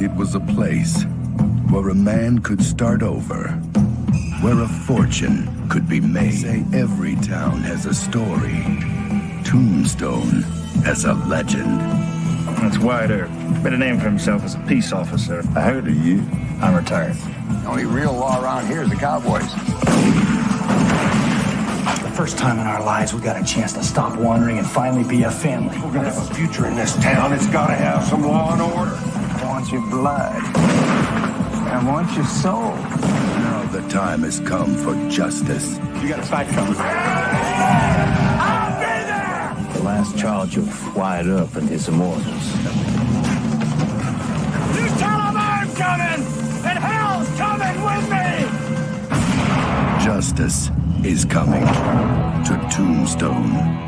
It was a place where a man could start over, where a fortune could be made. Say every town has a story. Tombstone has a legend. That's Wyatt Earp. Made a name for himself as a peace officer. I heard of you. I'm retired. The only real law around here is the cowboys. The first time in our lives we got a chance to stop wandering and finally be a family. We're gonna have a future in this town. It's gotta have some law and order. I want your blood. I want your soul. Now the time has come for justice. You got a fight coming. I'll be there! The last charge of Wyatt Earp and his immortals. You tell them I'm coming! And hell's coming with me! Justice is coming to Tombstone.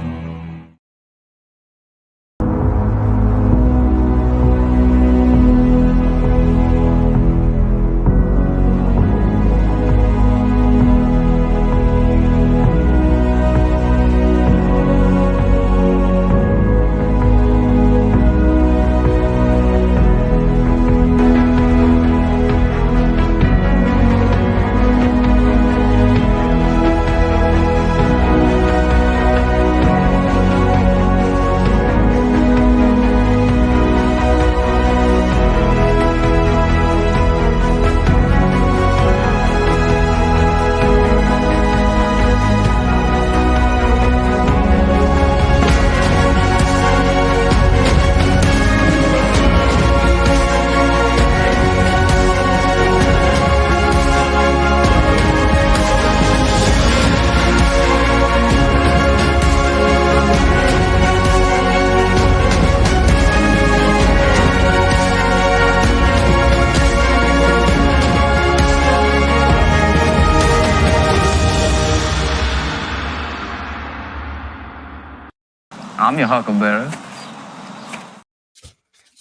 I'm your huckleberry.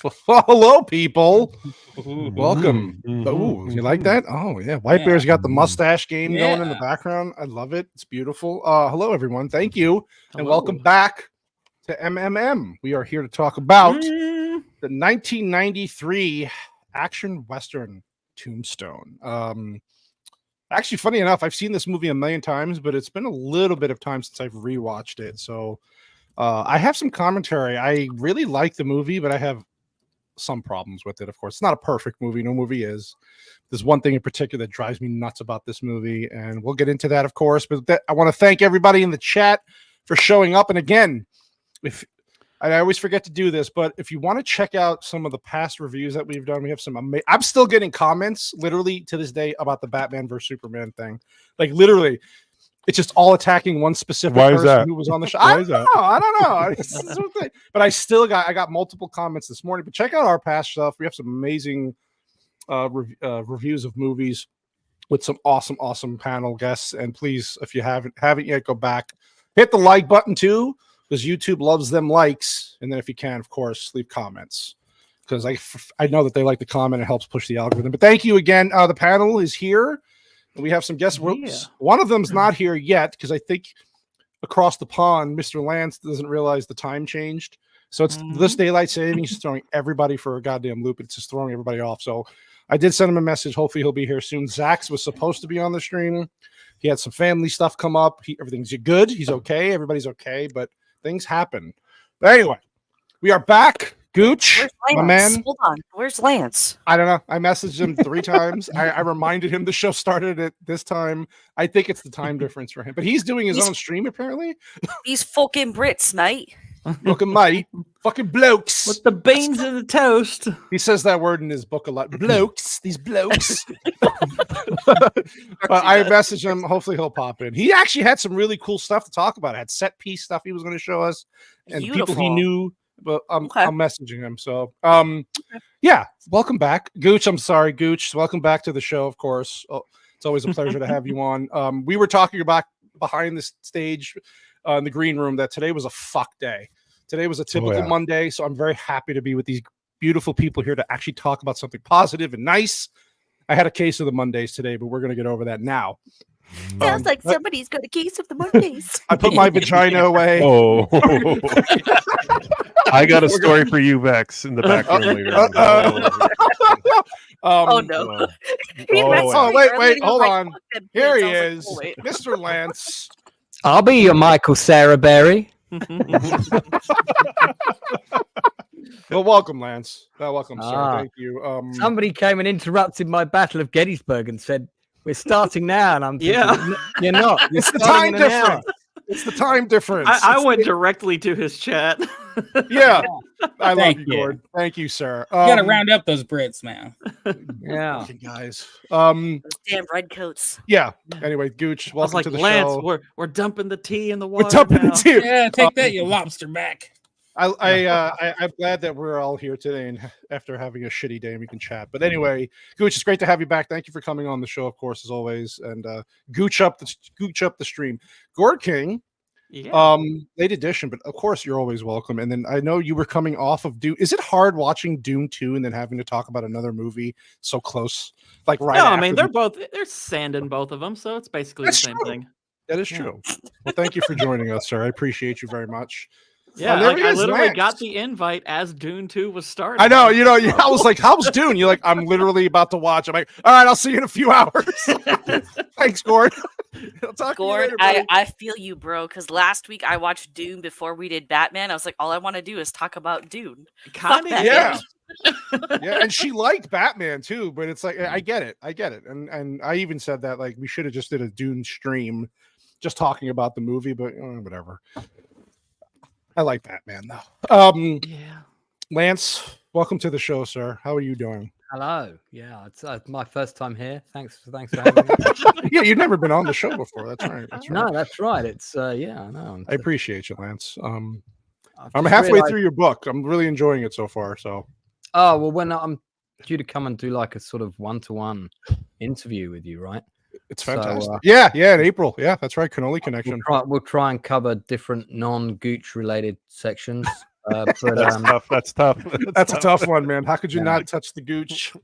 Well, hello, people. Welcome. Ooh, you like that? Oh, yeah. White Bear's got the mustache game going in the background. I love it. It's beautiful. Hello, everyone. Thank you. And welcome back to MMM. We are here to talk about the 1993 action Western Tombstone. Actually, funny enough, I've seen this movie a million times, but it's been a little bit of time since I've rewatched it. So I have some commentary. I really like the movie, but I have some problems with it. Of course, it's not a perfect movie. No movie is. There's one thing in particular that drives me nuts about this movie, and we'll get into that, of course. But I want to thank everybody in the chat for showing up. And again, I always forget to do this, but if you want to check out some of the past reviews that we've done, we have some I'm still getting comments literally to this day about the Batman versus Superman thing. Like literally, it's just all attacking one specific person who was on the show. I don't know. But I got multiple comments this morning. But check out our past stuff. We have some amazing reviews of movies with some awesome panel guests. And please, if you haven't yet, go back, hit the like button too, because YouTube loves them likes. And then if you can, of course, leave comments, because I know that they like the comment. It helps push the algorithm. But thank you again. The panel is here. We have some guests. Yeah. One of them's not here yet because I think across the pond, Mr. Lance doesn't realize the time changed. So it's this daylight savings is throwing everybody for a goddamn loop. It's just throwing everybody off. So I did send him a message. Hopefully he'll be here soon. Zach's was supposed to be on the stream. He had some family stuff come up. Everything's good. He's okay. Everybody's okay, but things happen. But anyway, we are back. Gooch, my man. Hold on. Where's Lance? I don't know. I messaged him 3 times. I reminded him the show started at this time. I think it's the time difference for him. But he's doing his own stream, apparently. These fucking Brits, mate. Fucking mate. Fucking blokes. With the beans and the toast. He says that word in his book a lot. Blokes. These blokes. I messaged him. Hopefully he'll pop in. He actually had some really cool stuff to talk about. Had set piece stuff he was going to show us. And people he knew. But I'm messaging him. So, yeah, welcome back, Gooch. I'm sorry, Gooch. Welcome back to the show, of course. Oh, it's always a pleasure to have you on. We were talking about behind the stage in the green room that today was a fuck day. Today was a typical Monday, so I'm very happy to be with these beautiful people here to actually talk about something positive and nice. I had a case of the Mondays today, but we're going to get over that now. Sounds like somebody's got a case of the Mondays. I put my vagina away. Oh, I got a story for you, Vex, in the back room later. Oh no! Wait, hold on. Here he is, Mr. Lance. I'll be your Michael Sarah Berry. Well, welcome, Lance. Welcome, sir. Thank you. Somebody came and interrupted my Battle of Gettysburg and said, "We're starting now," and I'm thinking, "You're not. You're It's the time difference. It's the time difference. I went directly to his chat. Yeah. I love Thank you, you. Gord. Thank you, sir. You gotta round up those Brits, man. Yeah, fucking guys. Those damn red coats. Yeah. Anyway, Gooch, I was welcome like, to the Lance, show. we're dumping the tea in the water. We're dumping now. the tea. Yeah, take that, you lobster back. I'm glad that we're all here today, and after having a shitty day, we can chat. But anyway, Gooch, it's great to have you back. Thank you for coming on the show, of course, as always. And Gooch up the stream. Gord King, late edition, but of course you're always welcome. And then I know you were coming off of Doom. Is it hard watching Doom 2 and then having to talk about another movie so close? Like right? No, I after mean they're sand in both of them, so it's basically the same thing. That is true. Well, thank you for joining us, sir. I appreciate you very much. Yeah, there like, he I is, literally Lance. got the invite as Dune 2 was starting. I know, I was like, how's Dune? You're like, I'm literally about to watch. I'm like, all right, I'll see you in a few hours. Thanks, Gord. I'll talk to you Gord, later, buddy. I feel you, bro. Because last week I watched Dune before we did Batman. I was like, all I want to do is talk about Dune. Kind of, yeah. Yeah, and she liked Batman too, but it's like I get it. And I even said that like we should have just did a Dune stream just talking about the movie, but whatever. I like Batman though. Yeah. Lance, welcome to the show, sir. How are you doing? hello. Yeah, it's my first time here. Thanks for having me. Yeah, you've never been on the show before. That's right. No, that's right. It's yeah, I know. I appreciate you, Lance. I'm just halfway realized- through your book. I'm really enjoying it so far. So Oh well, when I'm due to come and do like a sort of one-to-one interview with you, right? it's So, fantastic. Yeah, in April. Yeah, that's right. Cannoli Connection. We'll try and cover different non-Gooch related sections. But That's tough. That's a tough one, man. How could you not touch the gooch?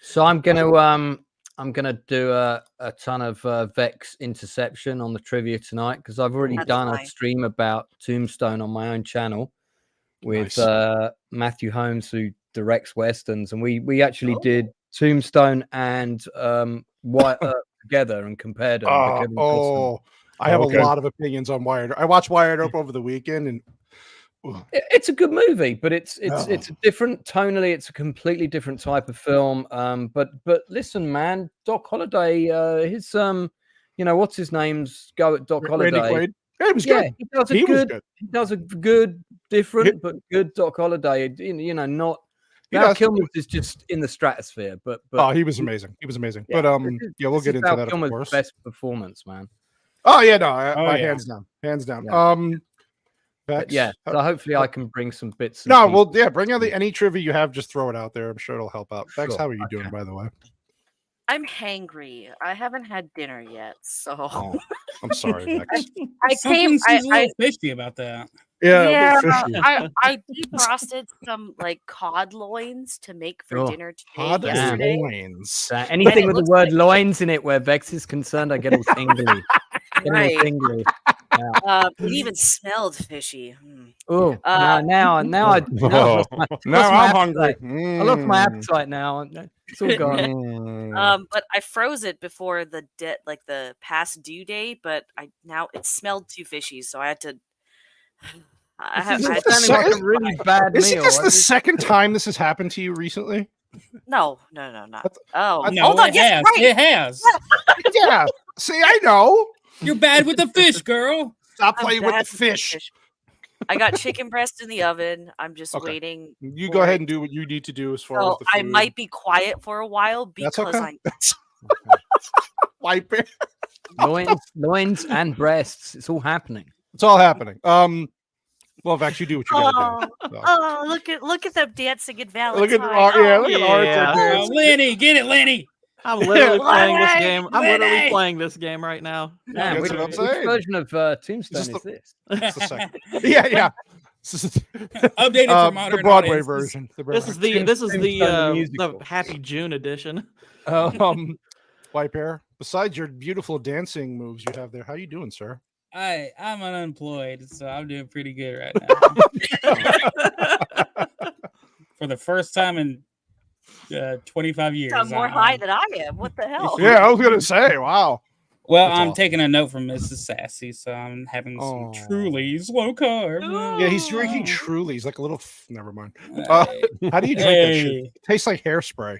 so I'm gonna do a ton of Vex interception on the trivia tonight because I've already That's done fine. a stream about Tombstone on my own channel with Nice. Matthew Holmes, who directs westerns, and we actually did Tombstone and White Earp together and compared them. I have a lot of opinions on Wired. I watched Wired Earp over the weekend, and It's a good movie, but it's a different tonally. It's a completely different type of film. But listen, man, Doc Holliday, his what's his name's go at Doc Randy Holliday. Quaid. Yeah, it was good. He does a He was good. good. He does a good, different but good Doc Holliday. Not. Val Kilmer's is just in the stratosphere, but He was amazing. He was amazing. Yeah, But this we'll is get into Val that, of Kilmer's course. best performance, man. Oh yeah, no, hands down. Yeah. Vex, But yeah, so hopefully I can bring some bits. and No, pieces. well, yeah, bring out any trivia you have. Just throw it out there. I'm sure it'll help out. Vex, Sure, how are you doing, okay. by the way? I'm hangry. I haven't had dinner yet, so Oh, I'm sorry, Vex. I came. Something seems a little fishy about that. Yeah, a bit fishy. I defrosted some like cod loins to make for Oh, dinner today. Cod yesterday. loins. Anything it with the looks word like- loins in it where Vex is concerned, I get all tingly. Right. Tingly. It even smelled fishy. Oh, Uh, now I've lost my Now I'm hungry. appetite. I lost my appetite now. It's all gone. But I froze it before the the past due date, but now it smelled too fishy, so I had to. This is I had sounding like a really bad Is meal. this the second time this has happened to you recently? no, not. That's- Oh, No, hold on. it Yes, has. right. It has. Yeah. See, I know. You're bad with the fish, girl. Stop I'm playing with the bad fish. I got chicken breast in the oven. I'm just Okay. waiting. You for go ahead it. and do what you need to do as far as So the I food. might be quiet for a while because That's okay. I'm. Wipe it. Loins and breasts. It's all happening. It's all happening. Well, Vex, you do what you gotta do. So. Oh, look at them dancing in Valentine. Look at Art. Yeah, look at Art. Yeah. right Oh, Lenny, get it, Lenny. I'm literally playing this Lenny! game. I'm literally Lenny! playing this game right now. Man, that's which, what I'm which saying. version of Tombstone This is is this? there. It's the second. Yeah. This is Updated for modern the Broadway audiences. version. This is the Tombstone the musical. Happy June edition. Wipe Air. Besides your beautiful dancing moves you have there, how you doing, sir? I'm unemployed, so I'm doing pretty good right now. For the first time in 25 years. Sound more high than I am. What the hell? Yeah, I was gonna say, wow. Well, That's I'm awesome. taking a note from Mrs. Sassy, so I'm having some Truly's low carb. Yeah, he's drinking Truly's like a little. Never mind. How do you drink that shit? It tastes like hairspray.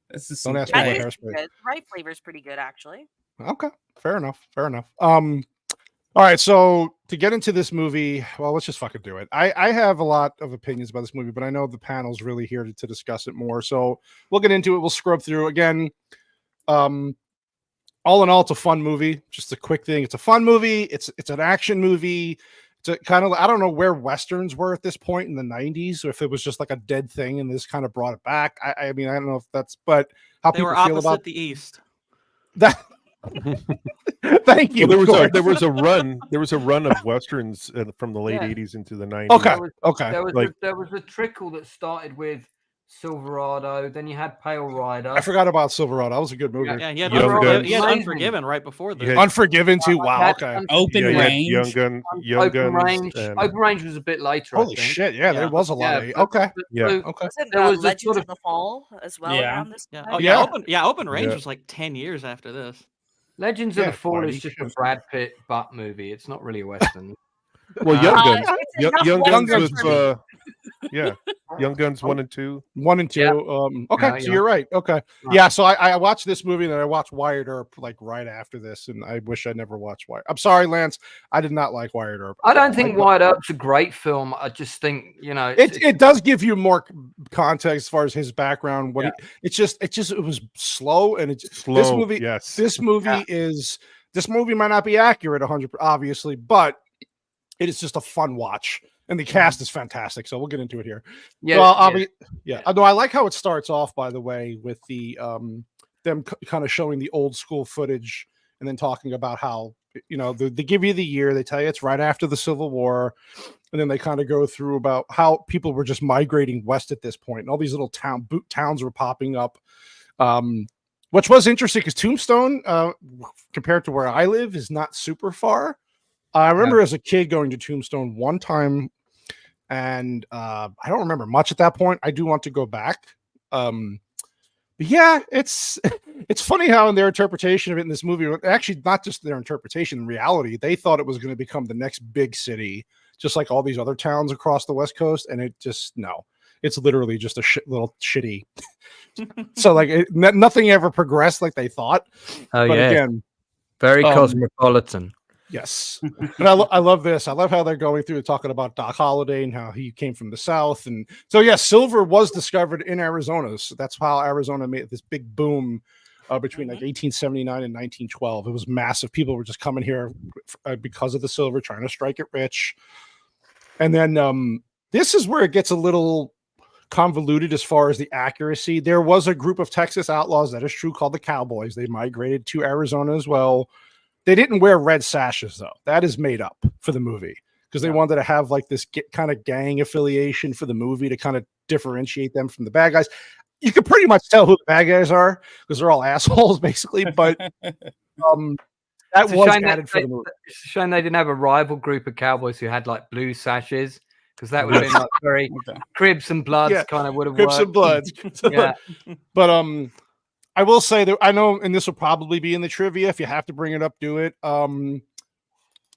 This is Don't ask me That what is hairspray. good. Right flavor's pretty good, actually. Okay, fair enough. Fair enough. All right, so to get into this movie, well, let's just fucking do it. I have a lot of opinions about this movie, but I know the panel's really here to discuss it more. So we'll get into it. We'll scrub through again. All in all, it's a fun movie. Just a quick thing. It's a fun movie. It's an action movie. It's a kind of, I don't know where Westerns were at this point in the 90s, or if it was just like a dead thing and this kind of brought it back. I mean, I don't know if that's, but how They people were feel opposite about the East. that. Thank you. Well, there was a run of westerns from the late 80s into the 90s. Okay. There was a trickle that started with Silverado, then you had Pale Rider. I forgot about Silverado. That was a good movie. Yeah, you had Unforgiven right before this. Unforgiven too. Wow. Okay. Open Range. Young Open Guns. Range. Open Range was a bit later. Holy shit! Yeah, there was a lot. Okay. Yeah. Okay. Wasn't There was a Legends sort of the Fall as well around this Yeah. time? Oh yeah. Open Range was like 10 years after this. Legends of the Fall is just a Brad Pitt butt movie. It's not really a western. Well, Young Guns. Young Guns Guns was Young Guns 1 and 2. 1 and 2. Yeah. Okay, so you're right. Okay. Yeah, so I watched this movie and then I watched Wyatt Earp like right after this, and I wish I never watched Wyatt. I'm sorry, Lance. I did not like Wyatt Earp. I don't think Wyatt Earp's a great film. I just think, it does give you more context as far as his background. It was slow, and this movie this movie might not be accurate 100%, obviously, but it is just a fun watch, and the cast is fantastic. So we'll get into it here. Although I like how it starts off, by the way, with the them kind of showing the old school footage, and then talking about how they give you the year, they tell you it's right after the Civil War, and then they kind of go through about how people were just migrating west at this point, and all these little boot towns were popping up. Which was interesting because Tombstone, compared to where I live, is not super far. I remember as a kid going to Tombstone one time, and I don't remember much at that point. I do want to go back. But yeah, it's funny how in their interpretation of it in this movie, actually not just their interpretation, in reality, they thought it was going to become the next big city, just like all these other towns across the West Coast, and it's literally just a little shitty. So like nothing ever progressed like they thought. Oh, but yeah. Again, very cosmopolitan. Yes. And I love this. I love how they're going through talking about Doc Holliday and how he came from the South. And so, yeah, silver was discovered in Arizona. So that's how Arizona made this big boom between like 1879 and 1912. It was massive. People were just coming here because of the silver, trying to strike it rich. And then this is where it gets a little convoluted as far as the accuracy. There was a group of Texas outlaws, that is true, called the Cowboys. They migrated to Arizona as well. They didn't wear red sashes, though. That is made up for the movie because they wanted to have like this kind of gang affiliation for the movie to kind of differentiate them from the bad guys. You can pretty much tell who the bad guys are because they're all assholes, basically. But that was added for the movie. It's a shame they didn't have a rival group of cowboys who had like blue sashes, because that would have been like very Cribs and Bloods kind of would have Crips worked. and Bloods. Yeah. But I will say that I know, and this will probably be in the trivia. If you have to bring it up, do it.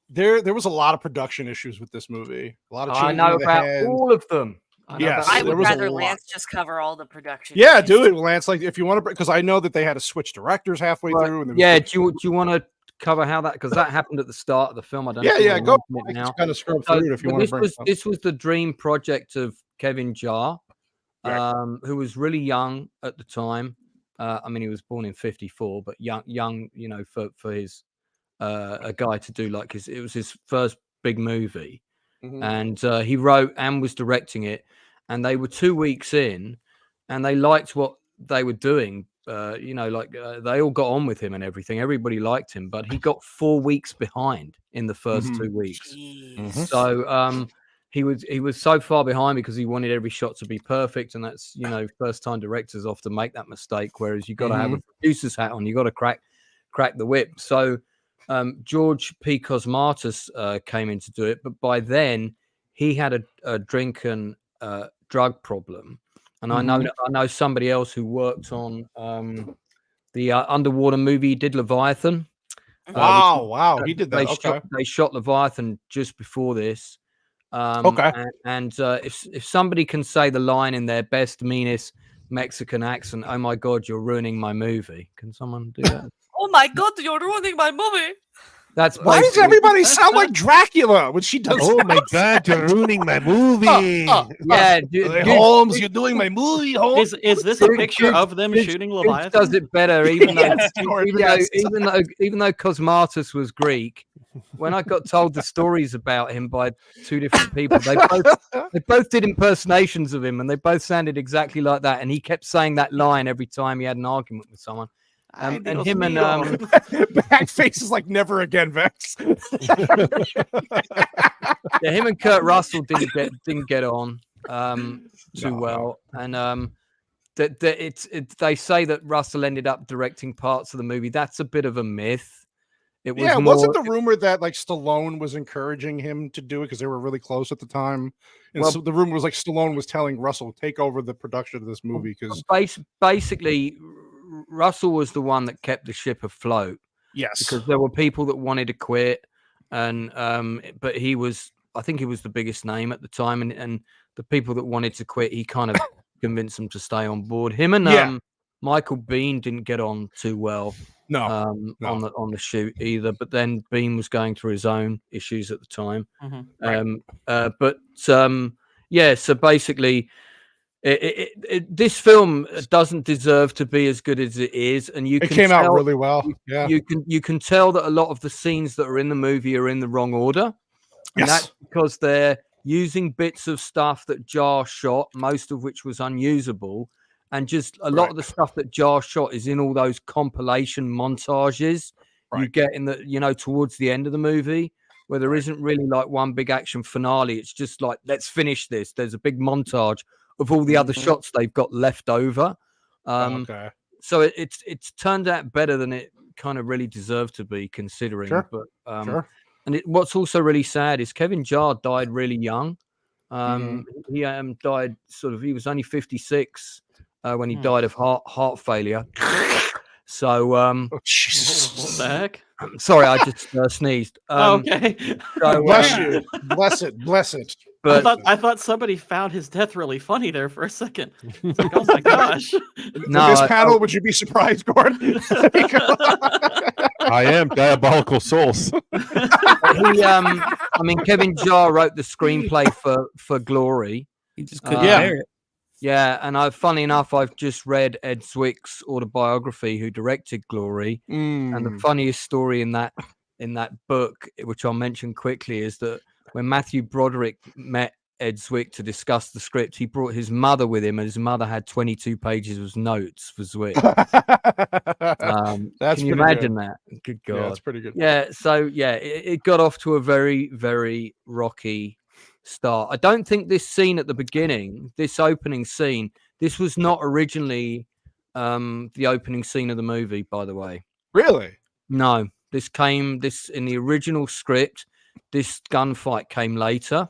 There was a lot of production issues with this movie. A lot of I know about all of them. Yes, I would rather Lance just cover all the production. Yeah, do it, Lance. Like if you want to, because I know that they had to switch directors halfway through. And do you want to cover how that, because that happened at the start of the film? I don't. Go now. Kind of scrub through it if you want to bring. This was the dream project of Kevin Jarre, who was really young at the time. I mean, he was born in '54, but young, for his a guy to do like it was his first big movie, and he wrote and was directing it, and they were 2 weeks in, and they liked what they were doing. They all got on with him and everything. Everybody liked him, but he got 4 weeks behind in the first 2 weeks. So he was so far behind because he wanted every shot to be perfect, and that's first time directors often make that mistake. Whereas you got to have a producer's hat on, you got to crack the whip. So George P. Cosmatos came in to do it, but by then he had a drink and drug problem, and I know somebody else who worked on the underwater movie. He did Leviathan. Wow, he did that. They shot Leviathan just before this. Okay. And if somebody can say the line in their best, meanest Mexican accent, "Oh my God, you're ruining my movie," can someone do that? Oh my God, you're ruining my movie. That's Why does everybody sound like Dracula when she does? Oh my God, you're ruining my movie. Yeah, Holmes, you're doing my movie. Holmes. Is this a picture of them shooting Leviathan? Does it better, even though Yes. even though Cosmatos was Greek. When I got told the stories about him by two different people, they both did impersonations of him, and they both sounded exactly like that. And he kept saying that line every time he had an argument with someone. And him and Backface is like never again, Vex. Yeah, him and Kurt Russell didn't get on too well, and they say that Russell ended up directing parts of the movie. That's a bit of a myth. It was wasn't the rumor that like Stallone was encouraging him to do it because they were really close at the time? And so the rumor was like Stallone was telling Russell take over the production of this movie because basically Russell was the one that kept the ship afloat. Yes, because there were people that wanted to quit, and but I think he was the biggest name at the time, and the people that wanted to quit, he kind of convinced them to stay on board. Him and Michael Biehn didn't get on too well. On the shoot either, but then Bean was going through his own issues at the time. So basically this film doesn't deserve to be as good as it is, and it came out really well. You can tell that a lot of the scenes that are in the movie are in the wrong order, and that's because they're using bits of stuff that Jar shot, most of which was unusable. And just a lot of the stuff that Jar shot is in all those compilation montages you get in the, towards the end of the movie, where there isn't really like one big action finale. It's just like, let's finish this. There's a big montage of all the other shots they've got left over. So it's turned out better than it kind of really deserved to be, considering. But and what's also really sad is Kevin Jar died really young. He died he was only 56. When he died of heart failure. So, what the heck? Sorry, I just sneezed. Okay. So, bless it. But I thought somebody found his death really funny there for a second. It's like, oh my gosh. No, this panel, would you be surprised, Gordon? I am Diabolical Souls. Kevin Jar wrote the screenplay for Glory. He just couldn't bear it. Yeah, and funny enough, I've just read Ed Zwick's autobiography, who directed Glory, and the funniest story in that book, which I'll mention quickly, is that when Matthew Broderick met Ed Zwick to discuss the script, he brought his mother with him, and his mother had 22 pages of notes for Zwick. Can you imagine that? Good God, yeah, that's pretty good. Yeah, so it got off to a very, very rocky start. I don't think this scene at the beginning, this opening scene, this was not originally the opening scene of the movie, by the way. Really? No, this in the original script. This gunfight came later.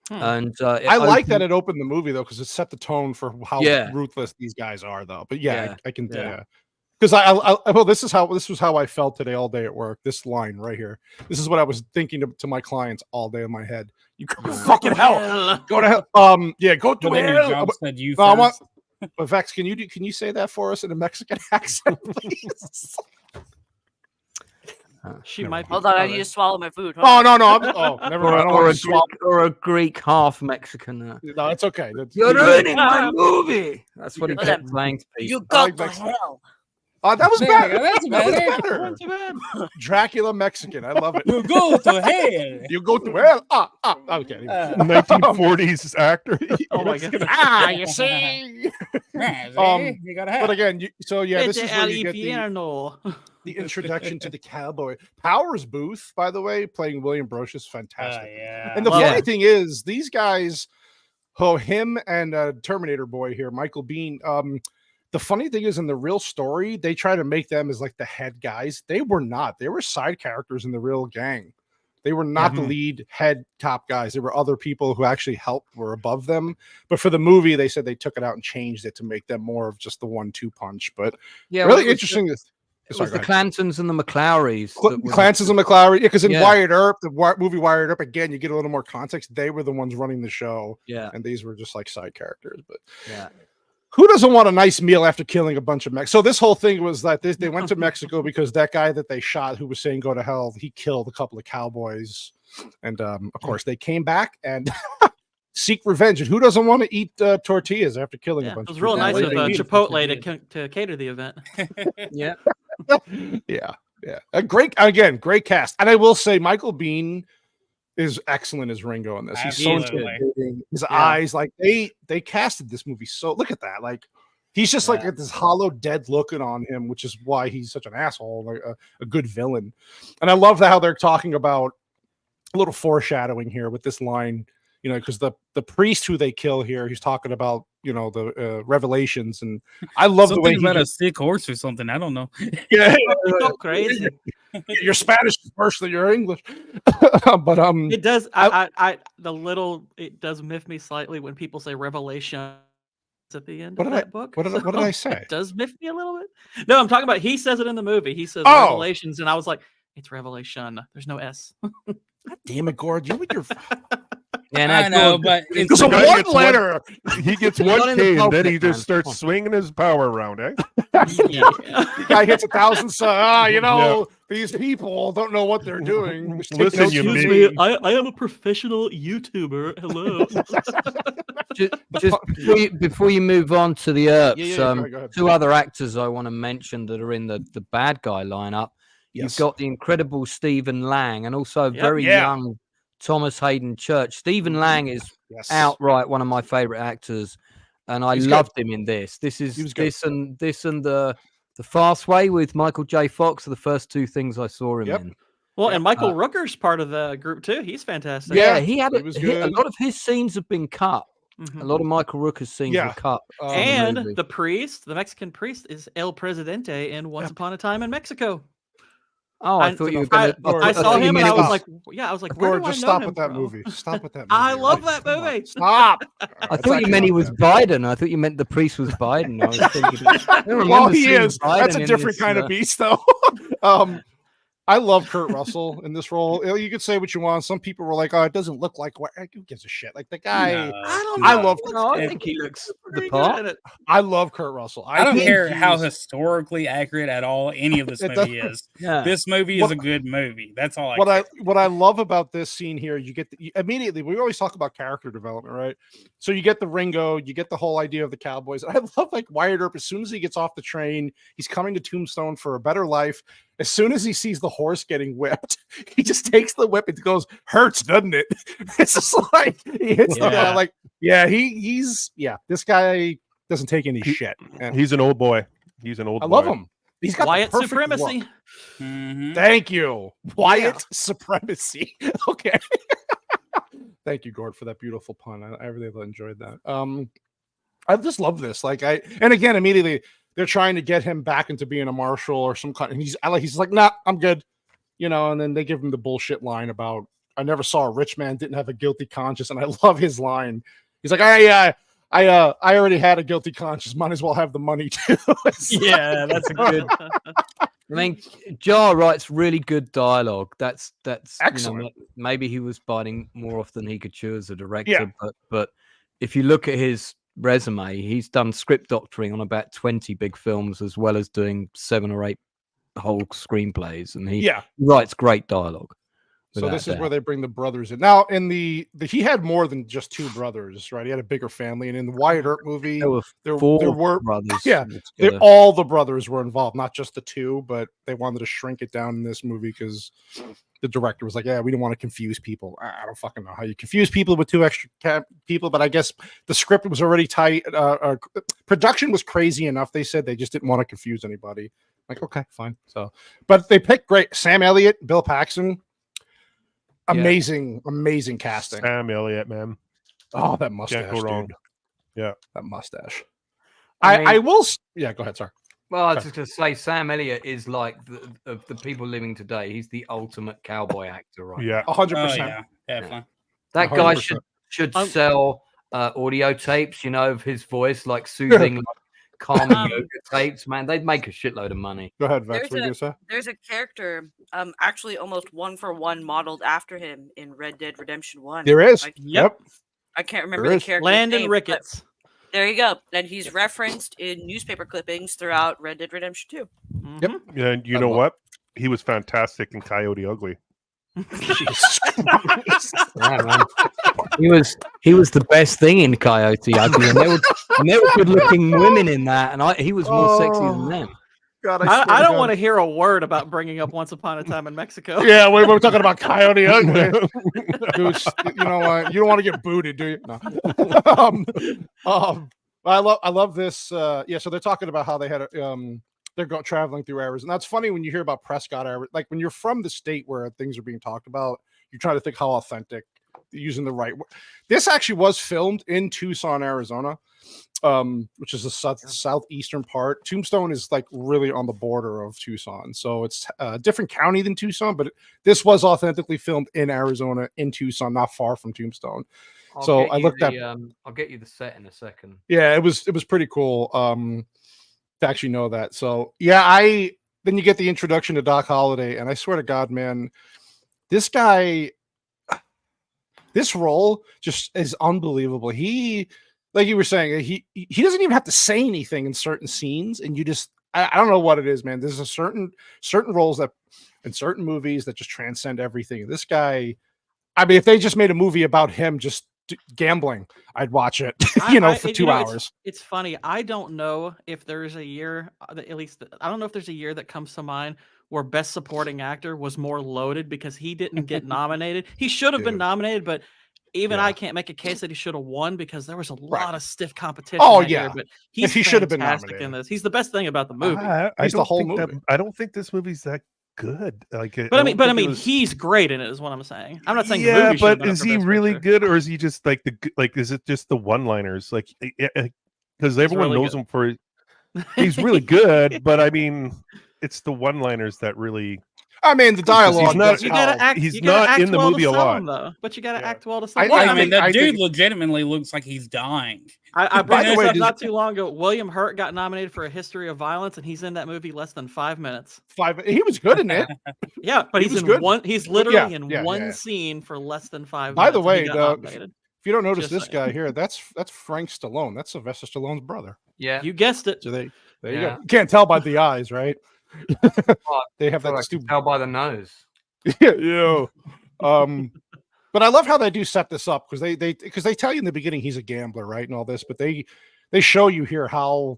And I like that it opened the movie though, because it set the tone for how ruthless these guys are though. But I can because this was how I felt today all day at work. This line right here. This is what I was thinking to my clients all day in my head. You go fucking hell. Go to hell. Go to hell. But Vex, can you say that for us in a Mexican accent, please? She might. Hold on, I need to swallow my food. No. Never mind. Or a Greek half Mexican. No, it's okay. You're ruining my movie. That's what he kept saying to people. You go to hell. Oh, that was better. That's better. Not too bad. Dracula Mexican. I love it. You go to hell. You go to hell. Okay. 1940s actor. Oh my God. You see. You gotta have. But again, this is where you get the introduction to the cowboy. Powers Booth, by the way, playing William Brosh is fantastic. And the funny thing is, these guys, him and Terminator boy here, Michael Biehn. The funny thing is, in the real story, they try to make them as like the head guys. They were not. They were side characters in the real gang. They were not the lead head top guys. There were other people who actually helped, were above them. But for the movie, they said they took it out and changed it to make them more of just the 1-2 punch. But really interesting. It was the Clantons and the McClowrys. Clantons and McClowry. Yeah, because in Wired Earp, the movie Wired Earp, again, you get a little more context. They were the ones running the show. Yeah. And these were just like side characters. But yeah. Who doesn't want a nice meal after killing a bunch of Mexicans? So this whole thing was that they went to Mexico because that guy that they shot who was saying go to hell, he killed a couple of cowboys. And of course, they came back and seek revenge. And who doesn't want to eat tortillas after killing a bunch of people? It was real nice of Chipotle to cater the event. Yeah. Yeah. Great cast. And I will say Michael Biehn is excellent as Ringo in this. He's so intimidating. His eyes, like they casted this movie so. Look at that, like he's just like this hollow, dead looking on him, which is why he's such an asshole, like a good villain. And I love how they're talking about a little foreshadowing here with this line, because the priest who they kill here, he's talking about the revelations, and I love the way about a sick horse or something. I don't know. Yeah, so crazy. Your Spanish is worse than your English. But it does. It does miff me slightly when people say revelation at the end of that book. What did I say? It does miff me a little bit. No, I'm talking about. He says it in the movie. He says revelations, and I was like, it's revelation. There's no S. God damn it, Gord! You and your. And I know, but it's a one letter. He gets 1K and then he just starts swinging his power around, eh? The guy hits 1,000. These people don't know what they're doing. Listen, excuse me, I am a professional YouTuber. Hello. just before you move on to the Earps, two other actors I want to mention that are in the bad guy lineup. You've got the incredible Stephen Lang and also a very young Thomas Hayden Church. Stephen Lang is outright one of my favorite actors, and I loved him in this. This and the Fast Way with Michael J. Fox are the first two things I saw him in. Well, and Michael Rooker's part of the group too. He's fantastic. Yeah, he had a lot of his scenes have been cut. A lot of Michael Rooker's scenes were cut. And the priest, the Mexican priest, is El Presidente in Once Upon a Time in Mexico. Oh, I thought you were going to. I saw him and I was like, where do I know stop him with that from? movie. Stop with that movie. I love that movie. Stop. I thought you meant he was Biden. I thought you meant the priest was Biden. I was thinking, well, he is. That's a different kind of beast, though. I love Kurt Russell in this role. You could say what you want. Some people were like, "Oh, it doesn't look like what." Who gives a shit? Like the guy. I don't know. I love. I think he looks the part. I love Kurt Russell. I don't care how historically accurate at all any of this movie is. This movie is a good movie. That's all. What I love about this scene here, you get immediately. We always talk about character development, right? So you get the Ringo, you get the whole idea of the cowboys. I love like Wyatt Earp. As soon as he gets off the train, he's coming to Tombstone for a better life. As soon as he sees the horse getting whipped, he just takes the whip and goes, "Hurts, doesn't it?" It's just like he hits the guy. Like, he's this guy doesn't take any shit. And he's an old boy. He's an old boy. I love him. He's got Wyatt the perfect supremacy. Thank you. Wyatt supremacy. Okay. Thank you, Gord, for that beautiful pun. I really enjoyed that. I just love this. And again, immediately they're trying to get him back into being a marshal or some kind. And he's like, nah, I'm good. And then they give him the bullshit line about, I never saw a rich man didn't have a guilty conscience. And I love his line. He's like, I already had a guilty conscience. Might as well have the money too. Yeah, that's a good. I mean, Jar writes really good dialogue. That's excellent. Maybe he was biting more off than he could chew as a director. But if you look at his resume, he's done script doctoring on about 20 big films, as well as doing 7 or 8 whole screenplays, and he writes great dialogue. So this is where they bring the brothers in. Now, in the he had more than just 2 brothers, right? He had a bigger family, and in the Wyatt Earp movie, there were brothers. Yeah, all the brothers were involved, not just the 2, but they wanted to shrink it down in this movie because the director was like, "Yeah, we don't want to confuse people." I don't fucking know how you confuse people with 2 extra people, but I guess the script was already tight. Production was crazy enough. They said they just didn't want to confuse anybody. Like, okay, fine. So, but they picked great Sam Elliott, Bill Paxton. Amazing casting. Sam Elliott, man. Oh, that mustache. Can't go wrong. Dude. Yeah, that mustache. I will. Yeah, go ahead. Sorry. Well, I was just going to say, Sam Elliott is like of the people living today. He's the ultimate cowboy actor, right? Yeah, 100%. Yeah, definitely. That guy 100%. should sell audio tapes, of his voice, like soothing, like, calming yoga tapes. Man, they'd make a shitload of money. Go ahead, Vex. What are you gonna say? There's a character, actually almost 1-for-1 modeled after him in Red Dead Redemption 1. There is. Yep. I can't remember the character's Landon name, Ricketts. There you go. And he's referenced in newspaper clippings throughout Red Dead Redemption 2. Yep. Yeah, and you know what? He was fantastic in Coyote Ugly. Jesus Christ. Yeah, man. He was the best thing in Coyote Ugly, and there were good looking women in that, and he was more sexy than them. God, I don't want to hear a word about bringing up Once Upon a Time in Mexico. Yeah, we're talking about Coyote Ugly. Dude, you know what? You don't want to get booted, do you? No. I love this. Yeah, so they're talking about how they had they're traveling through Arizona. That's funny when you hear about Prescott, like when you're from the state where things are being talked about, you try to think how authentic, using the right word. This actually was filmed in Tucson, Arizona, which is the southeastern part. Tombstone is like really on the border of Tucson, so it's a different county than Tucson, but this was authentically filmed in Arizona, in Tucson, not far from Tombstone. So I looked at. I'll get you the set in a second. Yeah, it was pretty cool to actually know that. So yeah, then you get the introduction to Doc Holliday, and I swear to God, man, this guy, this role just is unbelievable. He, like you were saying, he doesn't even have to say anything in certain scenes, and you just I don't know what it is, man. There's a certain roles that in certain movies that just transcend everything. This guy, I mean, if they just made a movie about him just gambling, I'd watch it. For 2 hours. It's funny. I don't know if there's a year, at least I don't know if there's a year that comes to mind where Best Supporting Actor was more loaded because he didn't get nominated. He should have been nominated, but even I can't make a case that he should have won because there was a lot of stiff competition. Oh year, but he should have been nominated in this. He's the best thing about the movie. He's the whole movie. I don't think this movie's that good. But I mean, he's great in it, is what I'm saying. I'm not saying. Yeah, the movie but is he really good, or is he just like is it just the one-liners? Like, because everyone really knows him for. He's really good, but I mean, it's the one-liners that really. I mean, the dialogue. He's not in the movie a lot, though. But you got to act well to sell. I mean, that dude legitimately looks like he's dying. I brought this up not too long ago. William Hurt got nominated for A History of Violence, and he's in that movie less than 5 minutes. He was good in it. Yeah, but he's in good. one. He's literally in one scene for less than 5 minutes. By the way, if you don't notice this guy here, that's Frank Stallone. That's Sylvester Stallone's brother. Yeah, you guessed it. So there you go. You can't tell by the eyes, right? They have that stupid. Tell by the nose. Yeah. But I love how they do set this up because they tell you in the beginning he's a gambler, right, and all this, but they show you here how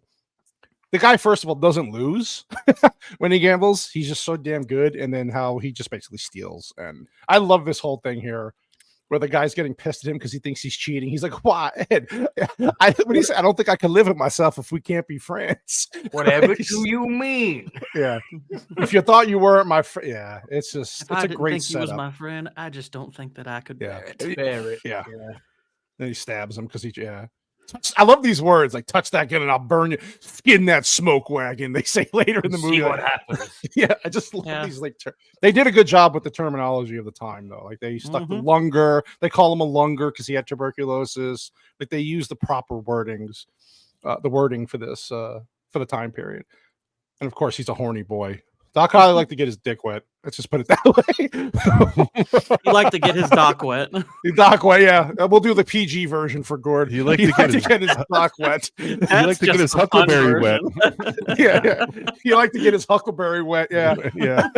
the guy, first of all, doesn't lose when he gambles. He's just so damn good, and then how he just basically steals. And I love this whole thing here where the guy's getting pissed at him because he thinks he's cheating. He's like, "Why, Ed? I don't think I can live with myself if we can't be friends." Whatever do you mean? Yeah. If you thought you weren't my friend, yeah, it's a great think setup. He was my friend. I just don't think that I could bear it. Bear it. Yeah. Then he stabs him because I love these words like "touch that gun and I'll burn you, skin that smoke wagon." They say later in the movie. See what happens. Yeah, I just love these they did a good job with the terminology of the time though. Like they stuck the lunger. They call him a lunger because he had tuberculosis. Like they use the proper wordings, the wording for this for the time period. And of course, he's a horny boy. Doc Holliday liked to get his dick wet. Let's just put it that way. He liked to get his dock wet. Dock wet, yeah. We'll do the PG version for Gord. He liked to get his dock wet. He liked to get his huckleberry wet. Yeah. He liked to get his huckleberry wet. Yeah. Yeah.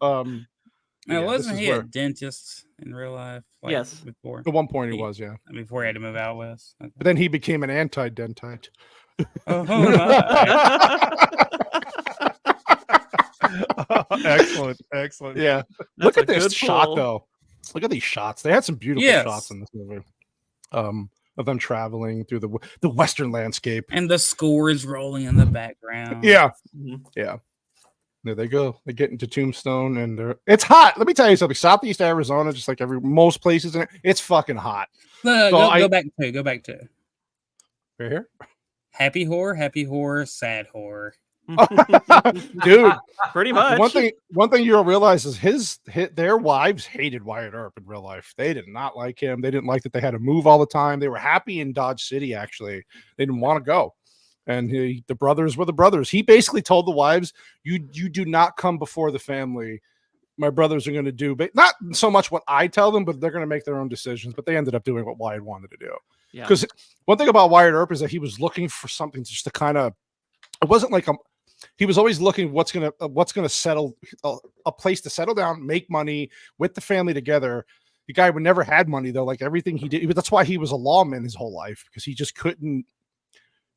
Now, wasn't he a dentist in real life? Like, yes. Before. At one point he was, yeah. Before he had to move out west. Okay. But then he became an anti-dentite. Excellent. Yeah. Look at this shot though. Look at these shots. They had some beautiful shots in this movie. Of them traveling through the western landscape. And the score is rolling in the background. Yeah. Yeah. There they go. They get into Tombstone and it's hot. Let me tell you something. Southeast Arizona, just like most places in it, it's fucking hot. Go back to. Right here. Happy horror, sad horror. Dude, pretty much. One thing you'll realize is their wives hated Wyatt Earp in real life. They did not like him. They didn't like that they had to move all the time. They were happy in Dodge City. Actually, they didn't want to go. And the brothers were the brothers. He basically told the wives, "You do not come before the family. My brothers are going to do, but not so much what I tell them, but they're going to make their own decisions." But they ended up doing what Wyatt wanted to do. Because one thing about Wyatt Earp is that he was looking for something just to kind of. It wasn't like he was always looking what's gonna settle a place to settle down, make money with the family together. The guy would never had money though. Like everything he did, that's why he was a lawman his whole life, because he just couldn't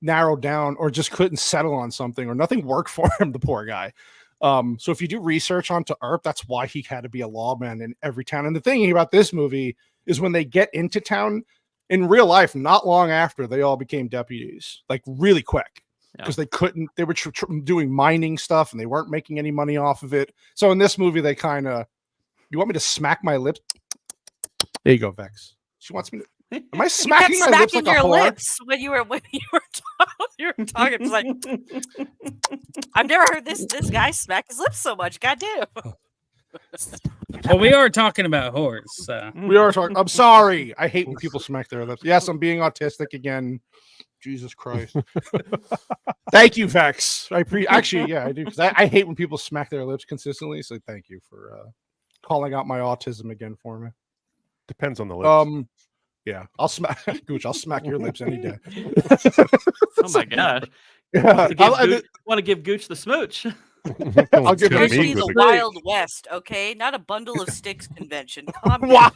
narrow down or just couldn't settle on something, or nothing worked for him. The poor guy. So if you do research onto Earp, that's why he had to be a lawman in every town. And the thing about this movie is when they get into town in real life, not long after, they all became deputies, like really quick. Because they couldn't, they were doing mining stuff and they weren't making any money off of it. So in this movie, they kind of, you want me to smack my lips? There you go, Vex. She wants me to. Am I smacking my lips like a whore? Lips when you were talking. It's like I've never heard this guy smack his lips so much. Goddamn. Well, we are talking about whores. So. We are talking. I'm sorry. I hate when people smack their lips. Yes, I'm being autistic again. Jesus Christ. Thank you, Vex. Actually, yeah, I do, because I hate when people smack their lips consistently. So thank you for calling out my autism again for me. Depends on the lips. Yeah, I'll smack Gooch. I'll smack your lips any day. Oh my god! Want to give Gooch the smooch? I'll give Gooch needs a Wild West, okay, not a bundle of sticks convention. Wow.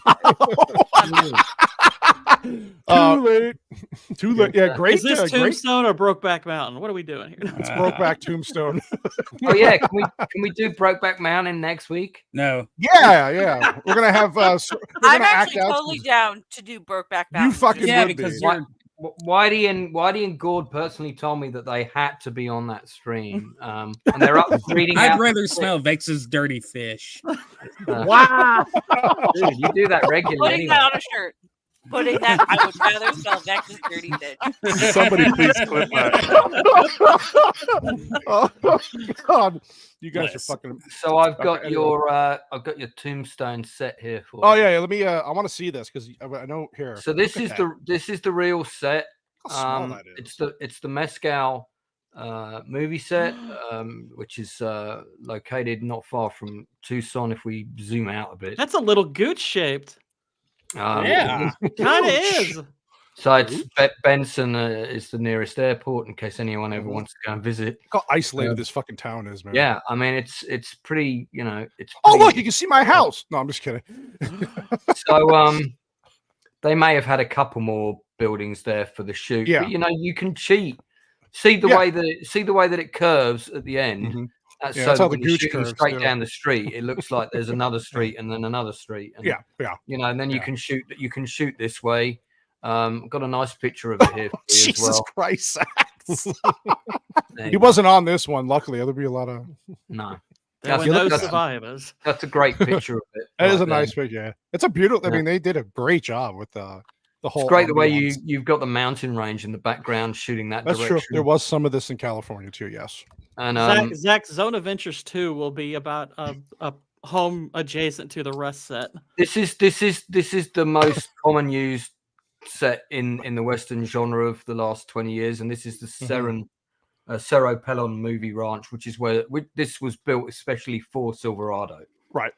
Too late. Yeah, great. Is this Tombstone or Brokeback Mountain? What are we doing here? It's Brokeback Tombstone. Oh yeah, can we do Brokeback Mountain next week? No. Yeah. We're gonna have. I'm actually totally down to do Brokeback Mountain. You fucking would because be. Whitey and Gord personally told me that they had to be on that stream, and they're up reading. I'd rather smell Vex's dirty fish. Wow, dude, you do that regularly. Putting that on a shirt. Putting that, I would rather smell Vex's dirty fish. Somebody please clip that. Oh God, you guys are fucking. So I've got your Tombstone set here for. Oh yeah. Let me. I want to see this because I know here. So this is the real set. How small that is. It's the Mescal movie set, which is located not far from Tucson. If we zoom out a bit, that's a little Gooch shaped. Yeah, kind of is. So it's Benson is the nearest airport in case anyone ever wants to go and visit. Look how isolated this fucking town is, man. Yeah, I mean it's pretty. You know, it's. Oh look, you can see my house. No, I'm just kidding. So they may have had a couple more buildings there for the shoot. Yeah, but, you know, you can cheat. See the way that it curves at the end. Mm-hmm. That's how the Gooch curves straight down the street. It looks like there's another street and then another street. And, yeah. You know, and then you can shoot. You can shoot this way. Got a nice picture of it here for you Jesus as well. Christ, he wasn't on this one. Luckily, there'll be a lot of no. There were no survivors. That's a great picture of it. It is a nice picture. Yeah, it's a beautiful. I mean, they did a great job with the whole. It's great the way you've got the mountain range in the background shooting that direction. That's true. There was some of this in California too. Yes. And Zach's Zone Adventures 2 will be about a home adjacent to the Rust set. This is the most common used set in the Western genre of the last 20 years, and this is the Cerro Pelon movie ranch, which is where this was built especially for Silverado. Right.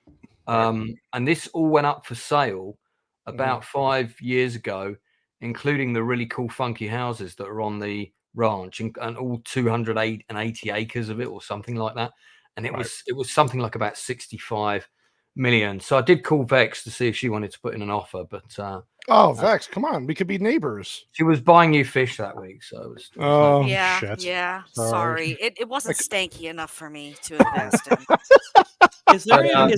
And this all went up for sale about 5 years ago, including the really cool funky houses that are on the ranch and all 280 acres of it or something like that. And it was something like about 65 million. So I did call Vex to see if she wanted to put in an offer, but Vex, come on, we could be neighbors. She was buying new fish that week, so it was shit. Yeah. Sorry. It wasn't stanky enough for me to invest in. Is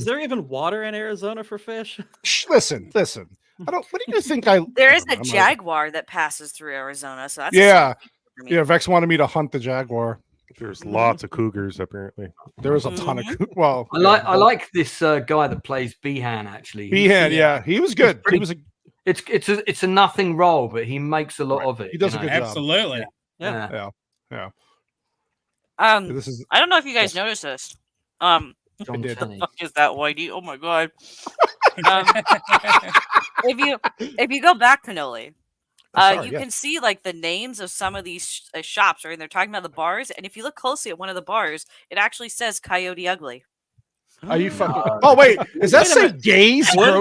there even water in Arizona for fish? Listen. I don't. What do you think? There is a jaguar that passes through Arizona, so that's yeah. Vex wanted me to hunt the jaguar. There's lots of cougars apparently. There was a ton of well. I like this guy that plays Behan actually. Behan, yeah, he was good. He was it's a nothing role, but he makes a lot of it. He does a good job. Absolutely. Yeah. This is. I don't know if you guys noticed this. What the fuck is that, Whitey? Oh my god. If you go back, Cannoli, you can see like the names of some of these shops, right? And they're talking about the bars. And if you look closely at one of the bars, it actually says Coyote Ugly. Are you fucking? Oh wait, is that say Gays Grocery?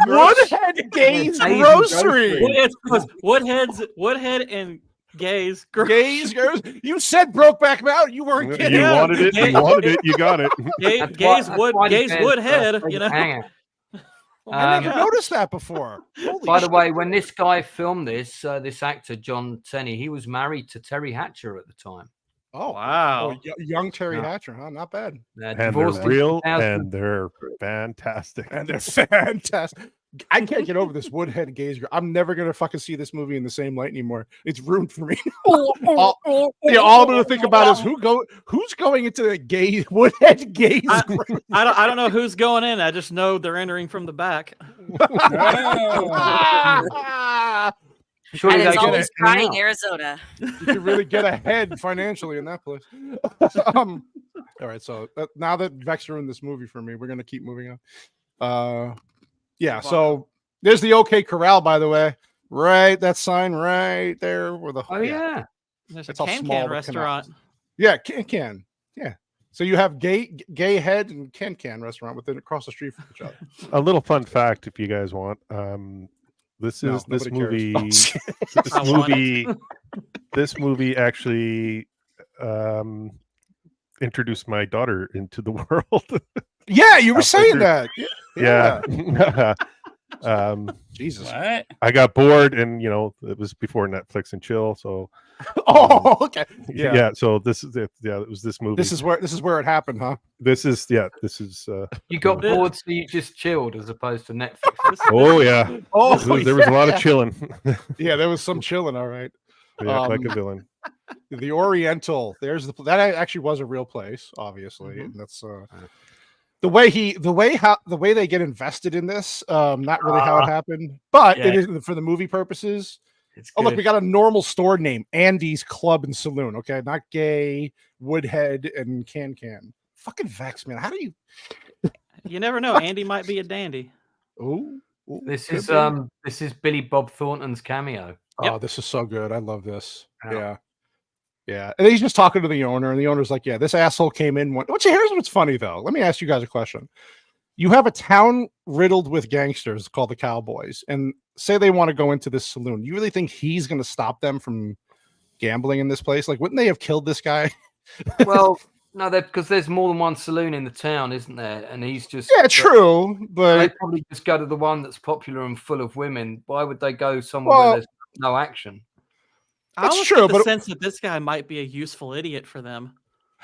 Woodhead Gays Grocery. Woodhead and Gays. Gays Grocery. You said Brokeback Mountain. You weren't kidding. You wanted it. You wanted it. You got it. Gays Woodhead. You know. I never noticed that before. By the way, when this guy filmed this, this actor John Tenney, he was married to Terry Hatcher at the time. Oh wow! Young Terry Hatcher, huh? Not bad. And they're real, and they're fantastic. And they're fantastic. I can't get over this Woodhead Gays. I'm never gonna fucking see this movie in the same light anymore. It's ruined for me. all I'm gonna think about is who's going into the gay Woodhead Gays. I don't know who's going in. I just know they're entering from the back. And it's always crying Arizona. You can really get ahead financially in that place. All right, so now that Vex ruined this movie for me, we're gonna keep moving on. Yeah, so there's the OK Corral, by the way. Right, that sign right there where the there's a can restaurant. Yeah, can. Yeah. So you have gay head and can restaurant within across the street from each other. A little fun fact, if you guys want. This movie actually introduced my daughter into the world. Yeah, you were saying that. Yeah. Jesus. What? I got bored, and it was before Netflix and chill, so okay. Yeah. So this is it. Yeah, it was this movie. This is where it happened, huh? This is you got bored, so you just chilled as opposed to Netflix. Oh yeah. There was a lot of chilling. Yeah, there was some chilling, all right. Yeah, like a villain. The Oriental. That actually was a real place, obviously. And that's the way they get invested in this. Not really how it happened, but it is for the movie purposes. Look, we got a normal store name, Andy's Club and Saloon. Okay, not gay, Woodhead, and Can. Fucking Vex, man. How do you? You never know. Andy might be a dandy. Ooh, this is Billy Bob Thornton's cameo. Oh, this is so good. I love this. Yeah. And he's just talking to the owner, and the owner's like, "Yeah, this asshole came in." Here's what's funny though. Let me ask you guys a question. You have a town riddled with gangsters called the Cowboys, and say they want to go into this saloon. You really think he's going to stop them from gambling in this place? Like, wouldn't they have killed this guy? Well, no, because there's more than one saloon in the town, isn't there? And he's just true, but they probably just go to the one that's popular and full of women. Why would they go somewhere where there's no action? That's true, but the sense that this guy might be a useful idiot for them.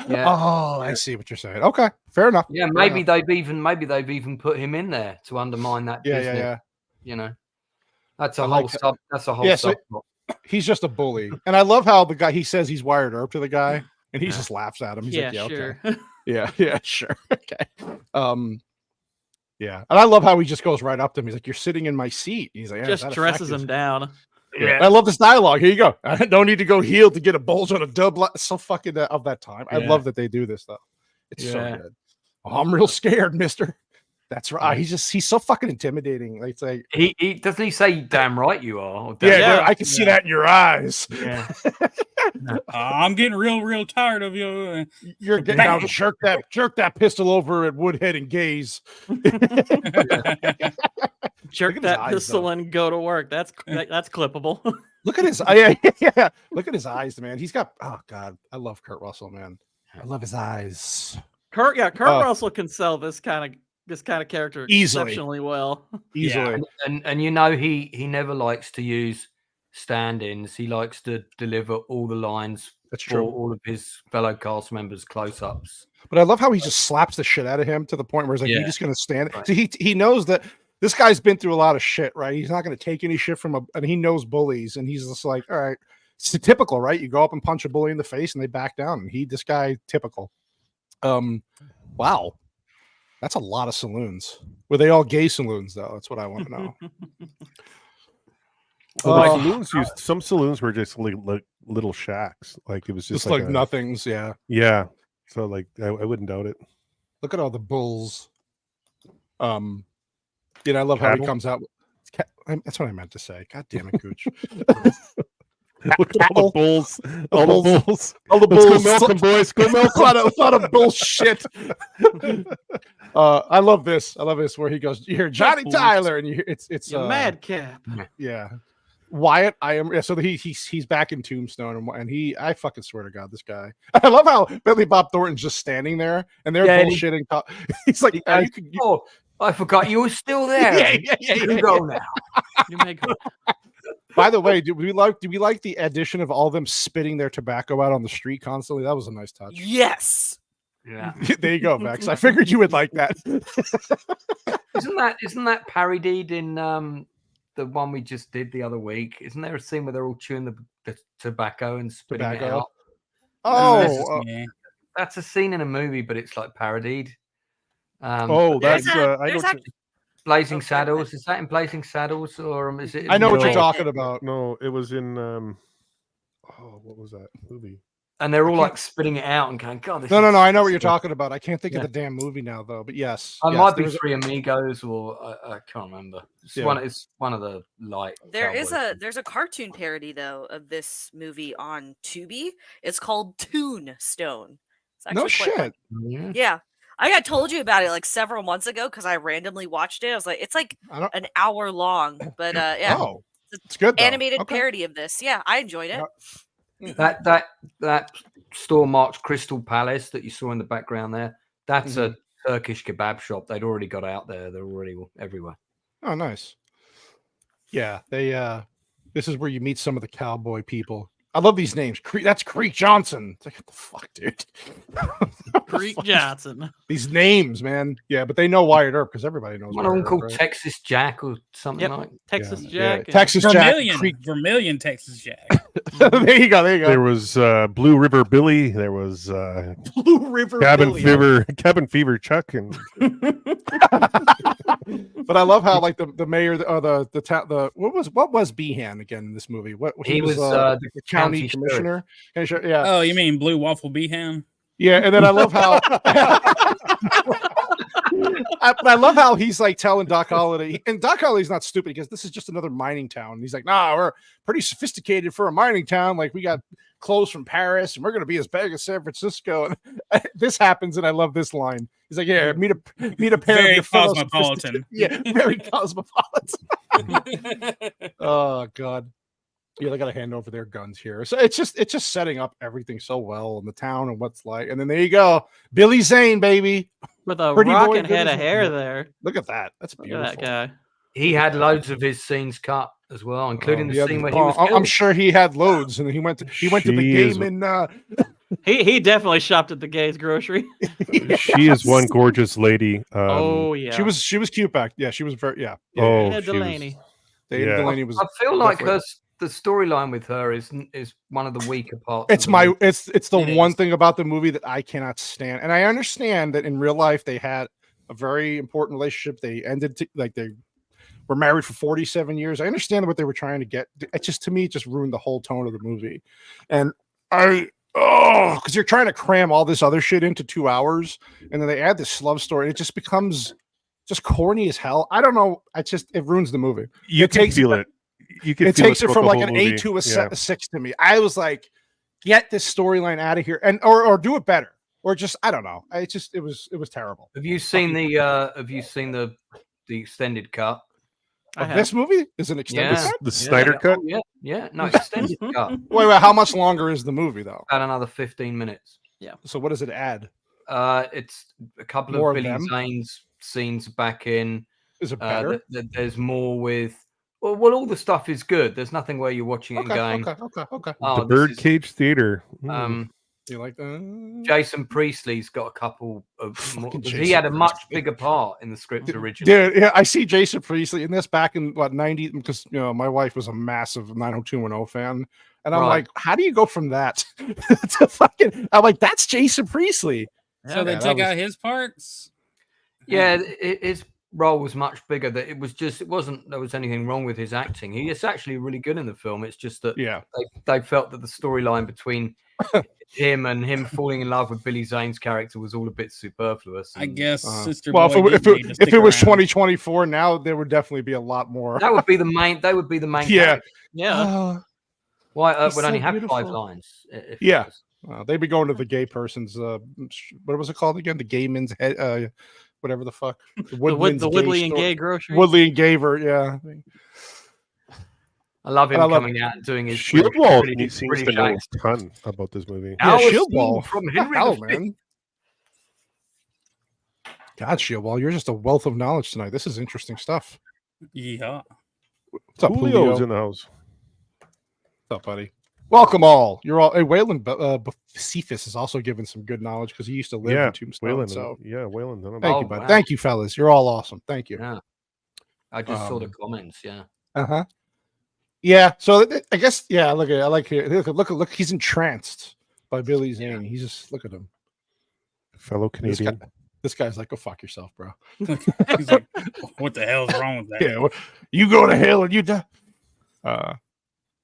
Yeah. Oh, I see what you're saying. Okay, fair enough. Yeah, maybe they've even put him in there to undermine that business. Yeah. That's a whole sub. That's a whole subplot. So he's just a bully, and I love how the guy he says he's wired up to the guy, and he just laughs at him. He's like, "Yeah, sure. Okay. yeah, sure, okay." Yeah, and I love how he just goes right up to him. He's like, "You're sitting in my seat." He's like, just dresses him down. Yeah, I love this dialogue. Here you go. I don't need to go heel to get a bulge on a dub. So fucking of that time. I love that they do this though. It's so good. Oh, I'm real scared, mister. That's right. He's so fucking intimidating. Like, he doesn't he say damn right you are? I can see that in your eyes. Yeah. I'm getting real tired of you. You're getting out. Jerk that pistol over at Woodhead and Gaze. Jerk that pistol and go to work. That's clippable. Look at his yeah. Look at his eyes, man. He's got God. I love Kurt Russell, man. I love his eyes. Kurt Russell can sell this kind of character exceptionally well. Easily. Yeah. And he never likes to use stand-ins. He likes to deliver all the lines for all of his fellow cast members close-ups. But I love how he just slaps the shit out of him to the point where he's like, you're just gonna stand. Right. So he knows that this guy's been through a lot of shit, right? He's not gonna take any shit from and he knows bullies, and he's just like, all right, it's typical, right? You go up and punch a bully in the face and they back down. And this guy typical. Wow. That's a lot of saloons. Were they all gay saloons though? That's what I want to know. Well, some saloons were just little shacks. Like it was just like nothings. Yeah. Yeah. So like I wouldn't doubt it. Look at all the bulls. I love how he comes out. That's what I meant to say. God damn it, Gooch. Look at all the bulls. All the bulls. All the bulls. bulls. Let's go milk 'em, boys. Go milk 'em. A lot of bullshit. I love this. Where he goes, you hear Johnny Tyler, and you hear it's madcap. Yeah. Wyatt, I am. Yeah, so he's back in Tombstone, and I fucking swear to God, this guy. I love how Billy Bob Thornton's just standing there, and they're bullshitting. He's like, I forgot you were still there. Yeah. You go now. You may go. By the way, do we like the addition of all them spitting their tobacco out on the street constantly? That was a nice touch. Yes. Yeah. There you go, Max. I figured you would like that. Isn't that parodied in the one we just did the other week? Isn't there a scene where they're all chewing the tobacco and spitting it out? Oh, that's a scene in a movie, but it's like parodied. That's Blazing Saddles. Is that in Blazing Saddles, or is it? I know what you're talking about. No, it was in. What was that movie? And they're all like spitting it out and going, "God, this." No. I know what you're talking about. I can't think of the damn movie now, though. But yes, might be Three Amigos, or I can't remember. It's one of the light. There's a cartoon parody though of this movie on Tubi. It's called Tombstone. No shit. Yeah. I got told you about it like several months ago because I randomly watched it. I was like, it's like an hour long, but yeah. Oh, it's good. Animated parody of this. Yeah, I enjoyed it. That store marked Crystal Palace that you saw in the background there. That's a Turkish kebab shop. They'd already got out there. They're already everywhere. Oh, nice. Yeah, this is where you meet some of the cowboy people. I love these names. That's Creek Johnson. It's like, what the fuck, dude? Creek Johnson. These names, man. Yeah, but they know Wyatt Earp because everybody knows. One of them called Texas Jack or something like Texas Jack. Texas Vermilion, Jack. Vermilion Texas Jack. There you go. There was Blue River Billy. There was Blue River Cabin Billy. Cabin Fever Chuck, and but I love how like the mayor or the what was Behan again in this movie? What he was the county commissioner. Yeah. Oh, you mean Blue Waffle Behan? Yeah, and then I love how I love how he's like telling Doc Holliday, and Doc Holliday's not stupid because this is just another mining town. And he's like, nah, we're pretty sophisticated for a mining town. Like we got clothes from Paris, and we're gonna be as big as San Francisco. And this happens, and I love this line. He's like, yeah, meet a pair very of your cosmopolitan. Yeah, very cosmopolitan. Oh God. Yeah, they got to hand over their guns here. So it's just setting up everything so well in the town and what's like. And then there you go, Billy Zane, baby, with a rocking head of hair there. Look at that. That's beautiful. Look at that guy. He had loads of his scenes cut as well, including the scene where he was. I'm sure he had loads, and he went to the game in. He definitely shopped at the Gay's grocery. Yes. She is one gorgeous lady. Yeah, she was cute back. Yeah, she was very Oh, Dana Delaney. Dana Delaney was. I feel like the storyline with her is one of the weaker parts. It's the one thing about the movie that I cannot stand, and I understand that in real life they had a very important relationship. They ended they were married for 47 years. I understand what they were trying to get. It just ruined the whole tone of the movie, and because you're trying to cram all this other shit into 2 hours, and then they add this love story, and it just becomes just corny as hell. I don't know. It ruins the movie. You can feel it. It takes it from like an 8 to a 6 to me. I was like, get this storyline out of here, and or do it better, or just I don't know. It was terrible. Have you seen the extended cut? This movie is an extended cut? The Snyder cut? Oh, yeah, no, extended cut. Wait, how much longer is the movie though? About another 15 minutes. Yeah. So what does it add? It's a couple of Billy Zane's scenes back in. Is it better? There's more with. Well, all the stuff is good. There's nothing where you're watching it and going. Okay. Oh, the Birdcage Theater. You like Jason Priestley's got a couple of. He had a much bigger part in the script originally. Dude, yeah, I see Jason Priestley in this back in 90 because my wife was a massive 90210 fan, and I'm like, how do you go from that to fucking? I'm like, that's Jason Priestley. So they took out his parts. Yeah, role was much bigger. That it wasn't there was anything wrong with his acting. He is actually really good in the film. It's just that they felt that the storyline between him falling in love with Billy Zane's character was all a bit superfluous. I guess Sister well, Boy if it was 2024 now, there would definitely be a lot more. That would be the main. They would be the main. Yeah. Why would so only have beautiful. 5 lines? They'd be going to the gay person's. What was it called again? The gay men's head. Whatever the fuck. The Woodley and Gay grocery. Woodley and Gaver. Yeah. I love him coming out and doing his Shieldwall. He seems to know a ton about this movie. Yeah, Shieldwall from Henry man. God, Shieldwall, you're just a wealth of knowledge tonight. This is interesting stuff. Yeah. What's up, Julio's in the house. What's up, buddy? Welcome all. You're all. Hey, Waylon Cephas is also giving some good knowledge because he used to live in Tombstone. Waylon, so Waylon. Thank you, buddy. Thank you, fellas. You're all awesome. Thank you. Yeah. I just saw the comments. Yeah. Yeah. So I guess I like here. Look. He's entranced by Billy Zane. He's just look at him. Fellow Canadian. This guy's like, go fuck yourself, bro. He's like, what the hell is wrong with that? Yeah, you go to hell and you die.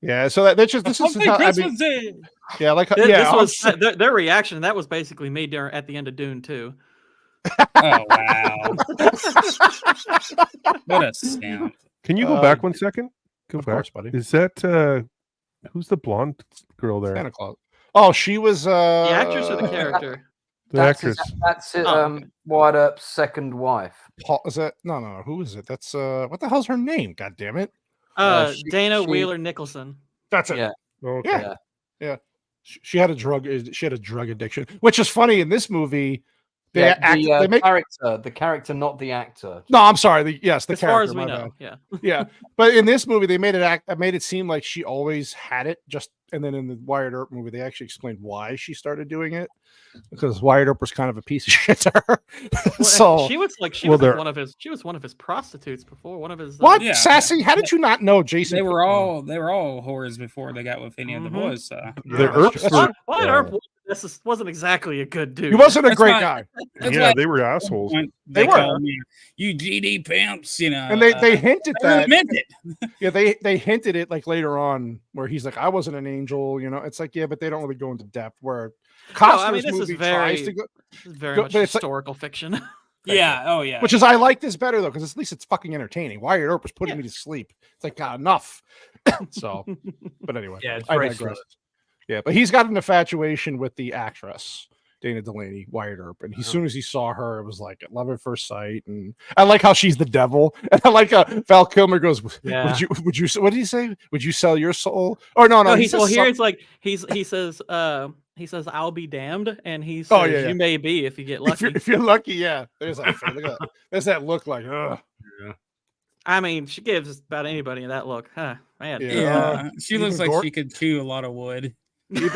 Yeah, so that's just this is how I mean, yeah, like this was their reaction. That was basically me at the end of Dune 2. Oh wow! What a sound! Can you go back 1 second? Go of back, course, buddy. Is that who's the blonde girl there? Santa Claus. Oh, she was the actress or the character. The actress. That's it. Wyatt Earp's second wife. Paul, is that no? Who is it? That's what the hell's her name? God damn it! Dana Wheeler Nicholson. That's it. Yeah. Okay. Yeah. She had a drug addiction, which is funny in this movie. The character, not the actor. No, I'm sorry. The character. As far as we know, yeah. But in this movie, they made it seem like she always had it. And then in the Wyatt Earp movie, they actually explained why she started doing it because Wyatt Earp was kind of a piece of shit to her. So she was one of his prostitutes before. One of his what Sassy? How did you not know, Jason? They were all whores before they got with any of the boys. So. Wyatt Earp wasn't exactly a good dude. He wasn't a great guy. Yeah, they were assholes. They were. You GD pimps, And they hinted that. Meant it. Yeah, they hinted it like later on where he's like, I wasn't an angel. It's like, yeah, but they don't really go into depth. Where Costner's movie tries to go. Very much historical fiction. Yeah. Oh yeah. Which is I like this better though because at least it's fucking entertaining. Wyatt Earp was putting me to sleep. It's like enough. So, but anyway, I digress. Yeah, but he's got an infatuation with the actress, Dana Delaney, Wyatt Earp. And as soon as he saw her, it was like love at first sight. And I like how she's the devil. And I like how Val Kilmer goes, would you, what did he say? Would you sell your soul? Or no. He says, I'll be damned. And he says, you may be if you get lucky. If you're lucky, yeah. There's that, there's that look like, ugh. Yeah. I mean, she gives about anybody that look. Huh, man. Yeah. She looks like she could chew a lot of wood. No.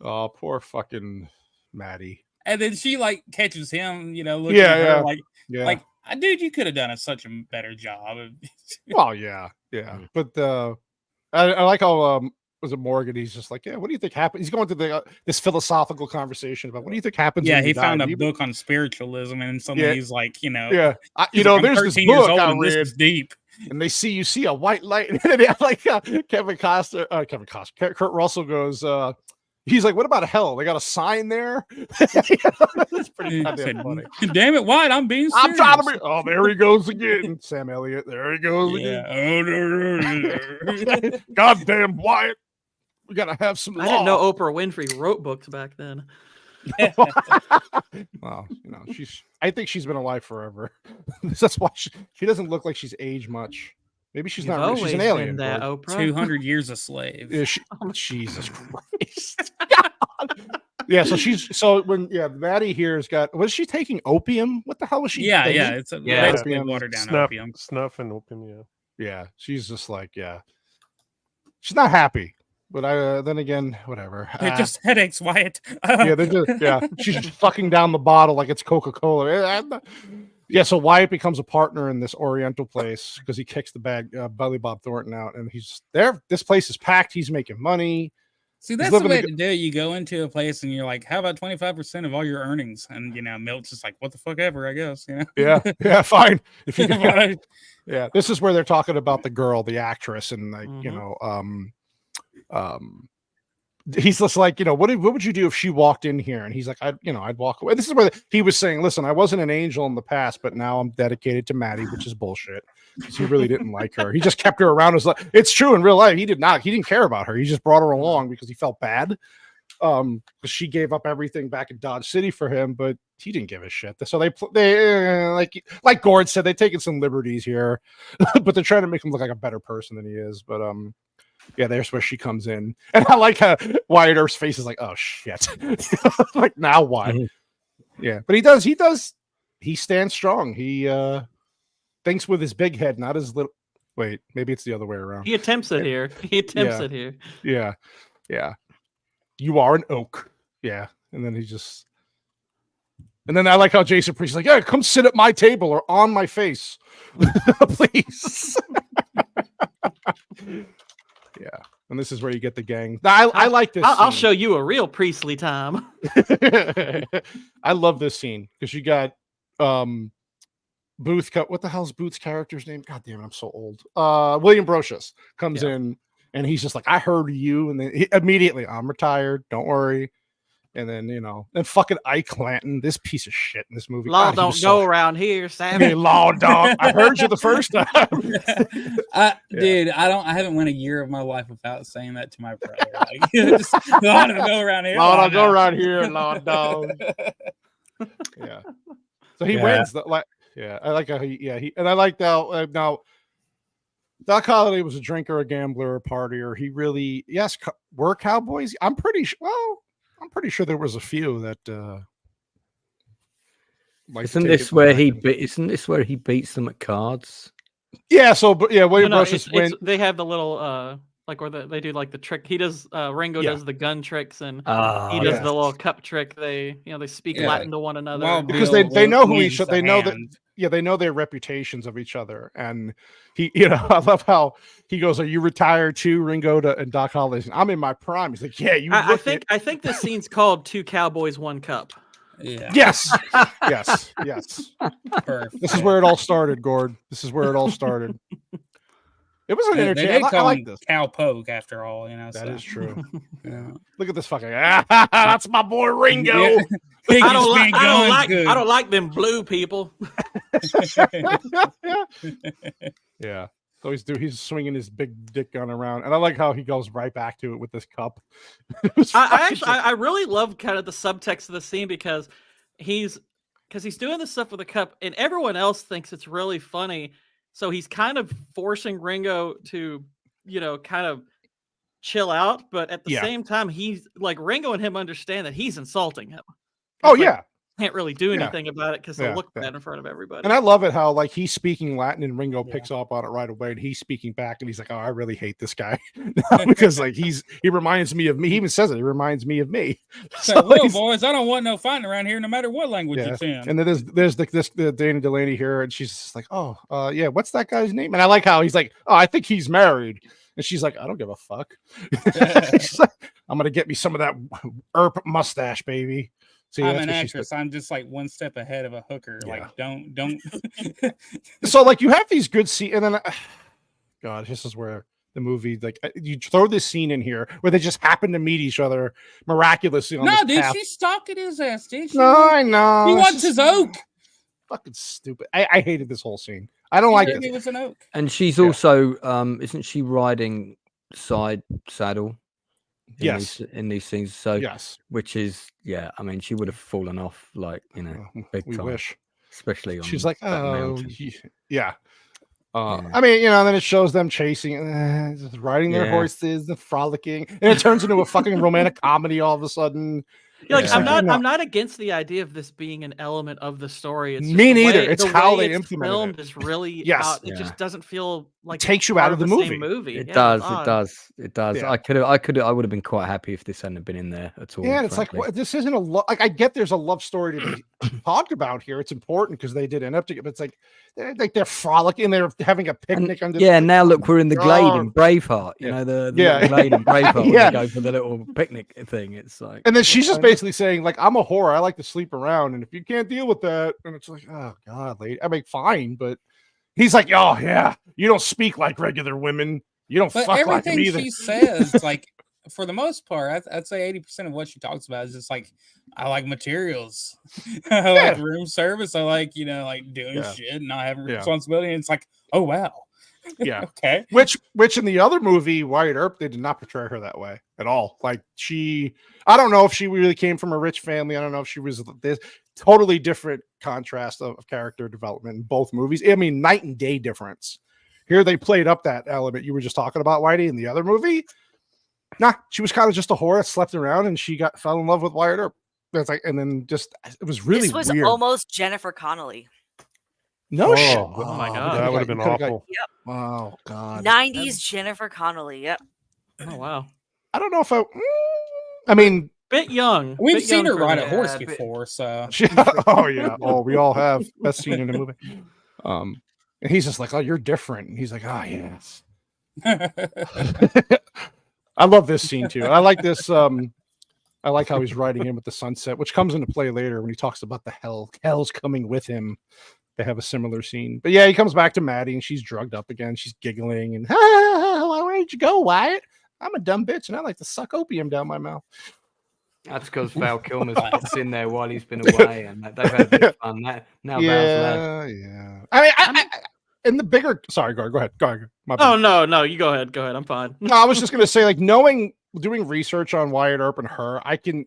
Oh, poor fucking Maddie. And then she like catches him, looking at her like, dude, you could have done such a better job. Well, yeah. But I like how was it Morgan? He's just like, yeah. What do you think happened? He's going through this philosophical conversation about what do you think happens? Yeah, he found a book on spiritualism, and suddenly he's like, there's this book I read. This is deep. And you see a white light, and like Kurt Russell goes, he's like, "What about hell? They got a sign there." That's pretty goddamn funny. Damn it, White! I'm being serious. I'm trying to be. Oh, there he goes again, Sam Elliott. There he goes again. Goddamn Wyatt, we gotta have some. I didn't know Oprah Winfrey wrote books back then. Well, I think she's been alive forever. That's why she doesn't look like she's aged much. Maybe she's not. She's an alien. 200 years a slave. Jesus Christ. Yeah. So when Maddie here's got. Was she taking opium? What the hell was she? Yeah. taking? Yeah. It's basically watered down opium. Snuff and opium. Yeah. Yeah. She's just like She's not happy. But then again, whatever. They're just headaches, Wyatt. She's just fucking down the bottle like it's Coca-Cola. Yeah, so Wyatt becomes a partner in this Oriental place because he kicks the Belly Bob Thornton out, and he's there. This place is packed. He's making money. See, that's the way to do it. You go into a place and you're like, how about 25% of all your earnings? And, Milt's just like, what the fuck ever, I guess. Yeah, fine. If you yeah, this is where they're talking about the girl, the actress, and like, he's just like, what would you do if she walked in here? And he's like, I'd walk away. This is where he was saying, listen, I wasn't an angel in the past, but now I'm dedicated to Maddie, which is bullshit. Because he really didn't like her. He just kept her around. It's true in real life. He didn't care about her. He just brought her along because he felt bad. Because she gave up everything back in Dodge City for him, but he didn't give a shit. So they like Gord said, they've taken some liberties here, but they're trying to make him look like a better person than he is. But yeah, there's where she comes in, and I like how Wyatt Earp's face is like, oh shit, like now what? Yeah, but he stands strong. He thinks with his big head, not his little. Wait, maybe it's the other way around. He attempts it here. It here. Yeah. You are an oak. Yeah, and then and then I like how Jason Priest's like, yeah, come sit at my table or on my face, please. Yeah, and this is where you get the gang. I like this. I'll show you a real priestly time. I love this scene because you got Booth. What the hell's Booth's character's name? God damn it, I'm so old. William Brocious comes in and he's just like, I heard you, and then immediately, I'm retired. Don't worry. And then and fucking Ike Lanton, this piece of shit in this movie. Law don't go around here, Sam. Hey, law dog. I heard you the first time. Dude, I haven't went a year of my life without saying that to my brother. Like, law don't go around here. Law don't go around here, law dog. Yeah. So he wins. Yeah, I like how and I like how now Doc Holliday was a drinker, a gambler, a partier. He really, were cowboys. I'm pretty sure there was a few that. Isn't this where he beats them at cards? Yeah. So, William Brocious wins. They have the little where they do like the trick. He does. Ringo does the gun tricks, and he does the little cup trick. They speak Latin to one another because they know who each. They know that. Yeah, they know their reputations of each other, and he, I love how he goes, "Are you retired too, Ringo?" And Doc Holliday, I'm in my prime. He's like, "Yeah, you." I think this scene's called Two Cowboys, One Cup. Yeah. Yes. Perfect. This is where it all started, Gord. This is where it all started. It was an entertaining. I like this cowpoke after all, That is true. Yeah. Look at this fucking. That's my boy Ringo. I don't like them blue people. Yeah. So he's swinging his big dick gun around, and I like how he goes right back to it with this cup. I really love kind of the subtext of the scene because he's doing this stuff with the cup, and everyone else thinks it's really funny. So he's kind of forcing Ringo to, kind of chill out, but at the same time, he's like Ringo and him understand that he's insulting him. Can't really do anything about it because they'll look bad in front of everybody. And I love it how he's speaking Latin and Ringo picks up on it right away, and he's speaking back, and he's like, "Oh, I really hate this guy," because he reminds me of me. He even says it. He reminds me of me. So, well, boys, I don't want no fighting around here, no matter what language it's in. And then there's the Dana Delaney here, and she's just like, "Oh, what's that guy's name?" And I like how he's like, "Oh, I think he's married." And she's like, I don't give a fuck. Like, I'm gonna get me some of that Earp mustache, baby. See, I'm an actress. I'm just like one step ahead of a hooker. Yeah. Like, don't. So, you have these good scenes, and then, God, this is where the movie, you throw this scene in here where they just happen to meet each other miraculously. She's stalking his ass, dude. No, I know. He wants his oak. Fucking stupid. I hated this whole scene. I don't like it. It was an oak. And she's also, isn't she riding side saddle? In these scenes, so which is I mean, she would have fallen off big time. Wish, especially on. She's like, oh, I mean, then it shows them chasing, just riding their horses, the frolicking, and it turns into a fucking romantic comedy all of a sudden. Yeah, like Yeah. I'm not against the idea of this being an element of the story. It's just Me the neither. way- It's the how way they it's implemented filmed it. is really Yes. out. It Yeah. just doesn't feel like it's takes you part out of the same movie. movie. It Yeah, does. it's It odd. does. It does. Yeah. I would have been quite happy if this hadn't been in there at all. Yeah, and it's like, frankly. this isn't a love. Like, I get there's a love story to be talked about here. It's important because they did end up together. But it's like they're frolicking. They're having a picnic under. Yeah, now look, we're in the glade Oh. in Braveheart. You Yeah. know, the Yeah. little glade in Braveheart Yeah. when they go for the little picnic thing. It's like, And then she's just basically saying, like, I'm a whore. I like to sleep around. And if you can't deal with that, and it's like, oh God, lady. I mean, fine, but he's like, oh yeah, you don't speak like regular women. You don't But fuck like them everything either. she says, like for the most part, I'd say 80% of what she talks about is just like, I like materials, I like room service, I like like doing shit and not having responsibility. And it's like, oh wow, Yeah. okay. Which in the other movie, Wyatt Earp, they did not portray her that way at all. Like I don't know if she really came from a rich family. I don't know if she was this totally different contrast of character development in both movies. I mean, night and day difference. Here they played up that element you were just talking about, Whitey, in the other movie. Nah, she was kind of just a whore that slept around and she fell in love with Wyatt Earp. It's like, and then just it was really This was weird. almost Jennifer Connelly. No shit. Oh my God. That would have been awful. Yep. Oh God. 90s Jennifer Connelly. Yep. Oh wow. I don't know if I mean, Bit young. We've Bit seen young her for ride that. a horse before, so oh yeah. Oh, we all have. Best scene in the movie. And he's just like, oh, you're different. And he's like, oh yes. I love this scene too. I like this. I like how he's riding in with the sunset, which comes into play later when he talks about the hell's coming with him. They have a similar scene. But yeah, he comes back to Maddie and she's drugged up again. She's giggling and where'd you go, Wyatt? I'm a dumb bitch and I like to suck opium down my mouth. that's because Val Kilmer's been there while he's been away, and they've had a bit of fun. Now Val's left. Yeah. I mean, I in the bigger. Sorry, go ahead. My bad. Oh no, you go ahead. Go ahead. I'm fine. No, I was just gonna say, like, doing research on Wyatt Earp and her, I'm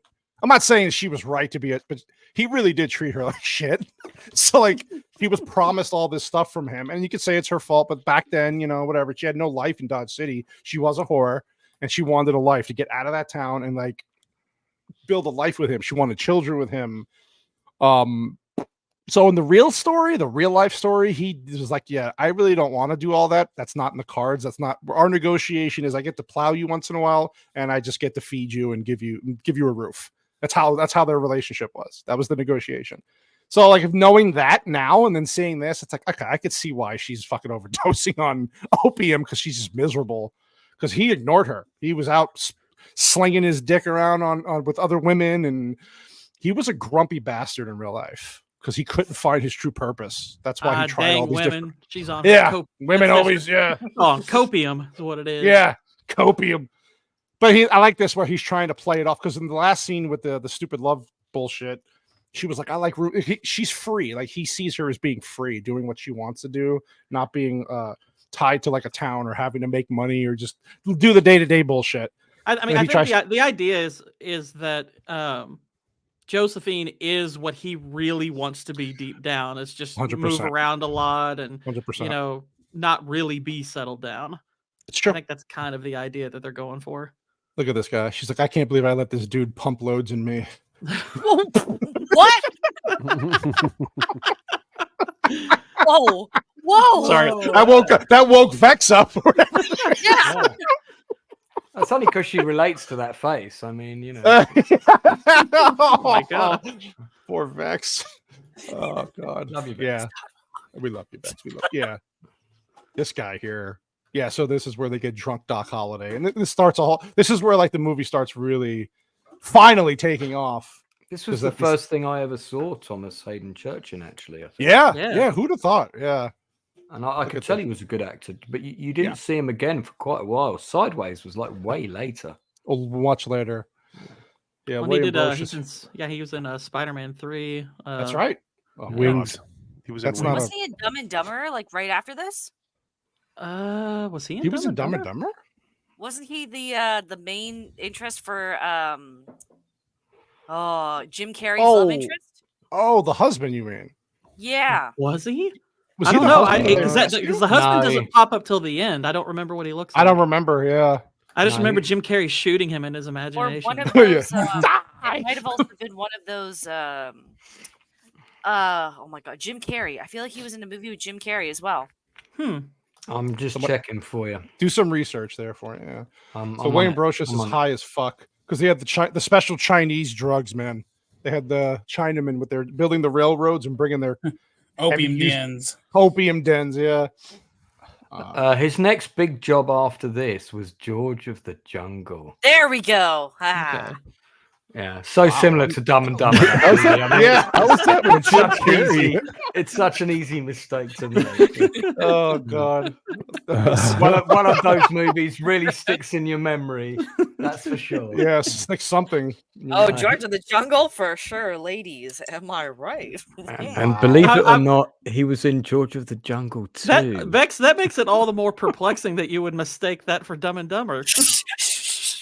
not saying she was right to be it, but he really did treat her like shit. So like he was promised all this stuff from him, and you could say it's her fault, but back then, whatever, she had no life in Dodge City. She was a whore, and she wanted a life to get out of that town and like build a life with him. She wanted children with him. So in the real life story, he was like, yeah, I really don't want to do all that. That's not in the cards. That's not our negotiation. Is I get to plow you once in a while, and I just get to feed you and give you a roof. That's how their relationship was. That was the negotiation. So like, knowing that now and then seeing this, it's like, okay, I could see why she's fucking overdosing on opium, because she's just miserable. Because he ignored her. He was out slinging his dick around on with other women, and he was a grumpy bastard in real life. Because he couldn't find his true purpose. That's why he tried all these women. different. She's on. Women always. Yeah. Oh, copium is what it is. Yeah, copium. But I like this where he's trying to play it off, because in the last scene with the stupid love bullshit, she was like, I like. She's free. Like he sees her as being free, doing what she wants to do, not being tied to like a town or having to make money or just do the day-to-day bullshit. I think the idea is that Josephine is what he really wants to be deep down. It's just 100%. move around a lot and 100%. Not really be settled down. It's true. I think that's kind of the idea that they're going for. Look at this guy. She's like, I can't believe I let this dude pump loads in me. What? Whoa. Sorry, that woke Vex up. Yeah. That's only because she relates to that face. I mean, Oh my God. Poor Vex. Oh God. Love you, Vex. Yeah. We love you, Vex. Yeah. This guy here. Yeah, so this is where they get drunk Doc Holliday. And this is where like the movie starts really finally taking off. This was the first thing I ever saw Thomas Hayden Church in, actually. I think. Yeah. Who'd have thought? Yeah. And I could tell he was a good actor, but you didn't see him again for quite a while. Sideways was like way later. Much later. Yeah, when he did. He was in Spider-Man 3. That's right. Wings. God. He was. That's in not. Was he in Dumb and Dumber like right after this? Was he? He was in Dumb and Dumber. Wasn't he the main interest for Jim Carrey's love interest? Oh, the husband, you mean? Yeah. Was he? Was I he don't the know. husband Because the husband doesn't pop up till the end. I don't remember what he looks like. I don't remember. Yeah. I just remember Jim Carrey shooting him in his Or imagination. one of those It might have also been one of those. Oh my God, Jim Carrey. I feel like he was in a movie with Jim Carrey as well. I'm just checking for you. Do some research there for you. Yeah. So I'm William on it. Brocious is high as fuck because they had the special Chinese drugs, man. They had the Chinamen with their building the railroads and bringing their opium dens. Opium dens, yeah. His next big job after this was George of the Jungle. There we go. Ah. Okay. Yeah, so similar to Dumb and Dumber. How was that with Jim Carrey? It's such an easy mistake to make. Oh God! one of those movies really sticks in your memory. That's for sure. Yes, it's like something. Oh, George of the Jungle for sure, ladies. Am I right? And believe it or not, he was in George of the Jungle too. That makes it all the more perplexing that you would mistake that for Dumb and Dumber.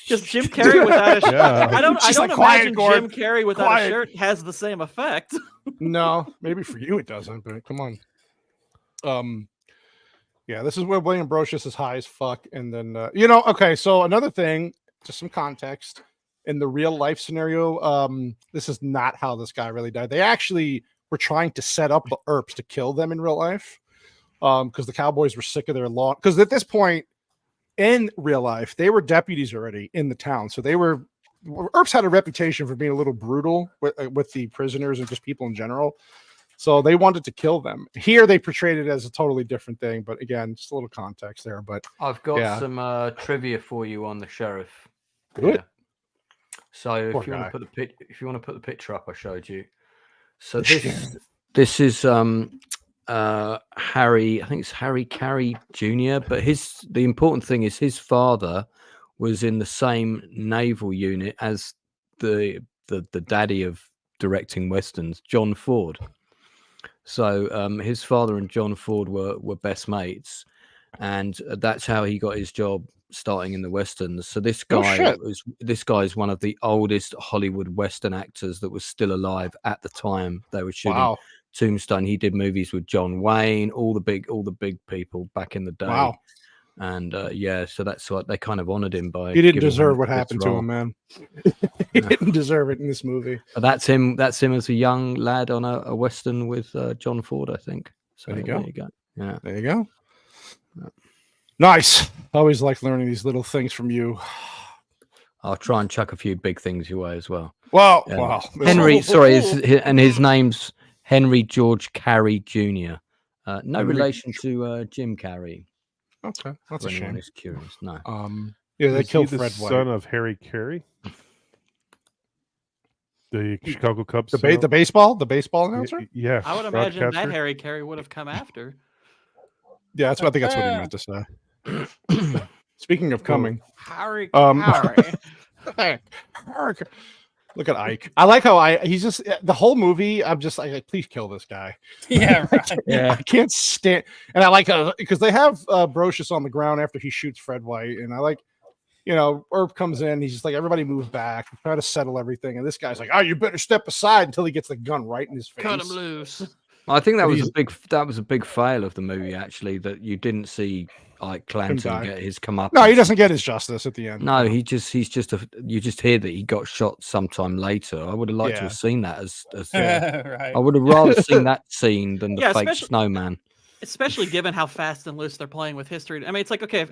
Because Jim Carrey without a shirt, I don't imagine Jim Carrey without a shirt has the same effect. No, maybe for you it doesn't, but come on. Yeah, this is where William Brocious is high as fuck, and then okay. So another thing, just some context in the real life scenario. This is not how this guy really died. They actually were trying to set up the Earps to kill them in real life, because the Cowboys were sick of their law. Because at this point, in real life, they were deputies already in the town. So Earps had a reputation for being a little brutal with the prisoners and just people in general. So they wanted to kill them. Here, they portrayed it as a totally different thing. But again, just a little context there. But I've got some trivia for you on the sheriff. Good. Yeah. So Poor if you guy. want to put the picture up I showed you. So this is Harry, I think it's Harry Carey Jr. But the important thing is his father was in the same naval unit as the daddy of directing westerns, John Ford. So his father and John Ford were best mates, and that's how he got his job starting in the westerns. So this guy is one of the oldest Hollywood western actors that was still alive at the time they were shooting. Wow. Tombstone. He did movies with John Wayne, all the big people back in the day. Wow. And so that's what they kind of honored him by. He didn't deserve what happened to him, man. He didn't deserve it in this movie. But that's him as a young lad on a western with John Ford, I think. So there you go. Yeah, there you go. Nice. I always like learning these little things from you. I'll try and chuck a few big things your way as well. Wow. Wow. Henry, sorry, and his name's Henry George Carey Jr. No relation to Jim Carrey. Okay, that's a shame. Is curious. No. Yeah, they killed the Fred White. son of Harry Carey, the Chicago Cubs. The baseball announcer. Yeah, I would imagine that Harry Carey would have come after. Yeah, I think that's what he meant to say. Speaking of coming, Harry Carey. Look at Ike. I like how he's just the whole movie. I'm just like, please kill this guy. Yeah, right. Yeah, I can't stand. And I like because they have Brocious on the ground after he shoots Fred White, and I like, Earp comes in. He's just like, everybody move back, try to settle everything, and this guy's like, oh, you better step aside until he gets the gun right in his face. Cut him loose. I think that was a big fail of the movie, actually, that you didn't see Ike Clanton get his comeuppance. No, he doesn't get his justice at the end. No, you just hear that he got shot sometime later. I would have liked to have seen that as right. I would have rather seen that scene than the fake snowman. Especially given how fast and loose they're playing with history. I mean, it's like, okay,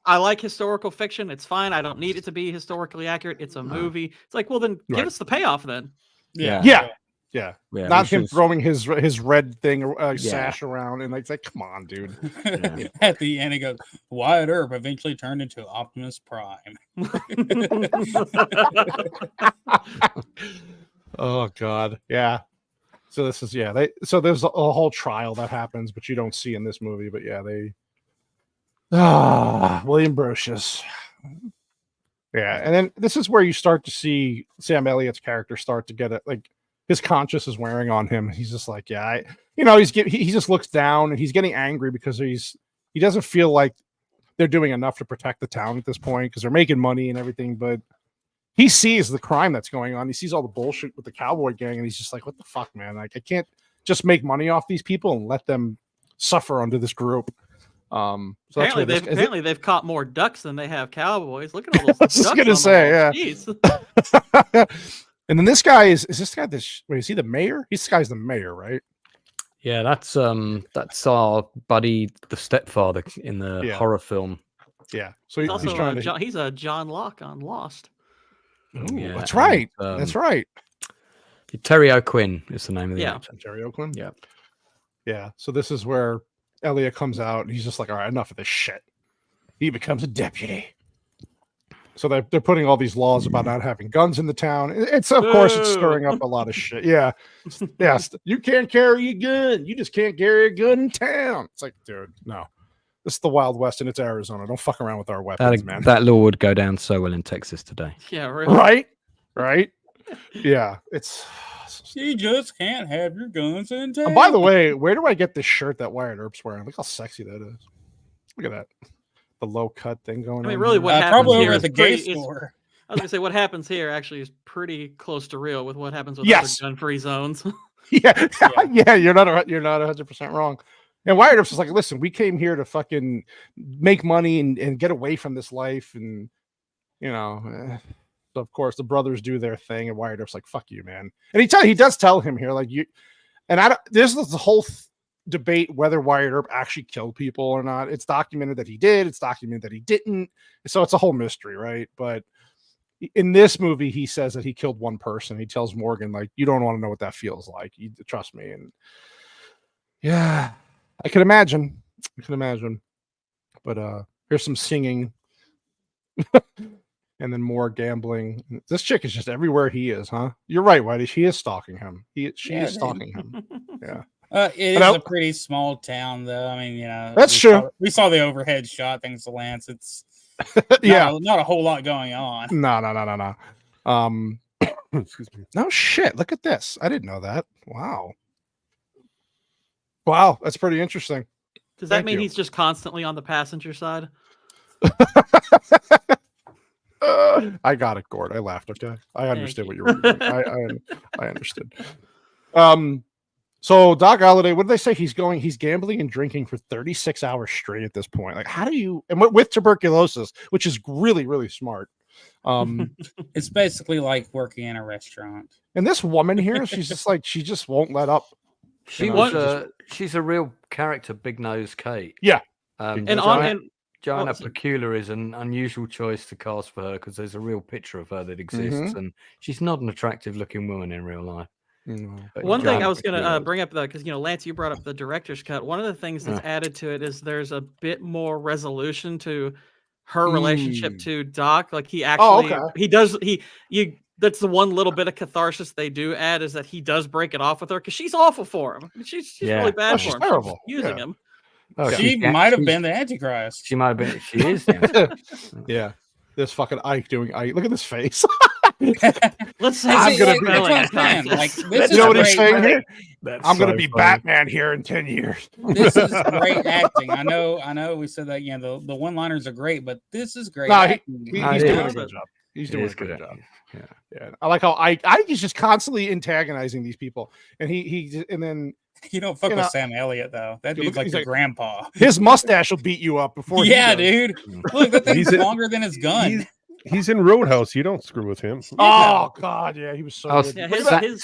I like historical fiction. It's fine. I don't need it to be historically accurate. It's a movie. It's like, well, then give us the payoff then. Yeah. Not him throwing his red thing sash around, and it's like, come on, dude. At the end, he goes, Wyatt Earp eventually turned into Optimus Prime. Oh God, yeah. So this is so there's a whole trial that happens, but you don't see in this movie. But William Brocious. Yeah, and then this is where you start to see Sam Elliott's character start to get it, like his conscience is wearing on him. He's just like, he just looks down and he's getting angry because he doesn't feel like they're doing enough to protect the town at this point because they're making money and everything, but he sees the crime that's going on. He sees all the bullshit with the cowboy gang, and he's just like, what the fuck, man? Like, I can't just make money off these people and let them suffer under this group. So apparently they've caught more ducks than they have cowboys. Look at all those ducks. I was gonna say, yeah. And then this guy is this guy wait, is he the mayor? This guy's the mayor, right? Yeah, that's our buddy, the stepfather in the horror film. Yeah, so he's also trying to. He's a John Locke on Lost. Ooh, yeah, that's right. That's right. Terry O'Quinn is the name of the actor. Terry O'Quinn. Yeah, yeah. So this is where Elliot comes out, and he's just like, "All right, enough of this shit." He becomes a deputy. So they're putting all these laws about not having guns in the town. It's of course it's stirring up a lot of shit. Yeah, yes. You can't carry a gun. You just can't carry a gun in town. It's like, dude, no. This is the Wild West and it's Arizona. Don't fuck around with our weapons, man. That law would go down so well in Texas today. Yeah, really. Right. Yeah, it's. You just can't have your guns in town. And by the way, where do I get this shirt that Wyatt Earp's wearing? Look how sexy that is. Look at that. The low cut thing going on. I mean, really, what happens probably here over is at the gay store. I was gonna say what happens here actually is pretty close to real with what happens with other gun-free zones. Yeah, you're not 100% wrong. And Wyatt Earp's is like, listen, we came here to fucking make money and get away from this life, and so of course the brothers do their thing, and Wyatt Earp's like, fuck you, man. And he does tell him here, like, you, and I don't. This is the whole debate whether Wyatt Earp actually killed people or not. It's documented that he did. It's documented that he didn't. So it's a whole mystery, right? But in this movie, he says that he killed one person. He tells Morgan, like, you don't want to know what that feels like. You trust me. And yeah, I can imagine. But here's some singing. And then more gambling. This chick is just everywhere he is, huh? You're right, Whitey. She is stalking him. She is stalking him. Yeah. It is a pretty small town, though. I mean, that's true. We saw the overhead shot. Thanks to Lance. It's not a whole lot going on. No. Excuse me. No shit. Look at this. I didn't know that. Wow, that's pretty interesting. Does that mean he's just constantly on the passenger side? I got it, Gord. I laughed. Okay, I understood what you were doing. I understood. So Doc Holliday, what did they say? He's gambling and drinking for 36 hours straight at this point. Like, how do you, and with tuberculosis, which is really, really smart. It's basically like working in a restaurant. And this woman here, she's just like, she just won't let up. She's a real character, Big Nose Kate. Yeah. Joanna Pecula is an unusual choice to cast for her because there's a real picture of her that exists, and she's not an attractive looking woman in real life. One thing I was going to bring up, though, because Lance, you brought up the director's cut. One of the things that's added to it is there's a bit more resolution to her relationship to Doc. Like he actually, that's the one little bit of catharsis they do add is that he does break it off with her because she's awful for him. She's really bad for him. Terrible. She's using him. Oh, she might have been the Antichrist. She might have been. She is. Yeah. This fucking Ike doing Ike. Look at this face. Let's say I'm gonna be this you know what he's saying here? I'm gonna be funny. Batman here in 10 years. This is great acting. I know we said that the one-liners are great, but this is great acting. He's doing a good job. He's doing a good job. Yeah. I like how Ike is just constantly antagonizing these people. And and then you don't fuck with Sam Elliott though. That dude's like your grandpa. His mustache will beat you up before dude. Look, that thing's longer than his gun. He's in Roadhouse. You don't screw with him. Oh God, yeah, he was so good. Yeah,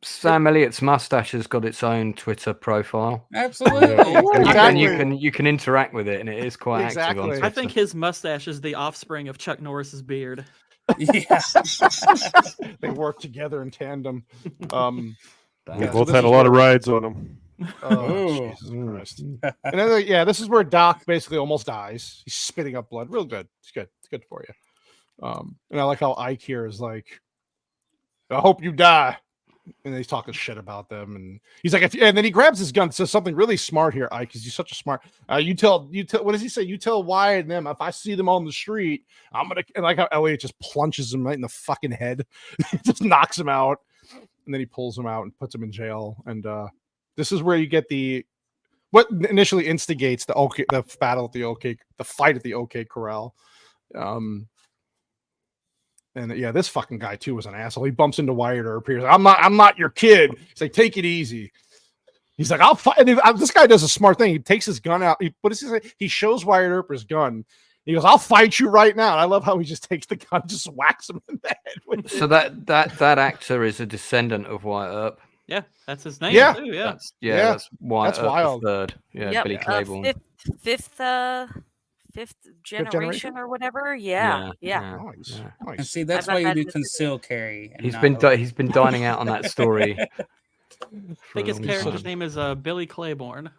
Sam Elliott's mustache has got its own Twitter profile. Absolutely. And you can interact with it, and it is quite active on Twitter. I think his mustache is the offspring of Chuck Norris's beard. Yeah. They work together in tandem. We both had a lot of rides on them. Oh, Jesus Christ. And then, this is where Doc basically almost dies. He's spitting up blood. Real good. It's good. It's good for you. And I like how Ike here is like, I hope you die. And he's talking shit about them. And he's like, and then he grabs his gun, says something really smart here, Ike, because he's such a smart. You tell, what does he say? You tell Wyatt and them, if I see them on the street, I'm going to, and like how Elliot just plunges him right in the fucking head, just knocks him out. And then he pulls him out and puts him in jail. And this is where you get what initially instigates the fight at the OK Corral. And this fucking guy too was an asshole. He bumps into Wyatt Earp here. He's like, I'm not your kid. He's like, take it easy. He's like, I'll fight. This guy does a smart thing. He takes his gun out. What does he say? He shows Wyatt Earp his gun. He goes, "I'll fight you right now." And I love how he just takes the gun, just whacks him in the head with So that actor is a descendant of Wyatt Earp. Yeah, that's his name. Yeah. Too, yeah. That's Wyatt That's Earp wild. the third. Yeah, Yep, Billy Claiborne. fifth generation or whatever. Yeah. Nice. And see, that's why you do conceal carry. And He's not been dining out on that story. I think his character's name is Billy Claiborne.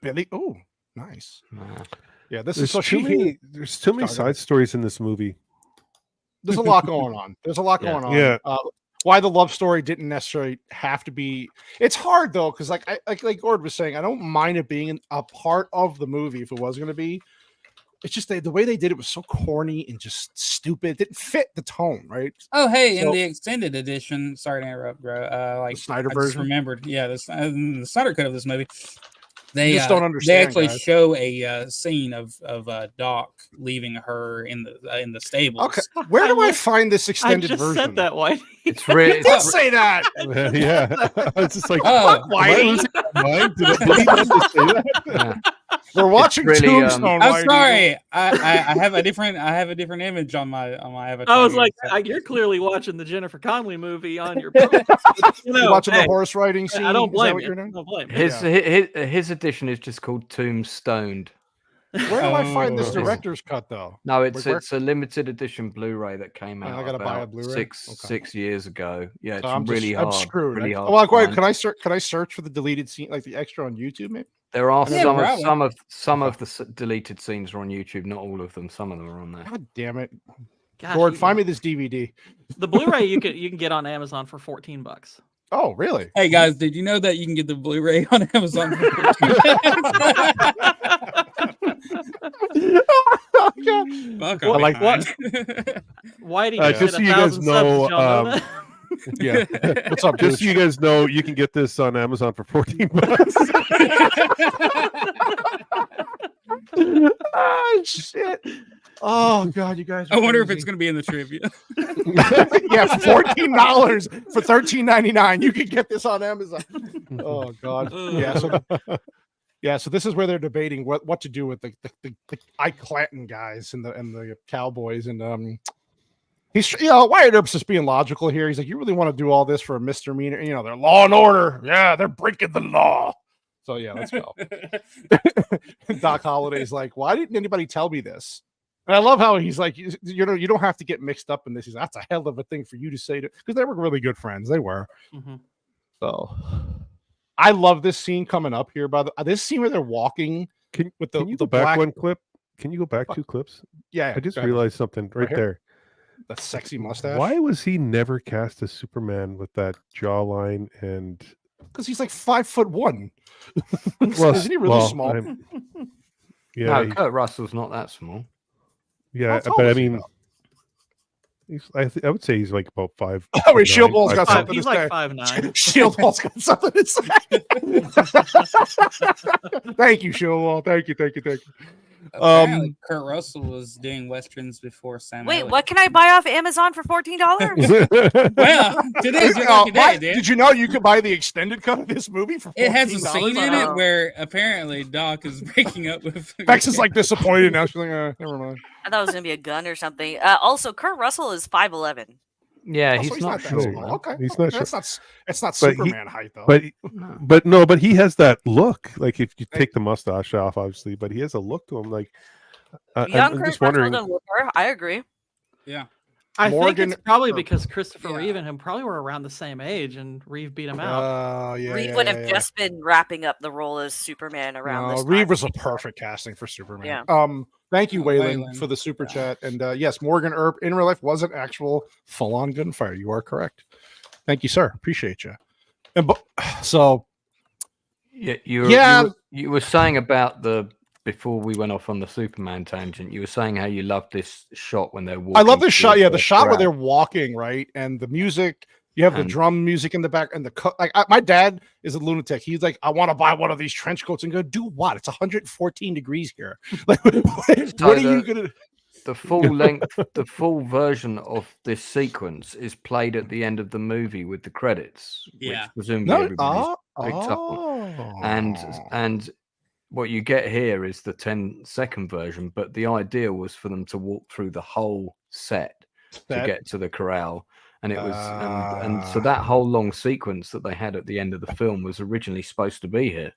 Billy. Oh, nice. Yeah, this There's is so too many side stories in this movie. There's a lot going on. Going on. Yeah. Why the love story didn't necessarily have to be. It's hard though, because like Gord was saying, I don't mind it being a part of the movie if it was going to be. It's just the way they did it was so corny and just stupid. It didn't fit the tone, right? Oh, hey, in the extended edition, sorry to interrupt, bro. Like the Snyder I version. just remembered, the Snyder cut of this movie. They just don't understand. They actually guys. show a scene of Doc leaving her in the stables. Okay, where do I find this extended I just version? said that, Whitey. It's really. Did say that. Yeah, it's just like, fuck, Whitey. Did he not just say that? Yeah. We're watching really, Tombstone. I'm Whitey. sorry, I have a different image on my avatar. I was like, you're clearly watching the Jennifer Connelly movie on your. You You're watching the horse riding scene. I don't Is that blame what you. you're doing? I don't blame you. His edition is just called Tombstoned. Where do I find this Oh. director's cut though? No, it's Where- a limited edition Blu-ray that came out. I gotta buy a about Blu-ray? six years ago. Yeah, it's So I'm really I'm hard. screwed. Really hard. Well, to find. can I search for the deleted scene, like the extra on YouTube, maybe? There are Yeah, probably. some of the deleted scenes are on YouTube. Not all of them. Some of them are on there. God damn it, Gosh, Gord, find me this DVD. the Blu-ray you can get on Amazon for $14. Oh, really? Hey guys, did you know that you can get the Blu-ray on Amazon? Fuck, I like what? Whitey, Just so you guys know, Yeah. What's up, just so you guys know, you can get this on Amazon for $14. Oh shit! Oh god, you guys! I wonder if it's going to be in the trivia. Yeah, $14 for $13.99. You can get this on Amazon. Oh god. Yeah. So this is where they're debating what to do with the Ike Clanton guys and the Cowboys and he's Wyatt Earp's just being logical here. He's like, you really want to do all this for a misdemeanor? You know, they're law and order. Yeah, they're breaking the law. So yeah, let's go. Doc Holliday's like, why didn't anybody tell me this? And I love how he's like, you don't have to get mixed up in this. He's like, that's a hell of a thing for you to say because they were really good friends. They were. Mm-hmm. So I love this scene coming up here. By this scene where they're walking with the Can you the go back black, one clip? Can you go back 2 clips? Yeah, I just go ahead. realized something right here? there. The sexy mustache. Why was he never cast as Superman with that jawline and? Because he's like 5'1". Well, Isn't he really small? Yeah, No, Kurt Russell's not that small. yeah, How tall but I is he, mean, I would say he's like about 5. Oh, wait, Shield Ball's got something He's to like say. 5'9". Shield Ball's got something to say. Thank you, Shield Ball. Thank you. Apparently, Kurt Russell was doing westerns before Sam. Wait, Elliott. what can I buy off Amazon for $14? Well, today's your lucky day, dude. Did you know you could buy the extended cut of this movie for $14? It has a scene in it Oh. where apparently Doc is breaking up with. Bex is like disappointed now. She's like, never mind. I thought it was gonna be a gun or something. Also, Kurt Russell is 5'11". Yeah, Oh, so he's not that short. small. man. Okay, He's not That's short. not. It's not But he- Superman height though. But he has that look. Like if you take the mustache off, obviously, but he has a look to him. Like Young I'm Kurt just Russell wondering. doesn't look her. I agree. Yeah. I Morgan- think it's probably because Christopher Reeve and him probably were around the same age, and Reeve beat him out. Yeah, Reeve would have just been wrapping up the role as Superman around this time. Reeve was a perfect casting for Superman. Yeah. Thank you, Waylon, Waylon. for the super chat. And yes, Morgan Earp in real life was an actual full-on gunfire. You are correct. Thank you, sir. Appreciate you. And so, Yeah, you were saying about before we went off on the Superman tangent. You were saying how you love this shot when they're walking. I love this shot. through Yeah, the shot where crowd. they're walking, right, and the music. You have the And- drum music in the back, and my dad is a lunatic. He's like, I want to buy one of these trench coats and go do what? It's 114 degrees here. Like, what are you gonna? The full length, the full version of this sequence is played at the end of the movie with the credits, Yeah. which presumably everybody's picked up on. And what you get here is the 10-second version, but the idea was for them to walk through the whole set to get to the corral. And it was, and so that whole long sequence that they had at the end of the film was originally supposed to be here.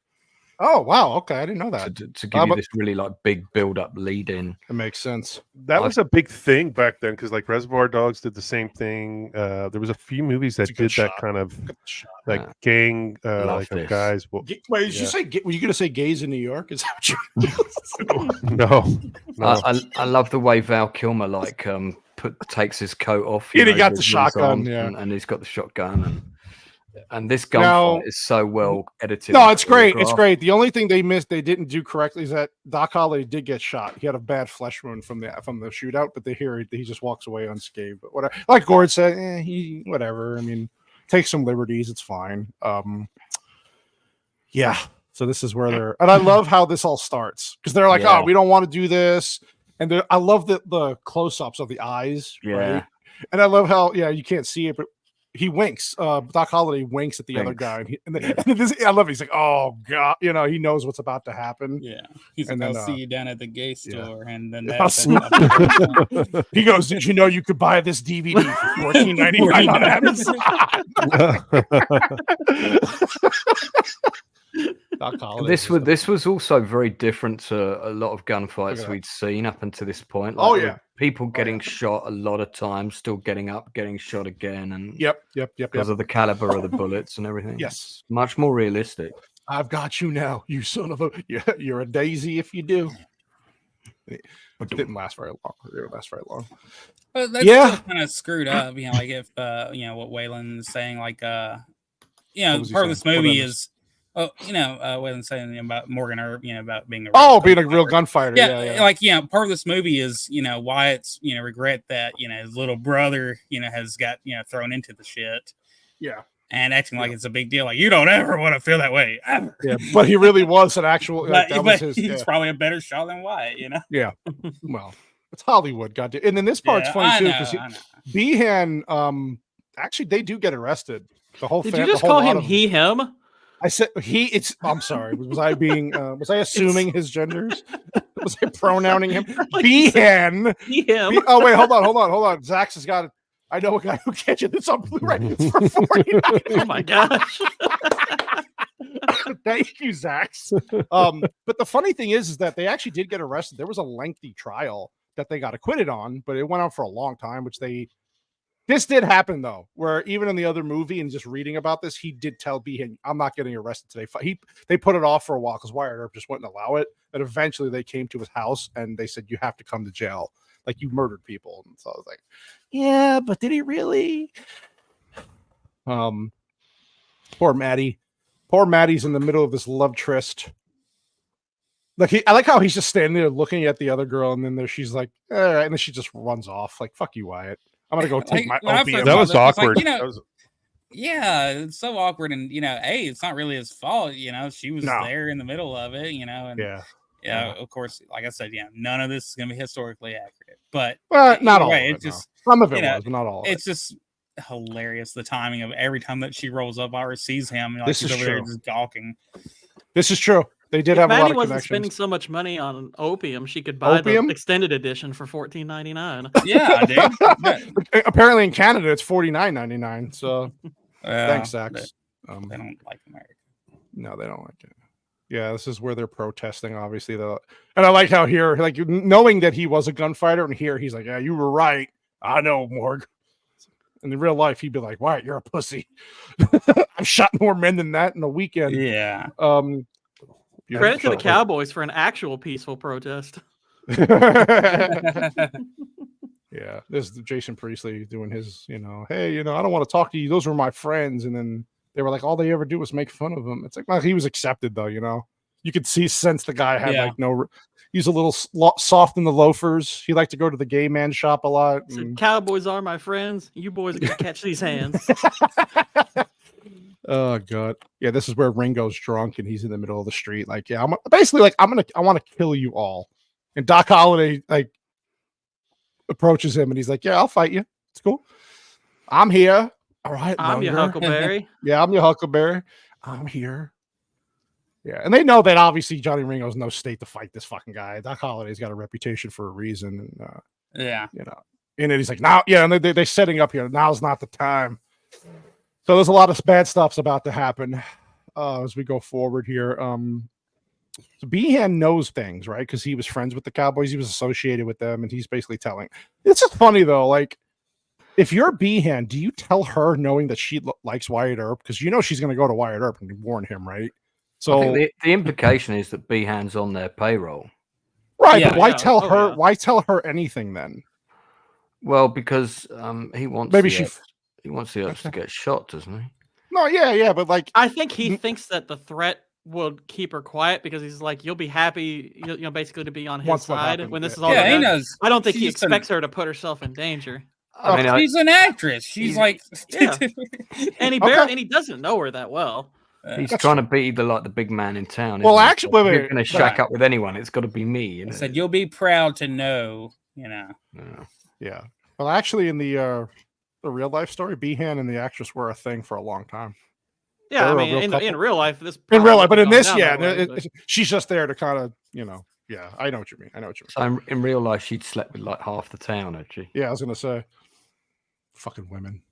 Oh wow, okay, I didn't know that. To give you this really like big build-up lead in. It makes sense. That was a big thing back then because like Reservoir Dogs did the same thing. There was a few movies that did that kind of like gang like guys. Well, wait, did you say? Were you going to say gays in New York? Is that what you? No. I love the way Val Kilmer like takes his coat off. He got the shotgun, and he's got the shotgun, and this gunfight is so well edited. No, it's great. It's great. The only thing they didn't do correctly is that Doc Holliday did get shot. He had a bad flesh wound from the shootout, but he just walks away unscathed. But whatever. Like Gord said, whatever. I mean, take some liberties. It's fine. Yeah. So this is where and I love how this all starts because they're like, oh, we don't want to do this. And I love the close-ups of the eyes. Yeah. Right? And I love how, you can't see it, but he winks. Doc Holliday winks at the other guy. And I love it. He's like, oh, God. He knows what's about to happen. Yeah. He's like, I'll see you down at the gay store. Yeah. And then he goes, did you know you could buy this DVD for $14.99 on Amazon? This was also very different to a lot of gunfights we'd seen up until this point. Like, people getting shot a lot of times, still getting up, getting shot again, and because of the caliber of the bullets and everything. Yes, much more realistic. I've got you now, you son of a. You're a daisy if you do. It didn't last very long. It didn't last very long. But that's kind of screwed up. Like if what Waylon's saying, like part of this movie is. Oh, Waylon saying about Morgan or about being being a real gunfighter. Yeah. Like part of this movie is Wyatt's regret that his little brother has got thrown into the shit. Yeah. And acting like it's a big deal, like you don't ever want to feel that way ever. Yeah, but he really was an actual. He's probably a better shot than Wyatt, Yeah. Well, it's Hollywood, goddamn. And then this part's funny too because Behan, actually, they do get arrested. The whole. Did you just call him him? I said I'm sorry. Was I being? Was I assuming his genders? Was I pronouncing him? Behan. Oh wait, hold on. Zax has got it. I know a guy who catches this on Blu-ray for $49. Oh my gosh! Thank you, Zax. But the funny thing is that they actually did get arrested. There was a lengthy trial that they got acquitted on, but it went on for a long time, This did happen though, where even in the other movie and just reading about this, he did tell Behan, "I'm not getting arrested today." They put it off for a while because Wyatt Earp just wouldn't allow it. And eventually, they came to his house and they said, "You have to come to jail. Like you murdered people." And so I was like, "Yeah, but did he really?" Poor Maddie. Poor Maddie's in the middle of this love tryst. I like how he's just standing there looking at the other girl, and then she's like, "All right," and then she just runs off. Like, "Fuck you, Wyatt. I'm gonna go take my opium." That was awkward. Yeah, it's so awkward, and it's not really his fault. She was there in the middle of it. And of course, like I said, none of this is gonna be historically accurate, but not all. Way, it just some of it was, but not all. It's just hilarious the timing of every time that she rolls up or sees him. Like this he's is over true. there just gawking. This is true. They did have a lot of wasn't connections. Spending so much money on opium, she could buy the extended edition for $14.99. Yeah, dude. Apparently in Canada it's $49.99. So thanks, Zax. They don't like America. No, they don't like it. Yeah, this is where they're protesting, obviously. And I like how here, like knowing that he was a gunfighter, and here he's like, "Yeah, you were right. I know, Morg." In real life, he'd be like, "Wyatt, you're a pussy. I've shot more men than that in a weekend." Yeah. Credit to the Cowboys for an actual peaceful protest. Yeah, there's Jason Priestley doing his, "Hey, I don't want to talk to you. Those were my friends." And then they were like, all they ever do was make fun of him. It's like, well, he was accepted though, You could sense the guy had he's a little soft in the loafers. He liked to go to the gay man shop a lot. So Cowboys are my friends. You boys are gonna catch these hands. Oh God. Yeah, this is where Ringo's drunk and he's in the middle of the street. Like, I want to kill you all. And Doc Holliday approaches him and he's like, "Yeah, I'll fight you. It's cool. I'm here. All right. I'm your Huckleberry." Yeah, I'm your Huckleberry. I'm here. Yeah, and they know that obviously Johnny Ringo's no state to fight this fucking guy. Doc Holliday's got a reputation for a reason. And, yeah, and then he's like, now, and they're setting up here. Now's not the time. So there's a lot of bad stuff's about to happen as we go forward here. So Behan knows things, right? Because he was friends with the Cowboys. He was associated with them, and he's basically telling. It's just funny though, like. If you're Behan, do you tell her knowing that she likes Wyatt Earp? Because she's going to go to Wyatt Earp and warn him, right? So I think the implication is that Behan's on their payroll. Right, but why tell her? Yeah. Why tell her anything then? Well, because he wants he wants the Earps to get shot, doesn't he? No, yeah, but like I think he thinks that the threat will keep her quiet because he's like, you'll be happy, basically to be on his side when this is all. Yeah, he knows. I don't think he expects her to put herself in danger. I mean, she's an actress. She's like, and he doesn't know her that well. He's trying to be the big man in town. Well, actually, if you're going to shack up with anyone, it's got to be me. I said, you'll be proud to know, Yeah. Well, actually, in the real life story, Behan and the actress were a thing for a long time. Yeah, I mean, in real life, but in this, she's just there to kind of, Yeah, I know what you mean. So in real life, she'd slept with like half the town, had she? Yeah, I was gonna say, fucking women.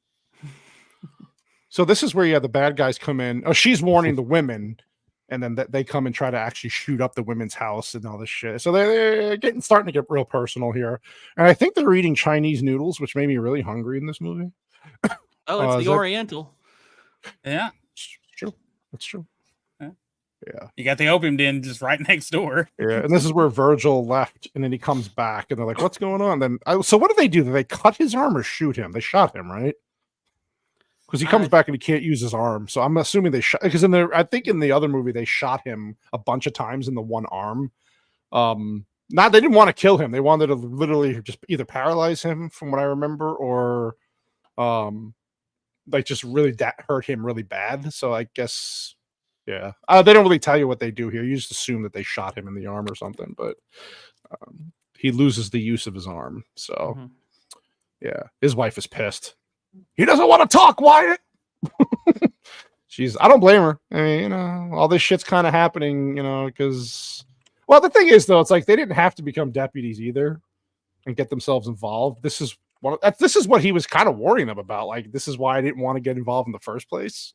So this is where the bad guys come in. Oh, she's warning the women, and then they come and try to actually shoot up the women's house and all this shit. So they're starting to get real personal here, and I think they're eating Chinese noodles, which made me really hungry in this movie. Oh, it's the Oriental. Yeah, it's true. That's true. Yeah, you got the opium den just right next door. Yeah, and this is where Virgil left, and then he comes back, and they're like, "What's going on?" Then, so what do? Do they cut his arm or shoot him? They shot him, right? Because he comes back and he can't use his arm. So I'm assuming they shot. Because I think in the other movie they shot him a bunch of times in the one arm. They didn't want to kill him. They wanted to literally just either paralyze him, from what I remember, or like just really hurt him really bad. So I guess. Yeah, they don't really tell you what they do here. You just assume that they shot him in the arm or something, but he loses the use of his arm. So, yeah, his wife is pissed. He doesn't want to talk, Wyatt. I don't blame her. I mean, all this shit's kind of happening, because, well, the thing is, though, it's like they didn't have to become deputies either and get themselves involved. This is what he was kind of warning them about. Like, this is why I didn't want to get involved in the first place.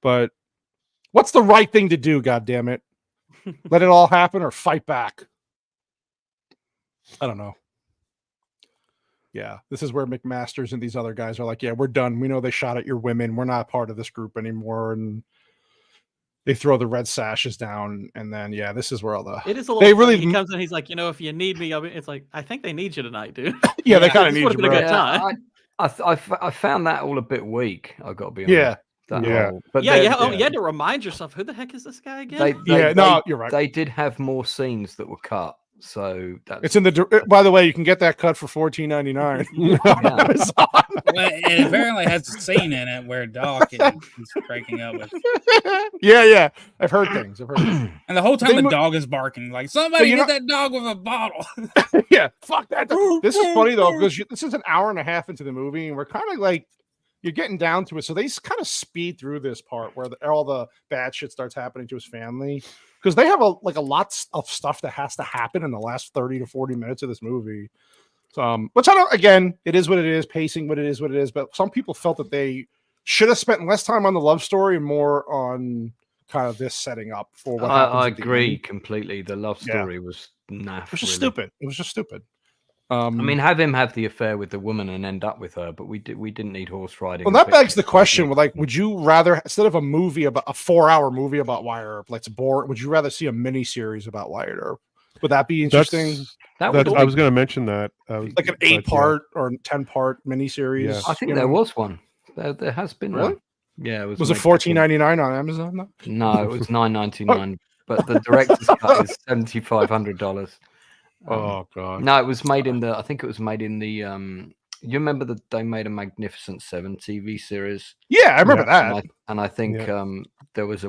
But what's the right thing to do, goddammit? Let it all happen or fight back? I don't know. Yeah, this is where McMasters and these other guys are like, yeah, we're done. We know they shot at your women. We're not part of this group anymore. And they throw the red sashes down. And then, yeah, this is where all the... It is a little he comes in, he's like, if you need me, it's like, I think they need you tonight, dude. Yeah, they kind of need you, bro. A good time. I found that all a bit weak. I've got to be honest. Yeah. But you had to remind yourself, who the heck is this guy again? You're right. They did have more scenes that were cut, so it's in the. By the way, you can get that cut for $14.99. It apparently has a scene in it where Doc is breaking up with. Yeah, I've heard things. And the whole time the dog is barking, like somebody hit that dog with a bottle. Yeah, fuck that. This is funny though, because this is an hour and a half into the movie, and we're kind of like. You're getting down to it. So they kind of speed through this part where all the bad shit starts happening to his family. Because they have a lot of stuff that has to happen in the last 30 to 40 minutes of this movie. Which I don't, again, it is what it is, pacing what it is. But some people felt that they should have spent less time on the love story and more on kind of this setting up for what happens. I agree completely. The love story was naff. It was just stupid. It was just stupid. I mean, have him have the affair with the woman and end up with her, but we didn't need horse riding. Well, that begs the question: would you rather, instead of a 4-hour movie about Wyatt Earp, would you rather see a mini series about Wyatt Earp? Would that be interesting? I was going to mention that, like an 8-part or 10-part mini series. Yeah. I think there was one. There has been one. Yeah, was it $14.99 on Amazon? Though? No, it was $9.99. But the director's cut is $7,500. Oh god! No, it was made in the. I think it was made in the. You remember that they made a Magnificent Seven TV series? Yeah, I remember that. And I think there was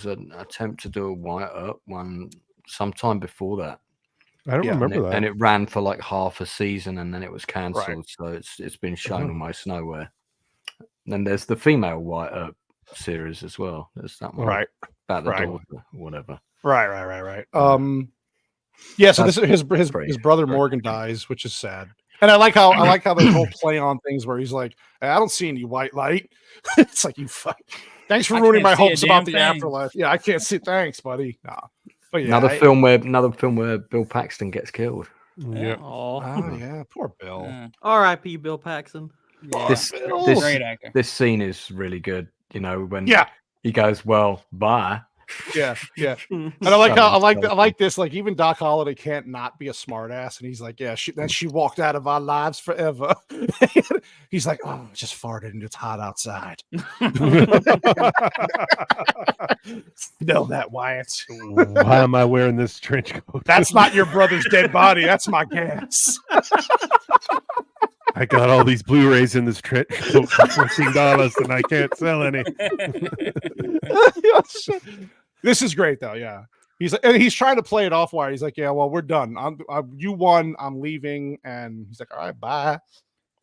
an attempt to do a Wyatt Earp one sometime before that. I don't remember that. And it ran for like half a season, and then it was cancelled. Right. So it's been shown almost nowhere. And then there's the female Wyatt Earp series as well. There's that one. Right. about the Right. daughter, whatever. Right. Yeah. So this is his brother Morgan dies, which is sad. And I like how there's whole play on things where he's like, I don't see any white light. It's like, you fuck. Thanks for ruining my hopes about the afterlife. Yeah, I can't see. Thanks, buddy. Nah. But yeah, another film where Bill Paxton gets killed. Yeah. Oh yeah, poor Bill. R.I.P. Bill Paxton. Yeah. This great actor. This scene is really good. You know, when he goes, well, bye. Yeah. And I like this. Like, even Doc Holliday can't not be a smartass, and he's like, yeah. Then she walked out of our lives forever. He's like, oh, just farted and it's hot outside. Know that, Wyatt. Why am I wearing this trench coat? That's not your brother's dead body. That's my gas. I got all these Blu-rays in this trench coat for $14 and I can't sell any. This is great though. Yeah. He's trying to play it off wire. He's like, yeah, well, we're done. You won. I'm leaving. And he's like, all right, bye.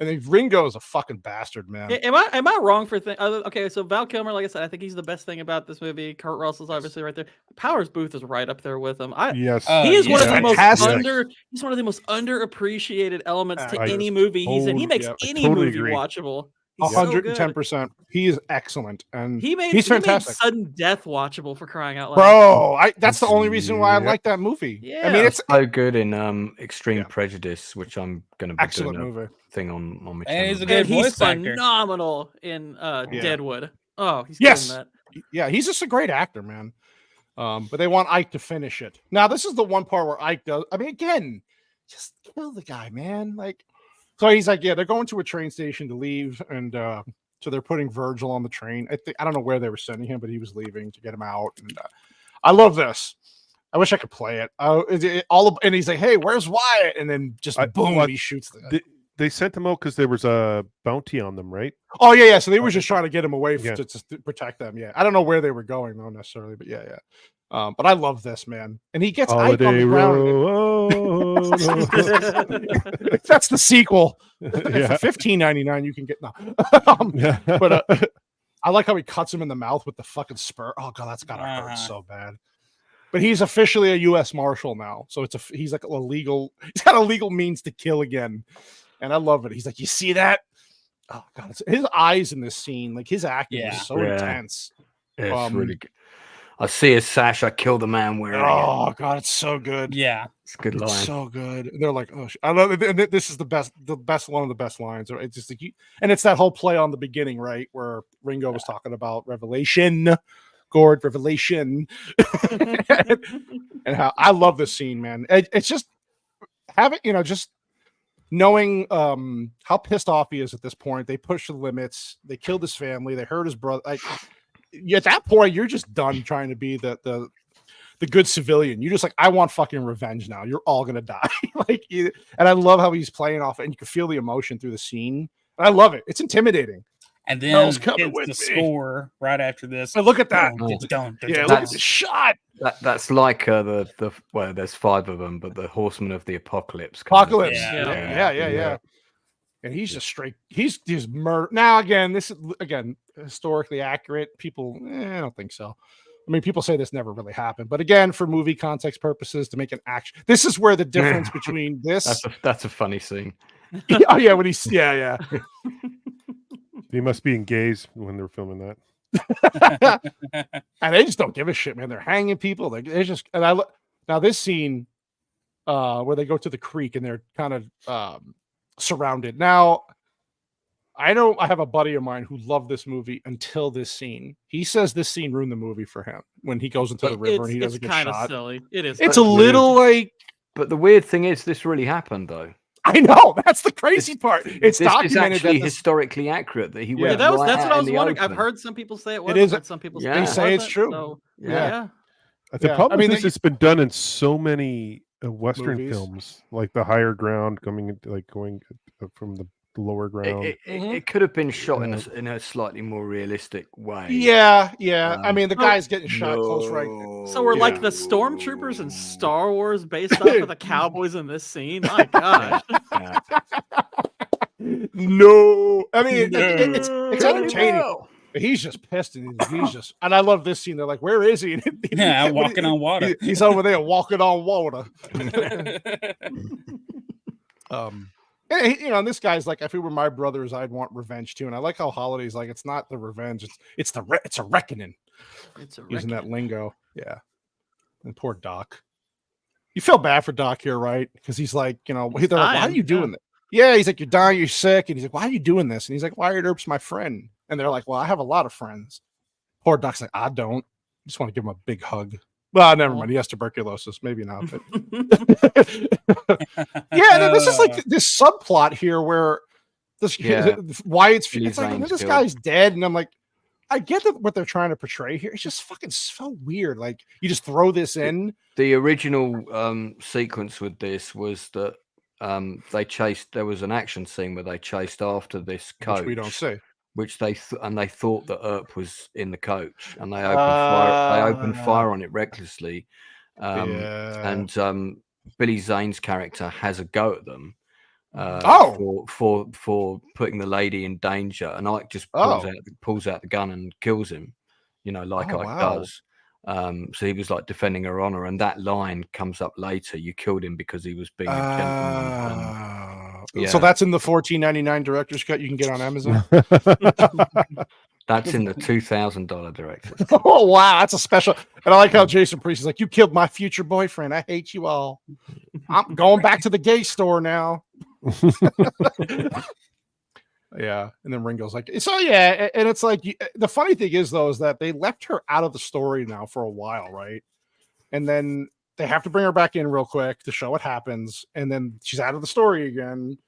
And then Ringo's a fucking bastard, man. Am I wrong for thinking? Okay, so Val Kilmer, like I said, I think he's the best thing about this movie. Kurt Russell's obviously right there. Powers Booth is right up there with him. Yes, he is one of the he's one of the most underappreciated elements to any movie he's in. He makes any movie watchable. 110%. He is excellent, and he's fantastic. Made Sudden Death watchable, for crying out loud. Bro, that's the only reason why I like that movie. Yeah. I mean, it's so good in Extreme Prejudice, which I'm going to be doing movie. Thing on my channel. And he's a good voice actor. Phenomenal in Deadwood. Oh, he's yes, good in that. Yeah, he's just a great actor, man. But they want Ike to finish it. Now, this is the one part where Ike does. I mean, again, just kill the guy, man. Like. So he's like, yeah, they're going to a train station to leave, and so they're putting Virgil on the train. I don't know where they were sending him, but he was leaving to get him out. And I love this. I wish I could play it. And he's like, hey, where's Wyatt? And then just boom, he shoots the. They sent him out because there was a bounty on them, right? Oh yeah. So they were just trying to get him away to protect them. Yeah, I don't know where they were going though necessarily, but yeah. But I love this, man. And he gets Ike on the ground. That's the sequel. For $15.99 you can get but I like how he cuts him in the mouth with the fucking spur. Oh god, that's gotta hurt so bad. But he's officially a U.S. Marshal now, so he's like he's got a legal means to kill again, and I love it. He's like, you see that? Oh god, his eyes in this scene, like his acting is so intense. It's really good. I see his sash. I kill the man wearing it. Oh god, it's so good. Yeah, it's a good line. So good. And they're like, oh, I love it. And this is the best, one of the best lines. It's just like and it's that whole play on the beginning, right, where Ringo was talking about Revelation, Gord, Revelation, and how I love this scene, man. It's just having, just knowing how pissed off he is at this point. They push the limits. They killed his family. They hurt his brother. Like, at that point, you're just done trying to be the good civilian. You're just like, I want fucking revenge now. You're all gonna die. And I love how he's playing off it, and you can feel the emotion through the scene. I love it. It's intimidating. And then it's the score right after this. And look at that. Look at the shot. That's like there's 5 of them, but the Horsemen of the Apocalypse. Apocalypse. Yeah. And he's just straight. He's just murder. Now, again, this is historically accurate. People, I don't think so. I mean, people say this never really happened, but again, for movie context purposes, to make an action, this is where the difference between this. That's a funny scene. Oh yeah, when he's yeah. He must be engaged when they're filming that. And they just don't give a shit, man. They're hanging people. They're just. And now this scene, where they go to the creek and they're kind of surrounded. Now, I have a buddy of mine who loved this movie until this scene. He says this scene ruined the movie for him when he goes into the river and he doesn't get shot. It's kind of silly. It is. It's a little like. But the weird thing is, this really happened, though. I know, that's the crazy part. It's documented. Is actually historically accurate that he went. That's what I was wondering. I've heard some people say it was. It is. Some people say it's true. So, yeah. The problem is it's been done in so many Western films, like The Higher Ground, going from the lower ground. It could have been shot in a slightly more realistic way. Yeah. I mean, the guy's getting shot close right. So we're like the stormtroopers in Star Wars based off of the cowboys in this scene. My gosh. No, I mean it's entertaining. He's just pissed, and and I love this scene. They're like, "Where is he?" Yeah, walking on water. He's over there walking on water. And this guy's like, if it were my brothers, I'd want revenge too. And I like how Holiday's like, it's not the revenge, it's a reckoning. It's a using that lingo. Yeah. And poor Doc. You feel bad for Doc here, right? Because he's like, they're like, why are you doing that? Yeah, he's like, you're dying, you're sick. And he's like, why are you doing this? And he's like, Wyatt Earp's my friend. And they're like, well, I have a lot of friends. Poor Doc's like, I don't. I just want to give him a big hug. Well, never mind. He has tuberculosis. Maybe not. But... yeah, this is like this subplot here where Wyatt's it's like, this guy's dead. And I'm like, I get what they're trying to portray here. It's just fucking so weird. Like, you just throw this in. The original sequence with this was that there was an action scene where they chased after this coach. Which we don't see. Which they thought that Earp was in the coach, and they opened fire on it recklessly. And Billy Zane's character has a go at them for putting the lady in danger, and Ike just pulls out the gun and kills him, like Ike does. So he was like defending her honor, and that line comes up later. You killed him because he was being a gentleman. So that's in the $14.99 director's cut you can get on Amazon. That's in the $2,000 director's. Oh wow, that's a special. And I like how Jason Priest is like, "You killed my future boyfriend. I hate you all. I'm going back to the gay store now." Yeah, and then Ringo's like, so yeah, and it's like the funny thing is though is that they left her out of the story now for a while, right? And then they have to bring her back in real quick to show what happens, and then she's out of the story again,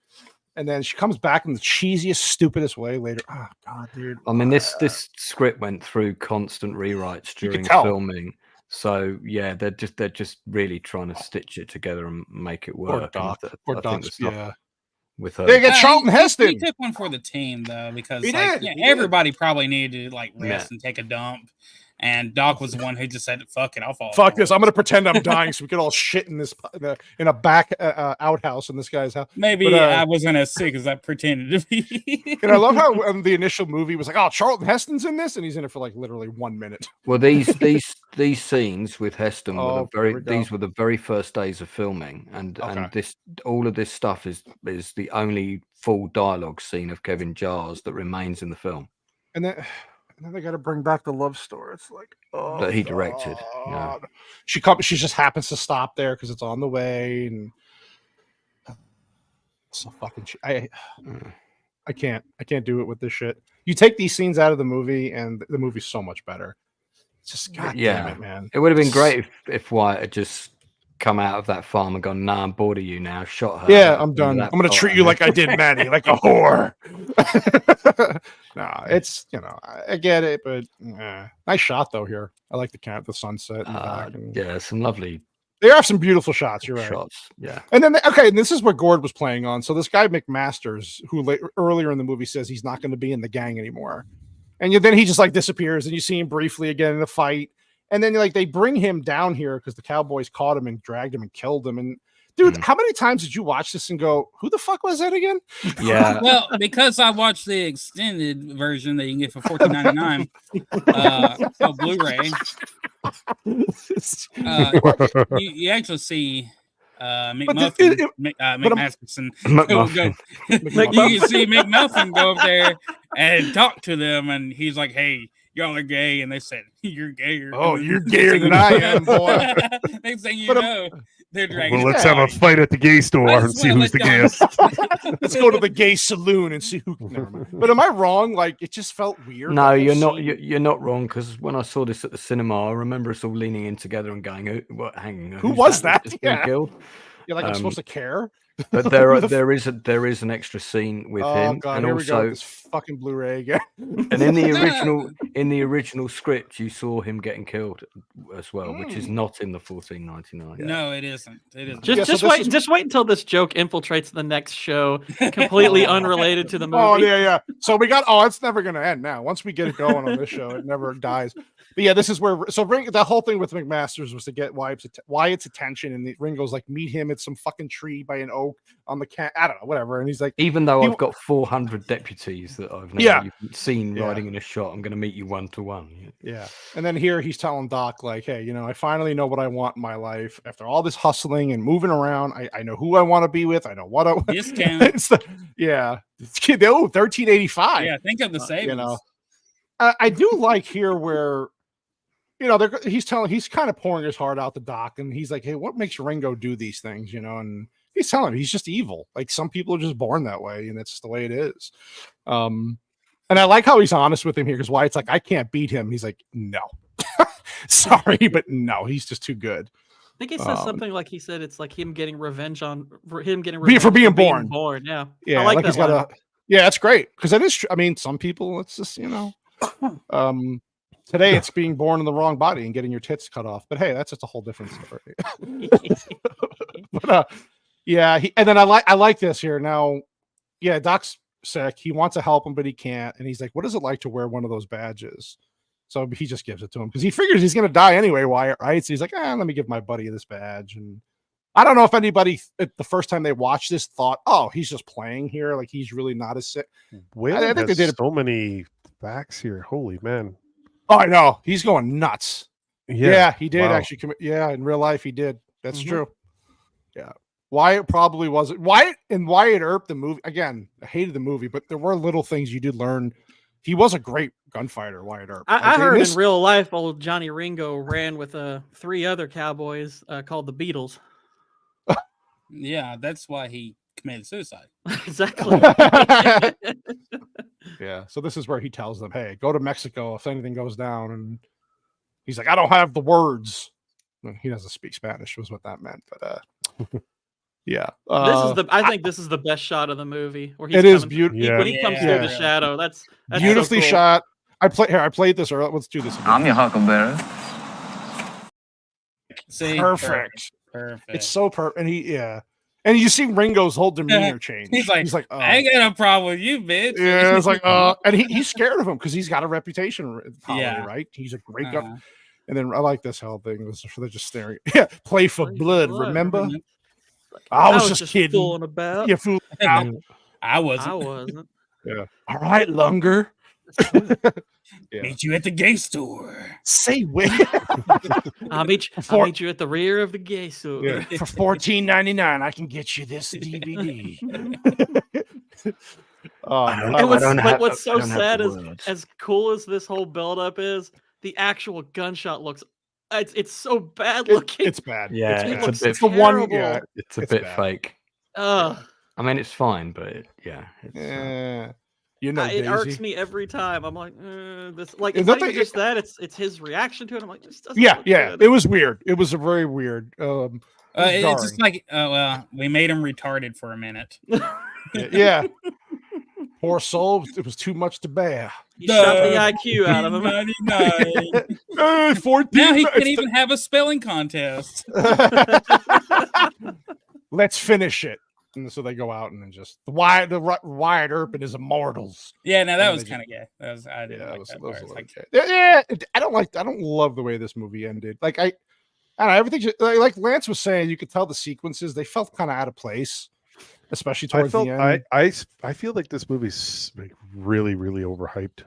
and then she comes back in the cheesiest, stupidest way later. Oh God, dude! I mean, this script went through constant rewrites during filming, so yeah, they're just really trying to stitch it together and make it work. Poor Doc, yeah. With her. They get Charlton Heston. He took one for the team though, because everybody probably needed to rest and take a dump. And Doc was the one who just said, "Fuck it, I'll fall. Fuck this! I'm gonna pretend I'm dying, so we can all shit in this in a back outhouse in this guy's house." Maybe I wasn't as sick as I pretended to be. And I love how the initial movie was like, "Oh, Charlton Heston's in this," and he's in it for literally 1 minute. Well, these scenes with Heston were the very first days of filming, and all of this stuff is the only full dialogue scene of Kevin Jar's that remains in the film. And then they got to bring back the love story. It's like, that he directed. Yeah. She just happens to stop there because it's on the way, and so fucking. I can't do it with this shit. You take these scenes out of the movie, and the movie's so much better. It's just damn it, man. It would have been great if Wyatt had just come out of that farm and gone, "Nah, I'm bored of you now." Shot her. Yeah, I'm done. I'm gonna treat you like I did Maddie, like a whore. Nah, it's I get it, but nice shot though here. I like the sunset. In the back yeah, some lovely. There are some beautiful shots. You're right. Shots, yeah. And then and this is what Gord was playing on. So this guy McMasters, who earlier in the movie says he's not going to be in the gang anymore, and then he just disappears, and you see him briefly again in a fight. And then they bring him down here because the Cowboys caught him and dragged him and killed him. And dude, how many times did you watch this and go, "Who the fuck was that again?" Yeah. Well, because I watched the extended version that you can get for $14.99 on Blu-ray. You actually see McMuffin, McMasterson. You can see McMuffin go up there and talk to them, and he's like, "Hey, y'all are gay," and they said, "You're gayer." Oh, you're gayer than I am, boy. Next thing you know, they're dragging. Well, let's have a fight at the gay store and see who's the gayest. Let's go to the gay saloon and see who. Never mind. But am I wrong? It just felt weird. No, you're not. You're not wrong, because when I saw this at the cinema, I remember us all leaning in together and going, "Hanging, who was that? Yeah. Killed?" You're like, I'm supposed to care. But there is an extra scene with him, God, and here also we go, this fucking Blu-ray again. And in the original script, you saw him getting killed as well, which is not in the $14.99. No, it isn't. It isn't. Just wait until this joke infiltrates the next show, completely unrelated to the movie. Oh yeah. So we got. It's never gonna end now. Once we get it going on this show, it never dies. But yeah, this is where. So the whole thing with McMasters was to get Wyatt's attention, and Ringo's like, meet him at some fucking tree by an oak on the I don't know, whatever. And he's like, even though I've got 400 deputies that that I've never even seen riding in a shot. I'm going to meet you 1-to-1. Yeah. And then here he's telling Doc, like, hey, you know, I finally know what I want in my life. After all this hustling and moving around, I know who I want to be with. I know what I want. Discount. It's the, yeah. Oh, $13.85. Yeah, think of the savings. You know, I do like here where, you know, he's kind of pouring his heart out to Doc, and he's like, hey, what makes Ringo do these things? You know, and he's telling him he's just evil. Like, some people are just born that way, and it's the way it is. And I like how he's honest with him here, because Wyatt's like, I can't beat him. He's like, no, sorry, but no, he's just too good. I think he says something like, he said it's like him getting revenge for being born. Yeah. Yeah. I like he's that got yeah, that's great. Because that is, I mean, some people, it's just, you know, today it's being born in the wrong body and getting your tits cut off. But hey, that's just a whole different story. But yeah, and then I like this here now. Yeah, Doc's sick. He wants to help him, but he can't. And he's like, what is it like to wear one of those badges? So he just gives it to him because he figures he's going to die anyway, Wyatt, right? So he's like, let me give my buddy this badge. And I don't know if anybody the first time they watched this thought, oh, he's just playing here. Like, he's really not as sick. I think they did so many facts here. Holy man. Oh, I know. He's going nuts. Yeah, he did actually commit. Yeah, in real life, he did. That's true. Yeah. Wyatt probably wasn't. Wyatt Earp, the movie, again, I hated the movie, but there were little things you did learn. He was a great gunfighter, Wyatt Earp. I heard in real life, old Johnny Ringo ran with 3 other cowboys called the Beatles. Yeah, that's why he committed suicide. Exactly. Yeah, so this is where he tells them, hey, go to Mexico if anything goes down. And he's like, I don't have the words. He doesn't speak Spanish, was what that meant. But yeah, I think this is the best shot of the movie. Where he's beautiful when he comes through the shadow. That's beautifully so cool. shot. I played this earlier. Let's do this again. I'm your huckleberry. See, perfect. It's so perfect. And and you see Ringo's whole demeanor change. He's like, I ain't got a problem with you, bitch. Yeah, it's like, and he's scared of him because he's got a reputation, right? He's a great guy. And then I like this whole thing. They're just staring. Yeah, play for blood. Remember? I was just kidding. Fooling about. You fool. I wasn't. Yeah. All right, Lunger. Meet you at the gay store. Say when. I'll meet you at the rear of the gay store. Yeah. For $14.99, I can get you this DVD. What's so sad is, as cool as this whole buildup is, the actual gunshot looks. It's so bad looking. It's bad. Yeah, it's a bit. It's a bit bad. fake. I mean, it's fine, but you know, it irks me every time. I'm like, this. Like, it's not even just that. It's his reaction to it. I'm like, this doesn't. Look good. It was weird. It was a very weird. It's just like, we made him retarded for a minute. Yeah. Poor soul. It was too much to bear. You shot the IQ out of him. 14. Now he can't even have a spelling contest. Let's finish it. And so they go out and then just Wyatt Earp and his immortals. Yeah, now that was kind of gay. I don't love the way this movie ended. Like I don't know, everything like Lance was saying, you could tell the sequences, they felt kind of out of place. Especially towards the end. I feel like this movie's like really, really overhyped.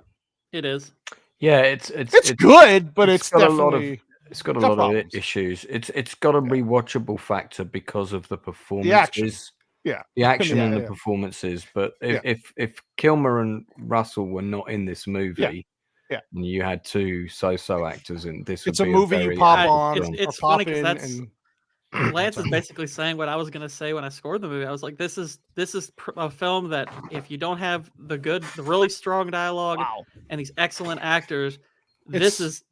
It is. Yeah, it's good, but it's got definitely it's got a lot of issues. It's got a rewatchable factor because of the performances. The action and the performances. But if Kilmer and Russell were not in this movie, and you had 2 so-so actors, and this would be a movie you pop on. It's funny because that's. Lance is basically saying what I was going to say when I scored the movie. I was like, this is a film that if you don't have the really strong dialogue and these excellent actors, this is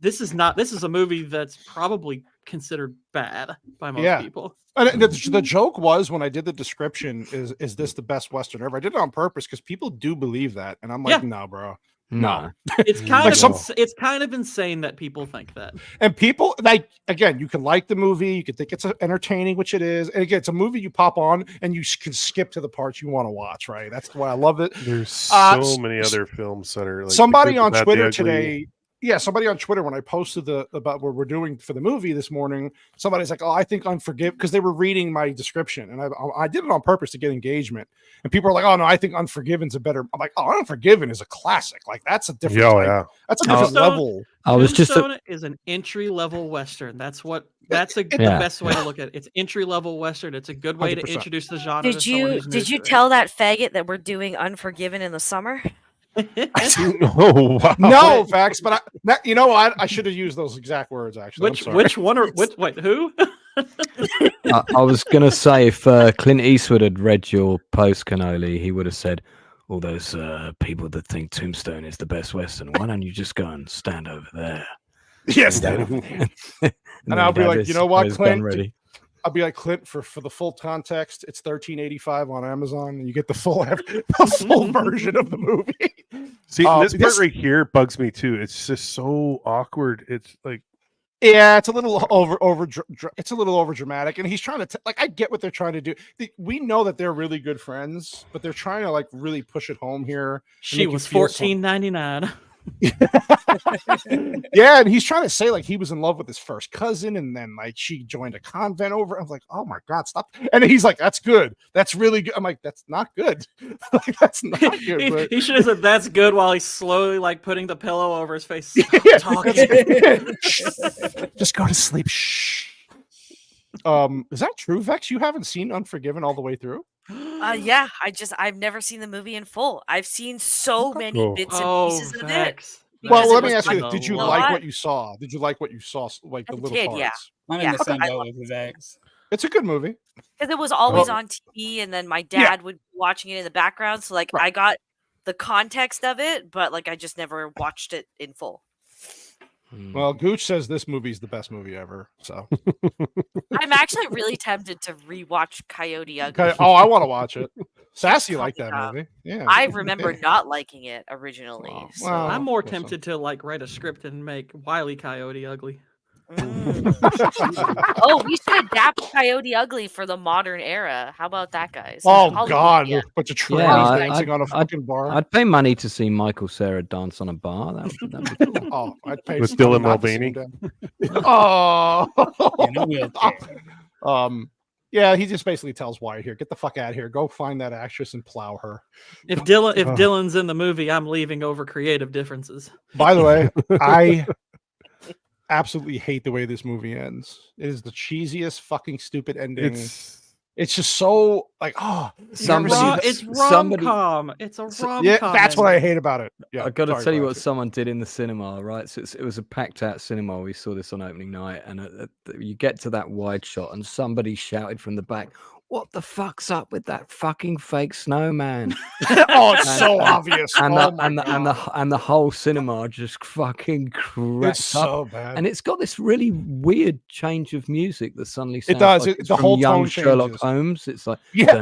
a movie that's probably considered bad by most people. And the joke was, when I did the description, is this the best Western ever? I did it on purpose because people do believe that, and I'm like, no, bro. No, it's kind of insane that people think that. And people, like, again, you can like the movie, you can think it's entertaining, which it is. And again, it's a movie you pop on and you can skip to the parts you want to watch, right? That's why I love it. There's so many other films that are like, somebody on Twitter today Yeah, somebody on Twitter, when I posted about what we're doing for the movie this morning, somebody's like, "Oh, I think Unforgiven," because they were reading my description, and I did it on purpose to get engagement. And people are like, "Oh no, I think Unforgiven's a better." I'm like, "Oh, Unforgiven is a classic. Like that's a different. That's a different level." Tombstone is an entry level Western. That's the best way to look at it. It's entry level Western. It's a good way 100%. To introduce the genre. Did you tell that faggot that we're doing Unforgiven in the summer? Oh, wow. No facts, but you know what? I should have used those exact words actually. Which one or wait, who? I was gonna say if Clint Eastwood had read your post, Cannoli, he would have said, all those people that think Tombstone is the best Western, why don't you just go and stand over there? Yes, stand over there. And I'll be like, you know what, Clint? I'll be like, Clint, for the full context, it's $13.85 on Amazon, and you get the full version of the movie. See, this part right here bugs me too. It's just so awkward. It's like, yeah, it's a little it's a little over dramatic, and he's trying to I get what they're trying to do. We know that they're really good friends, but they're trying to like really push it home here. She was $14.99. Yeah, and he's trying to say like he was in love with his first cousin, and then like she joined a convent over. I'm like, oh my god, stop! And he's like, that's good, that's really good. I'm like, that's not good. Like, that's not good. He should have said that's good while he's slowly like putting the pillow over his face. Talking. Just go to sleep. Shh. Is that true, Vex? You haven't seen Unforgiven all the way through? Yeah, I've never seen the movie in full. I've seen so many bits and pieces of it. Well, let me ask you: did you like what you saw? Did you like what you saw? Like the little parts? Yeah. I'm in the same boat with Vex. It's a good movie because it was always on TV, and then my dad would be watching it in the background. So like I got the context of it, but like I just never watched it in full. Well, Gooch says this movie is the best movie ever. So I'm actually really tempted to rewatch Coyote Ugly. Oh, I want to watch it. Sassy liked that movie. Yeah, I remember not liking it originally. Oh, so. well, I'm more tempted to like write a script and make Wile E. Coyote ugly. Oh, we should adapt Coyote Ugly for the modern era. How about that, guys? Oh God, a bunch of trannies dancing on a fucking bar. I'd pay money to see Michael Cera dance on a bar. That'd be cool. Oh, I'd pay with Dylan Mulvaney. Yeah, he just basically tells Wyatt here, get the fuck out of here, go find that actress and plow her. If Dylan's in the movie, I'm leaving over creative differences. By the way, I absolutely hate the way this movie ends. It is the cheesiest fucking stupid ending. It's just so like, oh, it's rom-com. It's a rom-com. Yeah, that's what I hate about it. Yeah, I got to tell you what someone did in the cinema, right? So it was a packed out cinema. We saw this on opening night, and you get to that wide shot, and somebody shouted from the back, "What the fuck's up with that fucking fake snowman?" Oh, it's so obvious. And the whole cinema just fucking cracked It's up. so bad. And it's got this really weird change of music that suddenly sounds It does. like it's The from whole young tone Sherlock changes. Holmes. It's like Yeah.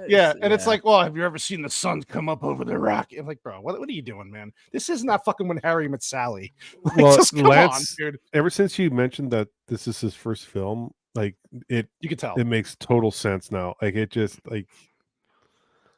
yeah, And it's like, well, have you ever seen the sun come up over the rock? I'm like, bro, what are you doing, man? This isn't that fucking When Harry Met Sally. Like, well, just come Lance, on, dude. ever since you mentioned that this is his first film, like you can tell it makes total sense now. Like it just like.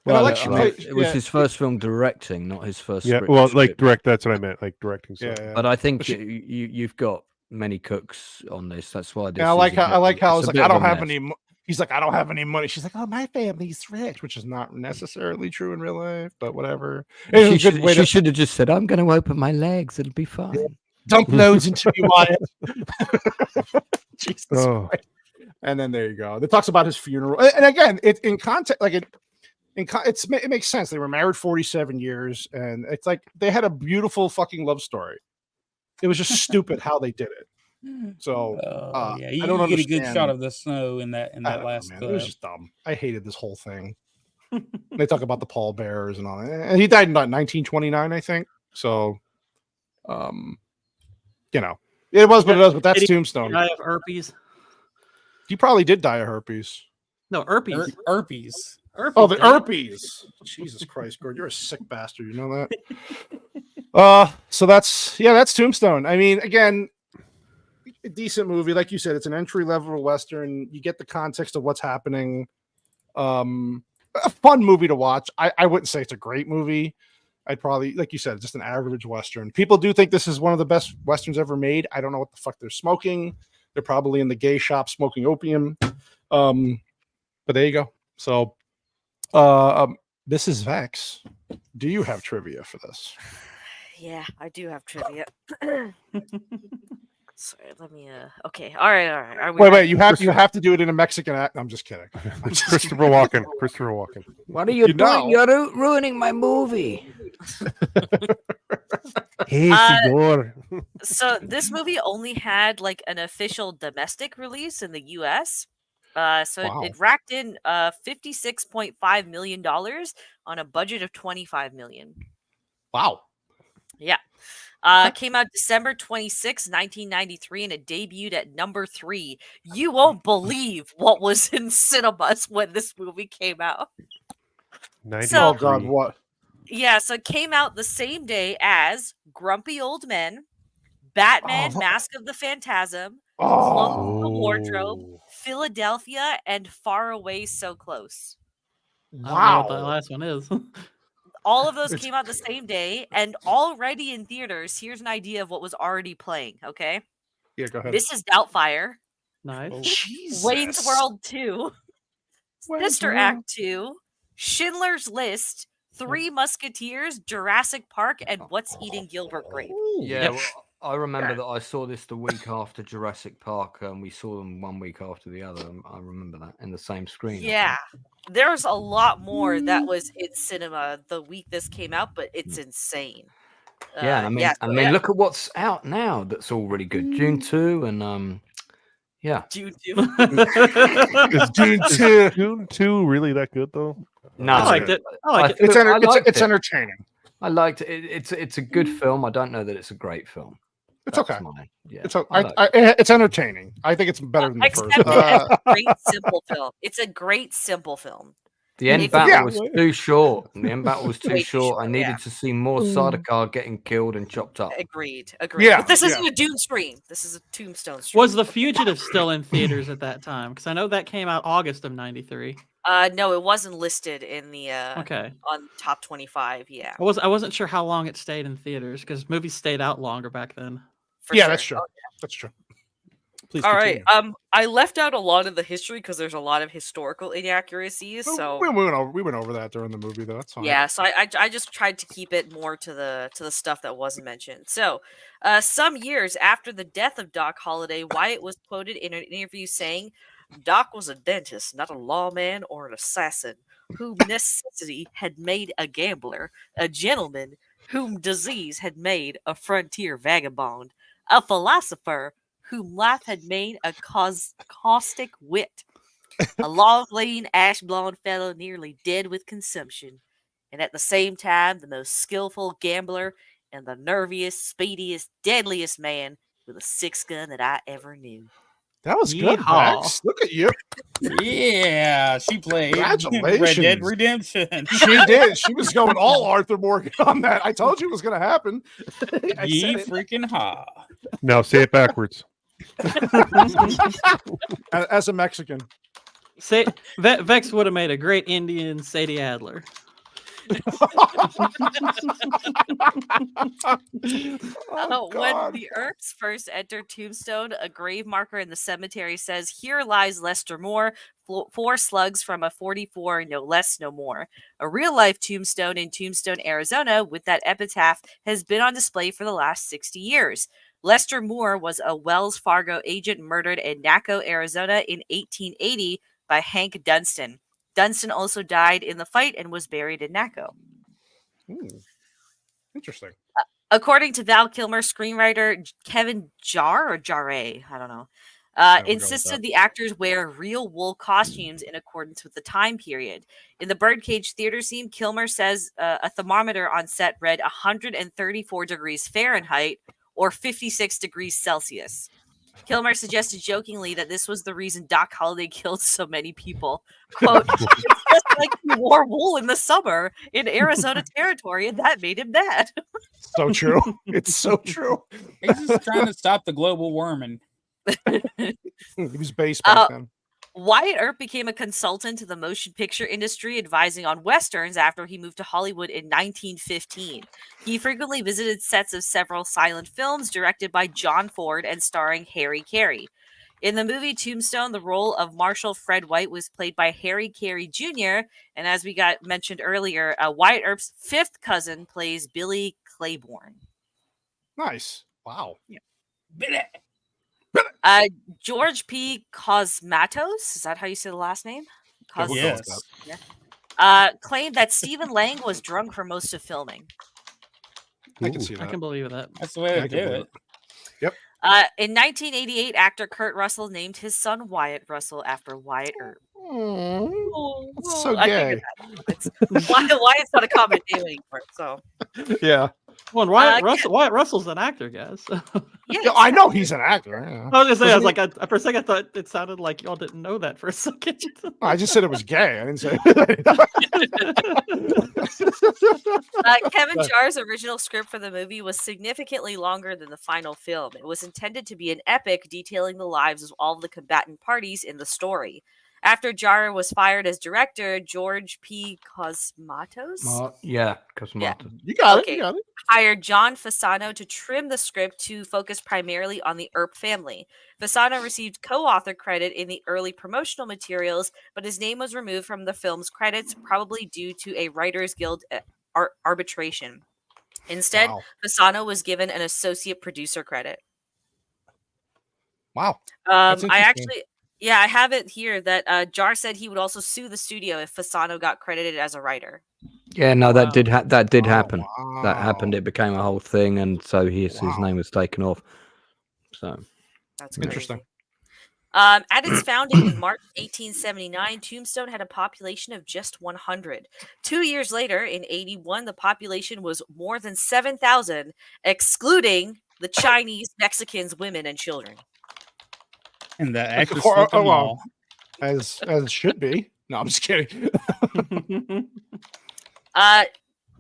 Well, it was his first film directing, not his first. Yeah, script well, script. like direct. That's what I meant, like directing. Yeah, stuff. But I think you've got many cooks on this. That's why. I like how it's like I don't have any. He's like, I don't have any money. She's like, oh, my family's rich, which is not necessarily true in real life, but whatever. She should have just said, I'm going to open my legs. It'll be fine. Yeah. Dump loads into me, Wyatt. Jesus. Oh. And then there you go. It talks about his funeral. And again, it in context, like it makes sense. They were married 47 years, and it's like they had a beautiful fucking love story. It was just stupid how they did it. So yeah, you I don't get a understand. good shot of the snow in that last man, clip. it was just dumb. I hated this whole thing. They talk about the pallbearers and all that. And he died in 1929, I think. So you know, it was what it was, but that's Tombstone. Die of herpes. He probably did die of herpes. No, herpes. Herpes. Oh, the herpes. Jesus Christ, Gord, you're a sick bastard. You know that? So that's Tombstone. I mean, again, a decent movie. Like you said, it's an entry-level Western. You get the context of what's happening. A fun movie to watch. I wouldn't say it's a great movie. I'd probably, like you said, just an average Western. People do think this is one of the best Westerns ever made. I don't know what the fuck they're smoking. They're probably in the gay shop smoking opium. But there you go. So this is Vex. Do you have trivia for this? Yeah, I do have trivia. Sorry, let me. Okay, all right. Wait. You have to do it in a Mexican act. I'm just kidding. Christopher Walken. What are you doing? You're ruining my movie. Hey, señor. So this movie only had like an official domestic release in the U.S. It racked in $56.5 million on a budget of $25 million. Wow. Yeah. Came out December 26, 1993, and it debuted at number 3. You won't believe what was in cinemas when this movie came out. Oh God, what? Yeah, so it came out the same day as Grumpy Old Men, Batman, Mask of the Phantasm, Close the Wardrobe, Philadelphia, and Far Away So Close. I don't know what the last one is. All of those came out the same day, and already in theaters. Here's an idea of what was already playing, okay? Yeah, go ahead. Mrs. Doubtfire. Nice. Wayne's World 2. Sister Act 2. Schindler's List. 3 Musketeers, Jurassic Park, and What's Eating Gilbert Grape. Yeah, well, I remember that I saw this the week after Jurassic Park, and we saw them 1 week after the other. I remember that in the same screen. Yeah, there's a lot more that was in cinema the week this came out, but it's insane. Yeah, I mean, look at what's out now. That's all really good. June 2 and yeah. June 2. Is June 2 really that good though? No, I liked it. It's entertaining. I liked it. It's a good film. I don't know that it's a great film. It's okay. Yeah, it's entertaining. I think it's better than the first. It's a great simple film. It's a great simple film. The end battle was too short. I needed to see more Sardaukar getting killed and chopped up. Agreed. Yeah, but this isn't a Dune stream. This is a Tombstone stream. Was The Fugitive still in theaters at that time? Because I know that came out August of '93. No, it wasn't listed in the on top 25. Yeah, I wasn't sure how long it stayed in theaters because movies stayed out longer back then. That's true. That's true. Please continue. All right. I left out a lot of the history because there's a lot of historical inaccuracies. So we went over that during the movie, though. That's fine. Yeah. So I just tried to keep it more to the stuff that wasn't mentioned. So, some years after the death of Doc Holliday, Wyatt was quoted in an interview saying, "Doc was a dentist, not a lawman or an assassin, whom necessity had made a gambler, a gentleman whom disease had made a frontier vagabond, a philosopher whom life had made a caustic wit, a long-lean, ash-blonde fellow nearly dead with consumption, and at the same time the most skillful gambler and the nerviest, speediest, deadliest man with a 6-gun that I ever knew." That was good, Max. Look at you. Yeah, she played Congratulations. Red Dead Redemption. She did. She was going all Arthur Morgan on that. I told you it was going to happen. Ye freaking ha. Now say it backwards. As a Mexican. Vex would have made a great Indian Sadie Adler. When the Earps first entered Tombstone, a grave marker in the cemetery says, "Here lies Lester Moore, 4 slugs from a 44, no less, no more." A real-life tombstone in Tombstone, Arizona, with that epitaph has been on display for the last 60 years. Lester Moore was a Wells Fargo agent murdered in Naco, Arizona in 1880 by Hank Dunston. Dunston also died in the fight and was buried in Naco. Interesting. According to Val Kilmer, screenwriter Kevin Jarre, I don't know, insisted the actors wear real wool costumes in accordance with the time period. In the Birdcage theater scene, Kilmer says a thermometer on set read 134 degrees Fahrenheit or 56 degrees Celsius. Kilmer suggested jokingly that this was the reason Doc Holliday killed so many people. Quote, "It's just like he wore wool in the summer in Arizona territory, and that made him mad." So true. It's so true. He's just trying to stop the global warming. He was based back then. Wyatt Earp became a consultant to the motion picture industry, advising on westerns after he moved to Hollywood in 1915. He frequently visited sets of several silent films directed by John Ford and starring Harry Carey. In the movie Tombstone, the role of Marshal Fred White was played by Harry Carey Jr., and as we got mentioned earlier, Wyatt Earp's fifth cousin plays Billy Claiborne. Nice. Wow. Yeah. George P. Cosmatos, is that how you say the last name? Yes. Claimed that Stephen Lang was drunk for most of filming. I can see that. I can believe that. That's the way to do it. Yep. In 1988, actor Kurt Russell named his son Wyatt Russell after Wyatt Earp. That's so gay. Wyatt's not a common name anymore, so. Yeah. Well, Wyatt Russell's an actor, guys. Yeah, I know he's an actor. Yeah. I was gonna say, for a second, I thought it sounded like y'all didn't know that for a second. I just said it was gay. I didn't say. Kevin Jarre's original script for the movie was significantly longer than the final film. It was intended to be an epic detailing the lives of all the combatant parties in the story. After Jarre was fired as director, George P. Cosmatos? Cosmatos. Yeah. You got it. Hired John Fasano to trim the script to focus primarily on the Earp family. Fasano received co-author credit in the early promotional materials, but his name was removed from the film's credits, probably due to a Writers Guild arbitration. Instead, Fasano was given an associate producer credit. Wow. I have it here that Jarre said he would also sue the studio if Fasano got credited as a writer. Yeah, no, that did happen. Wow. That happened. It became a whole thing, and so his name was taken off. So that's interesting. At its founding in March 1879, Tombstone had a population of just 100. 2 years later, in 81, the population was more than 7,000, excluding the Chinese, Mexicans, women, and children. And the actors slipped them all. As it should be. No, I'm just kidding.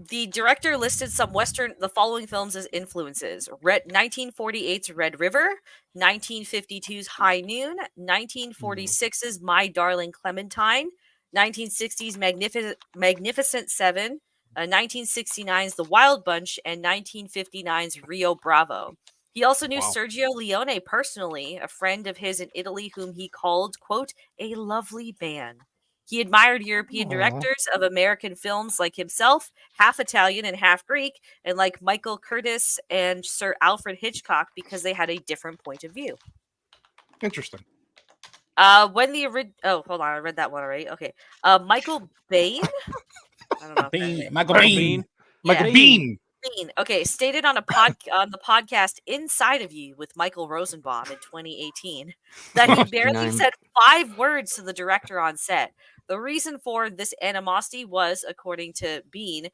The director listed the following films as influences: 1948's Red River, 1952's High Noon, 1946's My Darling Clementine, 1960's Magnificent Seven, 1969's The Wild Bunch, and 1959's Rio Bravo. He also knew Sergio Leone personally, a friend of his in Italy whom he called, quote, a lovely man. He admired European directors of American films like himself, half Italian and half Greek, and like Michael Curtis and Sir Alfred Hitchcock because they had a different point of view. Interesting. Hold on, I read that one already. Okay. Michael Bain? I don't know. Michael Bain. Michael Bean. Okay, stated on on the podcast Inside of You with Michael Rosenbaum in 2018 that he barely said 5 words to the director on set. The reason for this animosity was, according to Bean,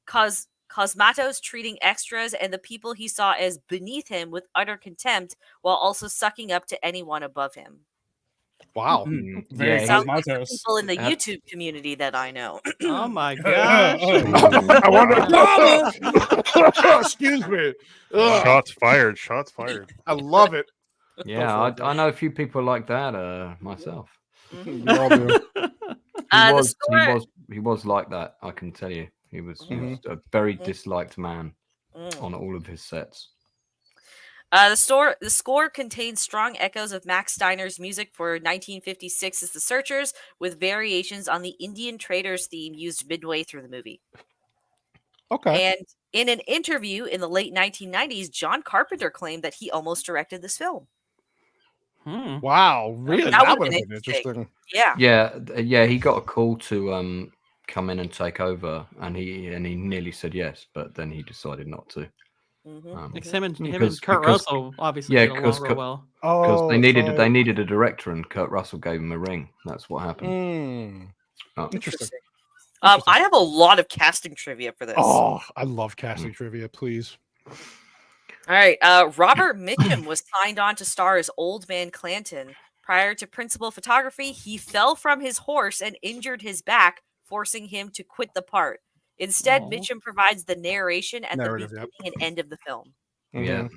Cosmatos treating extras and the people he saw as beneath him with utter contempt while also sucking up to anyone above him. Wow. Very Cosmatos. People in the YouTube community that I know. Oh my gosh. I wonder. Excuse me. Shots fired. I love it. Yeah, I know a few people like that myself. We all do. He was like that, I can tell you. He was a very disliked man on all of his sets. The score contains strong echoes of Max Steiner's music for 1956's The Searchers, with variations on the Indian Traders theme used midway through the movie. Okay. And in an interview in the late 1990s, John Carpenter claimed that he almost directed this film. Wow, really? That would have been interesting. Yeah. He got a call to come in and take over, and he nearly said yes, but then he decided not to. Him and Kurt Russell obviously get along real well. Because they needed a director, and Kurt Russell gave him a ring. That's what happened. Interesting. I have a lot of casting trivia for this. Oh, I love casting trivia. Please. All right. Robert Mitchum was signed on to star as Old Man Clanton. Prior to principal photography, he fell from his horse and injured his back, forcing him to quit the part. Instead, Mitchum provides the narration at the beginning and end of the film. Yeah.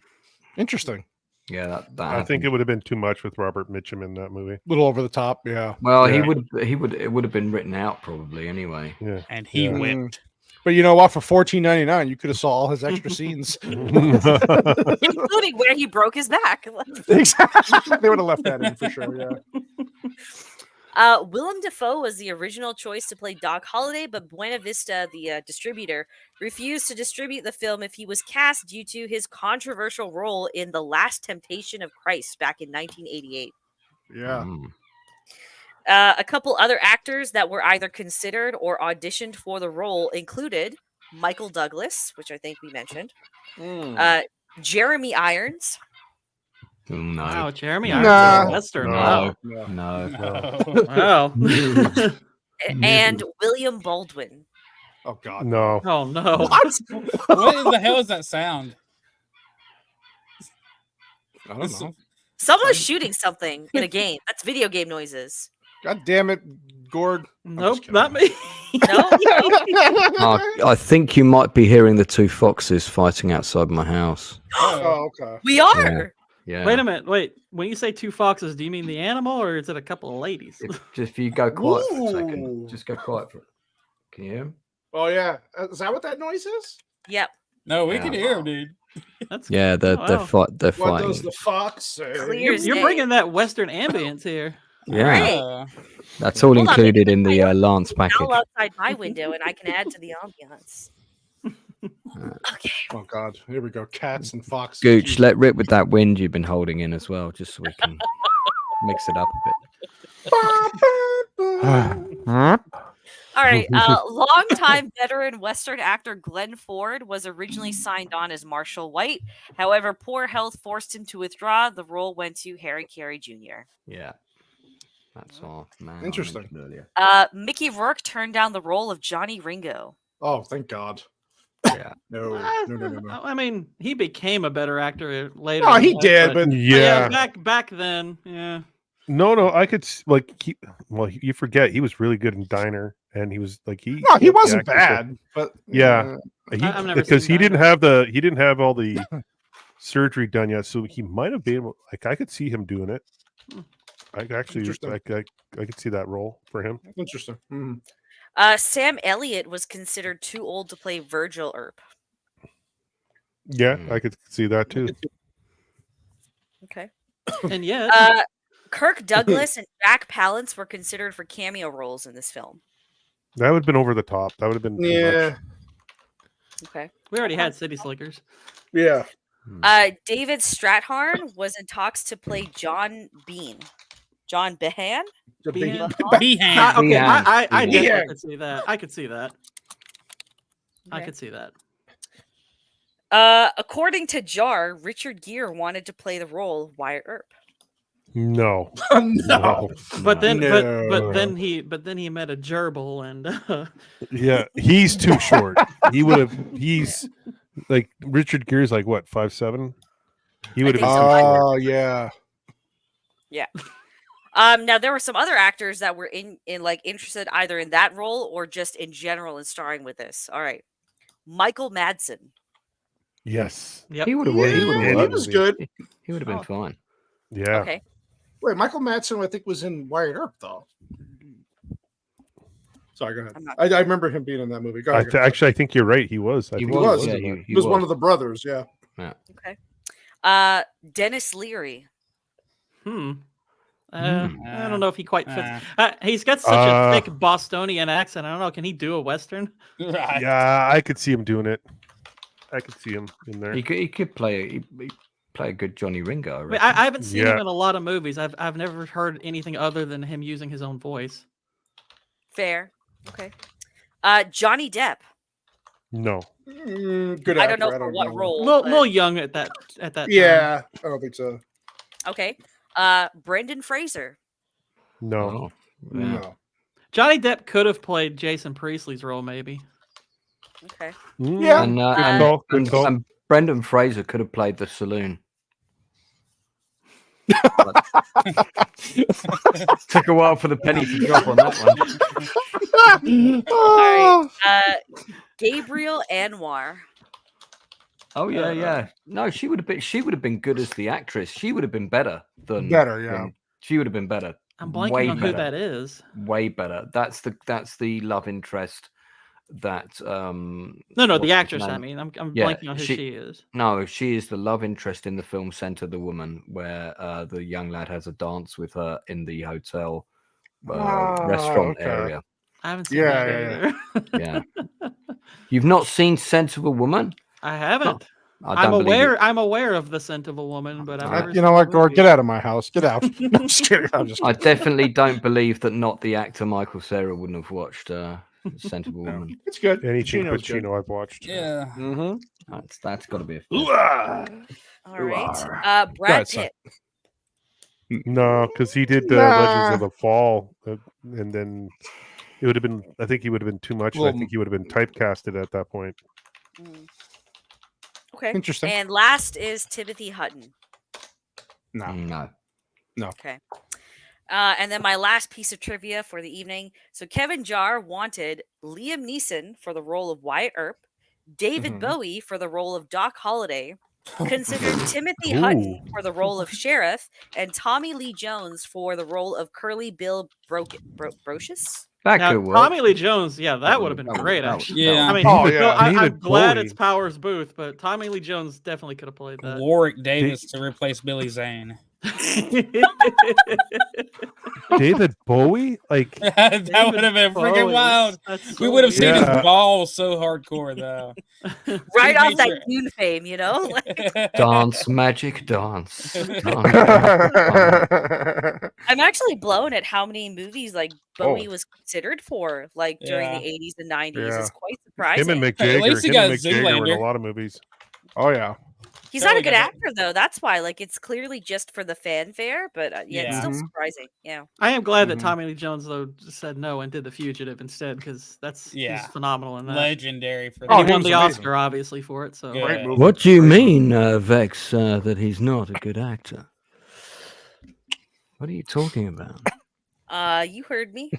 Interesting. Yeah, that I think it would have been too much with Robert Mitchum in that movie. A little over the top, yeah. Well, Yeah. it would have been written out probably anyway. Yeah, And he Mm. whipped. But you know what? For $14.99, you could have saw all his extra scenes. Including where he broke his back. Exactly. They would have left that in for sure, yeah. Willem Dafoe was the original choice to play Doc Holliday, but Buena Vista, the distributor, refused to distribute the film if he was cast due to his controversial role in The Last Temptation of Christ back in 1988. Yeah. A couple other actors that were either considered or auditioned for the role included Michael Douglas, which I think we mentioned, Jeremy Irons. No. Wow, Jeremy Nah. Irons, Western. No. Wow. No. Wow. And William Baldwin. Oh God. No. Oh no. What in the hell is that sound? I don't know. Someone's shooting something in a game. That's video game noises. God damn it, Gord. Nope, not me. No? I think you might be hearing the two foxes fighting outside my house. Oh, okay. We are. Yeah. Wait a minute. Wait. When you say two foxes, do you mean the animal or is it a couple of ladies? If you go quiet for a second, just go quiet for. Can you hear him? Oh yeah. Is that what that noise is? Yep. No, we Yeah. can hear him, dude. That's Yeah, they're wow. they're What fighting. does the fox say? Clear as You're day. bringing that Western ambience here. Yeah, Right. that's all Hold on, included in maybe the Lance Now package. outside my window, and I can add to the ambiance. Okay. Oh God. Here we go. Cats and foxes. Gooch, let rip with that wind you've been holding in as well, just so we can mix it up a bit. All right. Longtime veteran Western actor Glenn Ford was originally signed on as Marshall White. However, poor health forced him to withdraw. The role went to Harry Carey Jr. Yeah, that's all. Man, I Interesting. mentioned earlier. Mickey Rourke turned down the role of Johnny Ringo. Oh, thank God. Yeah. No. No. I mean, he became a better actor later. Oh, in he life, did, but Yeah. back then, yeah. No, I could you forget he was really good in Diner, and he was like he. No, he the wasn't actor, so- bad, but Yeah, I've never because seen he didn't Diner. have all the surgery done yet, so he might have been able. Like I could see him doing it. I actually, Interesting. I could see that role for him. interesting. Mhm. Sam Elliott was considered too old to play Virgil Earp. Yeah, I could see that too. Okay. And yet, Kirk Douglas and Jack Palance were considered for cameo roles in this film. That would have been over the top. That would have been too Yeah. much. Okay. we already had City Slickers. Yeah. David Stratharn was in talks to play John Bean. John Behan? Behan? Behan. Okay, Behan. I definitely Behan. could see that. I could see that. I Okay. could see that. According to Jar, Richard Gere wanted to play the role of Wyatt Earp. No, No. But then, No. but then he met a gerbil, and yeah, he's too short. He's like Richard Gere's like what 5'7". He would have think been so. too short. Oh yeah. Yeah. Now there were some other actors that were in like interested either in that role or just in general in starring with this. All right. Michael Madsen. Yes. yep. He would have. Yeah, He would he have. was good. He would have been fine. Yeah. Okay. Wait, Michael Madsen, I think, was in Wyatt Earp though. Sorry, go ahead. I'm not- I remember him being in that movie. Go ahead. Actually, I think you're right. He was. I He think He was. Yeah, He was one of the brothers. Yeah. Okay. Dennis Leary. I don't know if he quite fits. He's got such Uh, a thick Bostonian accent. I don't know. Can he do a Western? Right. Yeah, I could see him doing it. I could see him in there. He could play. He'd play a good Johnny Ringo. I I mean, reckon. I haven't seen him Yeah. in a lot of movies. I've never heard anything other than him using his own voice. Fair. Okay. Johnny Depp. No. Good. I don't know actor, for what role. A little but- young at that time. Yeah, I don't think so. Okay. Brendan Fraser. No. Oh, yeah. No. Johnny Depp could have played Jason Priestley's role, maybe. Okay. Yeah. And, Good call, good call. and Brendan Fraser could have played the saloon. Took a while for the penny to drop on that one. All right. Gabriel Anwar. Oh yeah. No, she would have been. She would have been good as the actress. She would have been better than. Yeah. She would have been better. I'm blanking way on better. who that is. Way better. That's the love interest that. No, the actress. I mean, I'm blanking on who she is. No, she is the love interest in the film Center, the woman, where the young lad has a dance with her in the hotel restaurant area. I haven't seen that either. Yeah. You've not seen Scent of a Woman? I haven't. I I'm don't believe aware. it. I'm aware of the Scent of a Woman, but I've never. You know what, Gord? Get out of my house. Get out. I'm just kidding. I definitely don't believe that not the actor Michael Cera wouldn't have watched Scent of a Woman. It's good. Anything Pacino's Pacino I've watched. Yeah. That's got to be a All right. Brad Pitt. No, because he did Legends of the Fall, and then it would have been. I think he would have been too much. And I think he would have been typecasted at that point. Okay. Interesting. And last is Timothy Hutton. No. Okay. And then my last piece of trivia for the evening. So Kevin Jarre wanted Liam Neeson for the role of Wyatt Earp, David Bowie for the role of Doc Holliday, considered Timothy Hutton for the role of Sheriff, and Tommy Lee Jones for the role of Curly Bill Brocious. Tommy Lee Jones, that would have been great, actually. Yeah. I mean, I'm glad it's Powers Booth, but Tommy Lee Jones definitely could have played that. Warwick Davis to replace Billy Zane. David Bowie, like that would have been freaking wild. We would have seen his balls so hardcore, though. Right off that Dune fame, you know. Dance, magic, dance. I'm actually blown at how many movies like Bowie was considered for, like during the 80s and 90s. It's quite surprising. Him and Mick Jagger. At least he him got and Mick Jagger were in a lot of movies. Oh yeah. He's not a good actor, though. That's why. Like, it's clearly just for the fanfare, but it's still surprising. Yeah. I am glad that Tommy Lee Jones, though, said no and did The Fugitive instead, because he's phenomenal in that. Legendary for that. He won the Oscar, obviously, for it. So What do you mean, Vex, that he's not a good actor? What are you talking about? You heard me.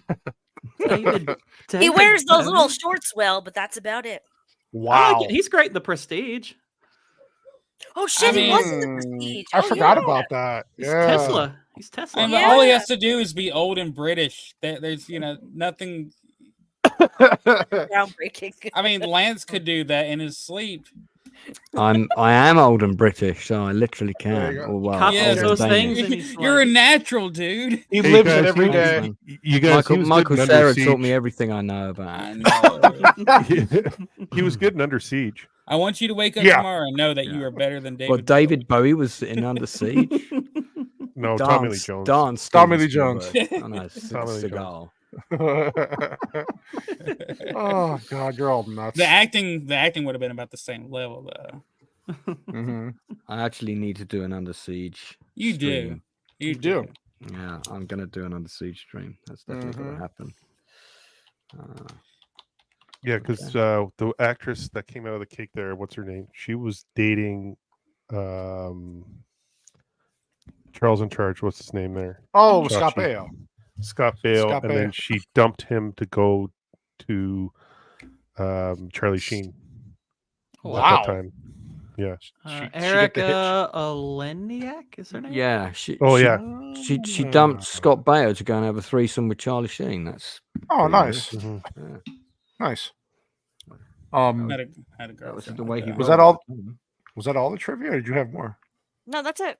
David He wears those little shorts well, but that's about it. Wow. He's great in The Prestige. Oh shit, he was in The Prestige. I forgot about that. He's Tesla. He's Tesla. And all he has to do is be old and British. There's nothing groundbreaking. I mean, Lance could do that in his sleep. I am old and British, so I literally can. Or well, those things. You're a natural, dude. He lives it every day. You guys, Michael Cera taught me everything I know about. He was good in Under Siege. I want you to wake up tomorrow and know that you are better than David. Well, David Bowie was in Under Siege. No, Tommy Lee Jones. Tommy Lee Jones. Oh, no, Seagal. Oh God, you're all nuts. The acting would have been about the same level, though. I actually need to do an Under Siege. You stream. do. You do. Yeah, I'm gonna do an Under Siege stream. That's definitely gonna happen. Yeah, because the actress that came out of the cake there, what's her name? She was dating Charles in Charge. What's his name there? Oh, Scott Baio. Scott Baio, and then she dumped him to go to Charlie Sheen. Wow. At that time. Yeah. Erica Oleniak is her name? Yeah. She dumped Scott Baio to go and have a threesome with Charlie Sheen. That's nice. Yeah. Nice. Had a girl. That was the way he was that all? Was that all the trivia, or did you have more? No, that's it.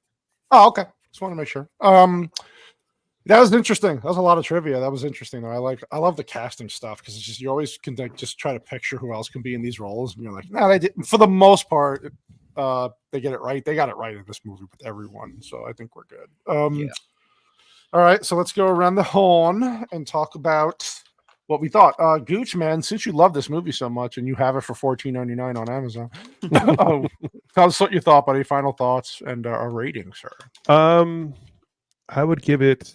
Oh, okay. Just want to make sure. That was interesting. That was a lot of trivia. That was interesting though. I love the casting stuff because it's just you always can just try to picture who else can be in these roles, and you're like, no, they didn't. For the most part, they get it right. They got it right in this movie with everyone, so I think we're good. All right, so let's go around the horn and talk about what we thought. Gooch, man, since you love this movie so much and you have it for $14.99 on Amazon, tell us what you thought, buddy. Final thoughts and our rating, sir. I would give it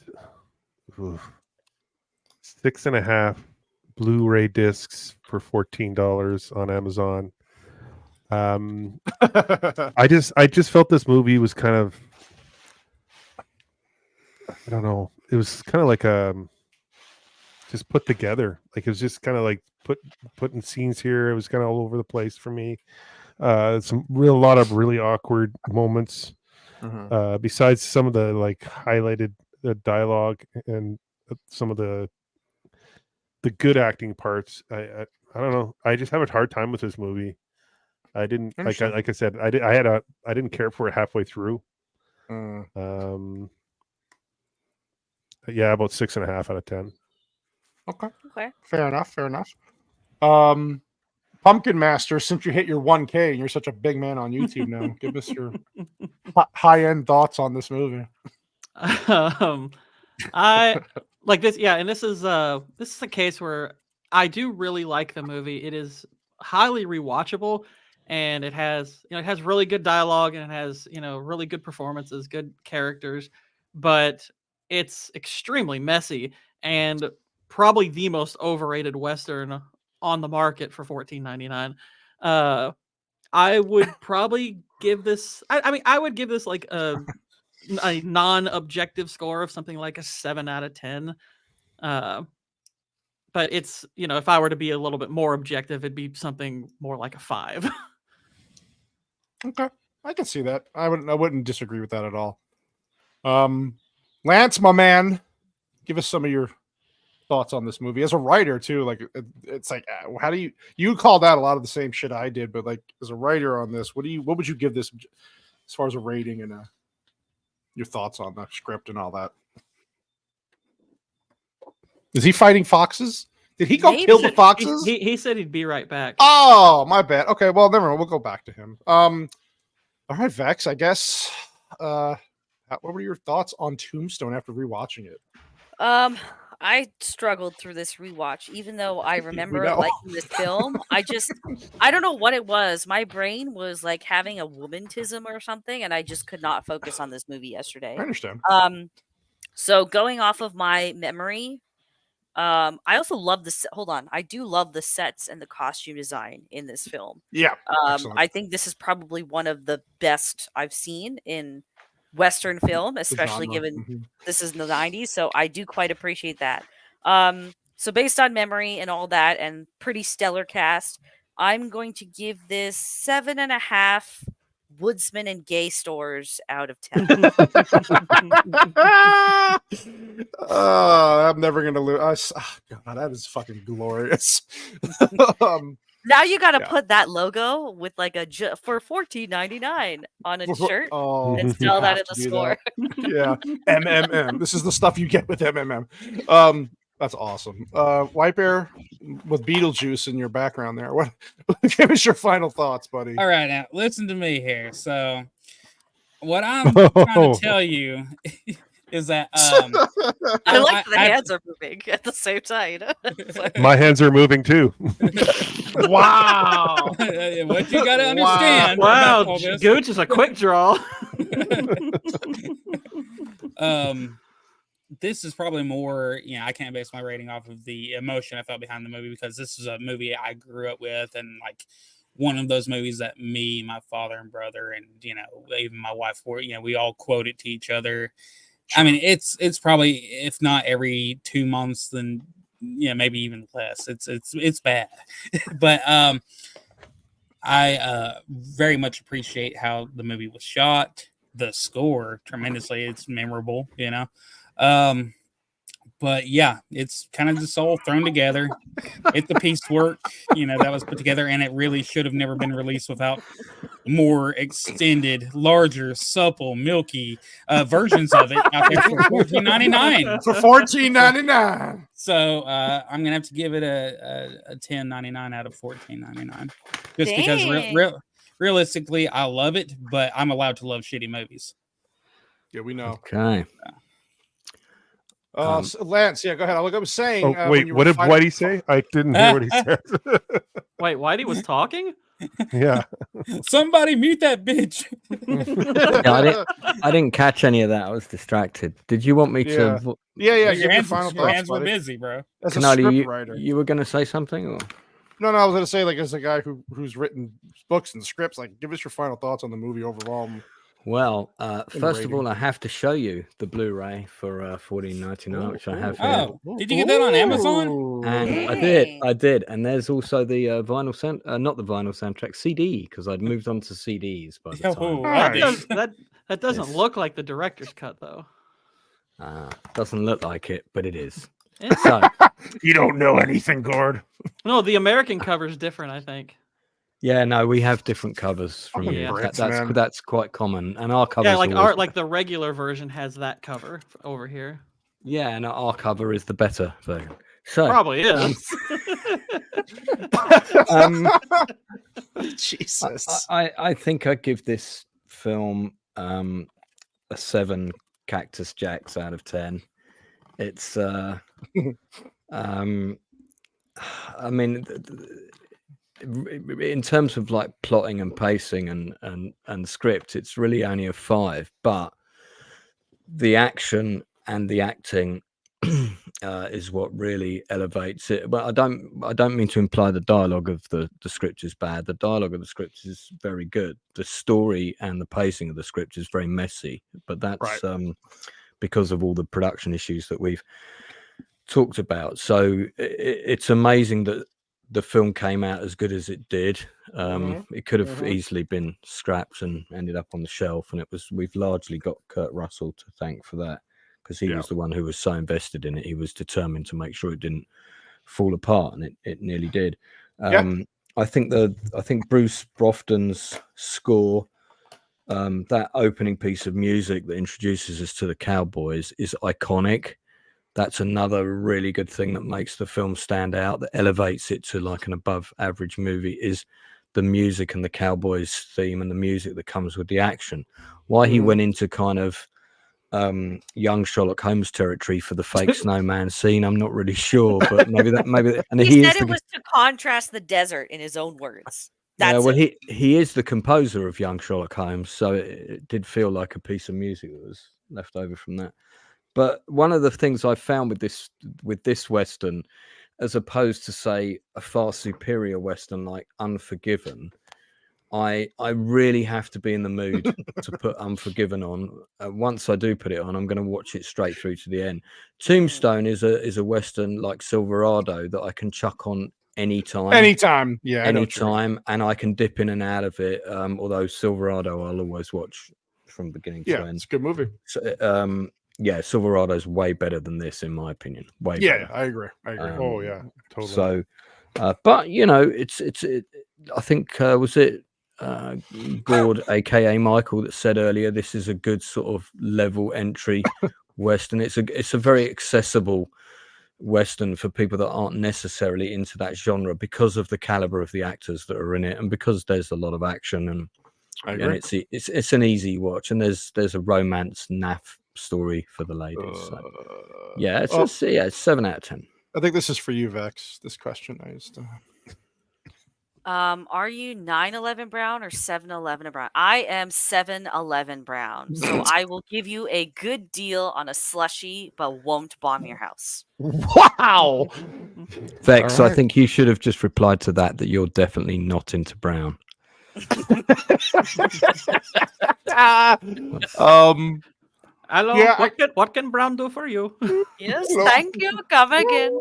6.5 Blu-ray discs for $14 on Amazon. I just felt this movie was kind of, I don't know, it was kind of like just put together. Like it was just kind of like putting scenes here. It was kind of all over the place for me. A lot of really awkward moments. Besides some of the like highlighted dialogue and some of the good acting parts, I don't know. I just have a hard time with this movie. I didn't like I said I didn't care for it halfway through. Yeah, about 6.5 out of 10. Okay. Fair enough. Pumpkin Master, since you hit your 1K and you're such a big man on YouTube now, give us your high-end thoughts on this movie. I like this, and this is a case where I do really like the movie. It is highly rewatchable, and it has really good dialogue, and it has really good performances, good characters, but it's extremely messy and probably the most overrated Western on the market for $14.99. I would probably give this. I would give this like a non-objective score of something like a 7 out of 10. But it's if I were to be a little bit more objective, it'd be something more like a 5. Okay, I can see that. I wouldn't disagree with that at all. Lance, my man, give us some of your thoughts on this movie as a writer too. Like it's like, how do you called out a lot of the same shit I did, but like as a writer on this, what would you give this as far as a rating and your thoughts on the script and all that? Is he fighting foxes? Did he go kill the foxes? He said he'd be right back. Oh, my bad. Okay, well, never mind. We'll go back to him. All right, Vex, I guess. What were your thoughts on Tombstone after rewatching it? I struggled through this rewatch, even though I remember liking this film. I don't know what it was. My brain was like having a womantism or something, and I just could not focus on this movie yesterday. I understand. So going off of my memory, I also love I do love the sets and the costume design in this film. Yeah. I think this is probably one of the best I've seen in Western film, especially given this is in the 90s. So I do quite appreciate that. So based on memory and all that and pretty stellar cast, I'm going to give this 7.5 woodsman and gay stores out of 10. I'm never gonna lose. God, that is fucking glorious. Now you got to put that logo with like for $14.99 on a shirt and sell that in the store. Yeah, MMM. This is the stuff you get with MMM. That's awesome. White Bear with Beetlejuice in your background there. What? Give us your final thoughts, buddy. All right, now listen to me here. So, what I'm trying to tell you is that I like the hands are moving at the same time. My hands are moving too. Wow! What you got to understand? Wow, Gooch is a quick draw. This is probably more, I can't base my rating off of the emotion I felt behind the movie, because this is a movie I grew up with, and like one of those movies that me, my father and brother, and even my wife we all quote it to each other. Sure. I mean, it's probably, if not every 2 months, then maybe even less. It's bad, but I very much appreciate how the movie was shot. The score tremendously. It's memorable, but yeah, it's kind of just all thrown together. It's the piecework, that was put together, and it really should have never been released without more extended, larger, supple, milky versions of it out there for $14.99. For $14.99. So I'm gonna have to give it a $10.99 out of $14.99, just because realistically, I love it, but I'm allowed to love shitty movies. Yeah, we know. Okay. Lance, go ahead. I was saying. Wait, what did Whitey say? I didn't hear what he said. Wait, Whitey was talking? Yeah. Somebody mute that bitch. I didn't catch any of that. I was distracted. Did you want me to? Yeah. Your hands were busy, bro. As a script writer, you were going to say something, or? No, I was going to say, like, as a guy who's written books and scripts, like, give us your final thoughts on the movie overall. Well, first of all, I have to show you the Blu-ray for $14.99, which I have here. Oh, did you get that on Amazon? And I did. And there's also the vinyl sound, not the vinyl soundtrack, CD, because I'd moved on to CDs by the time. That doesn't look like the director's cut, though. Doesn't look like it, but it is. So you don't know anything, Gord. No, the American cover is different, I think. Yeah, no, we have different covers from here. That's quite common, and our cover. Yeah, like the regular version has that cover over here. Yeah, and our cover is the better version. So probably is. Jesus, I think I'd give this film a 7 Cactus Jacks out of 10. It's I mean, in terms of like plotting and pacing and script, it's really only a 5, but the action and the acting is what really elevates it. But I don't mean to imply the dialogue of the script is bad. The dialogue of the script is very good. The story and the pacing of the script is very messy, but that's because of all the production issues that we've talked about. So it's amazing that the film came out as good as it did. It could have easily been scrapped and ended up on the shelf, and we've largely got Kurt Russell to thank for that, because he was the one who was so invested in it. He was determined to make sure it didn't fall apart, and it nearly did. I think Bruce Brofton's score, that opening piece of music that introduces us to the cowboys, is iconic. That's another really good thing that makes the film stand out, that elevates it to like an above average movie, is the music and the cowboys theme and the music that comes with the action. Why he went into kind of young Sherlock Holmes territory for the fake snowman scene, I'm not really sure, but maybe and he said it was to contrast the desert, in his own words. He is the composer of young Sherlock Holmes, so it did feel like a piece of music that was left over from that. But one of the things I found with this Western, as opposed to say a far superior Western like Unforgiven, I really have to be in the mood to put Unforgiven on. Once I do put it on, I'm going to watch it straight through to the end. Tombstone is a Western like Silverado that I can chuck on anytime, and I can dip in and out of it. Although Silverado I'll always watch from beginning to end. It's a good movie. So, yeah, Silverado's way better than this, in my opinion. Way better. I agree. Oh yeah, totally. So, but you know, I think was it Gord, aka Michael, that said earlier, this is a good sort of level entry Western. It's a very accessible Western for people that aren't necessarily into that genre, because of the caliber of the actors that are in it, and because there's a lot of action, and it's an easy watch, and there's a romance naff story for the ladies. So, yeah, it's 7 out of 10. I think this is for you, Vex. This question are you 9/11 brown or 7/11 brown? I am 7/11 brown, so I will give you a good deal on a slushie, but won't bomb your house. Wow, Vex, I think you should have just replied to that you're definitely not into brown. Hello, what can brown do for you? Yes, thank you. Come again.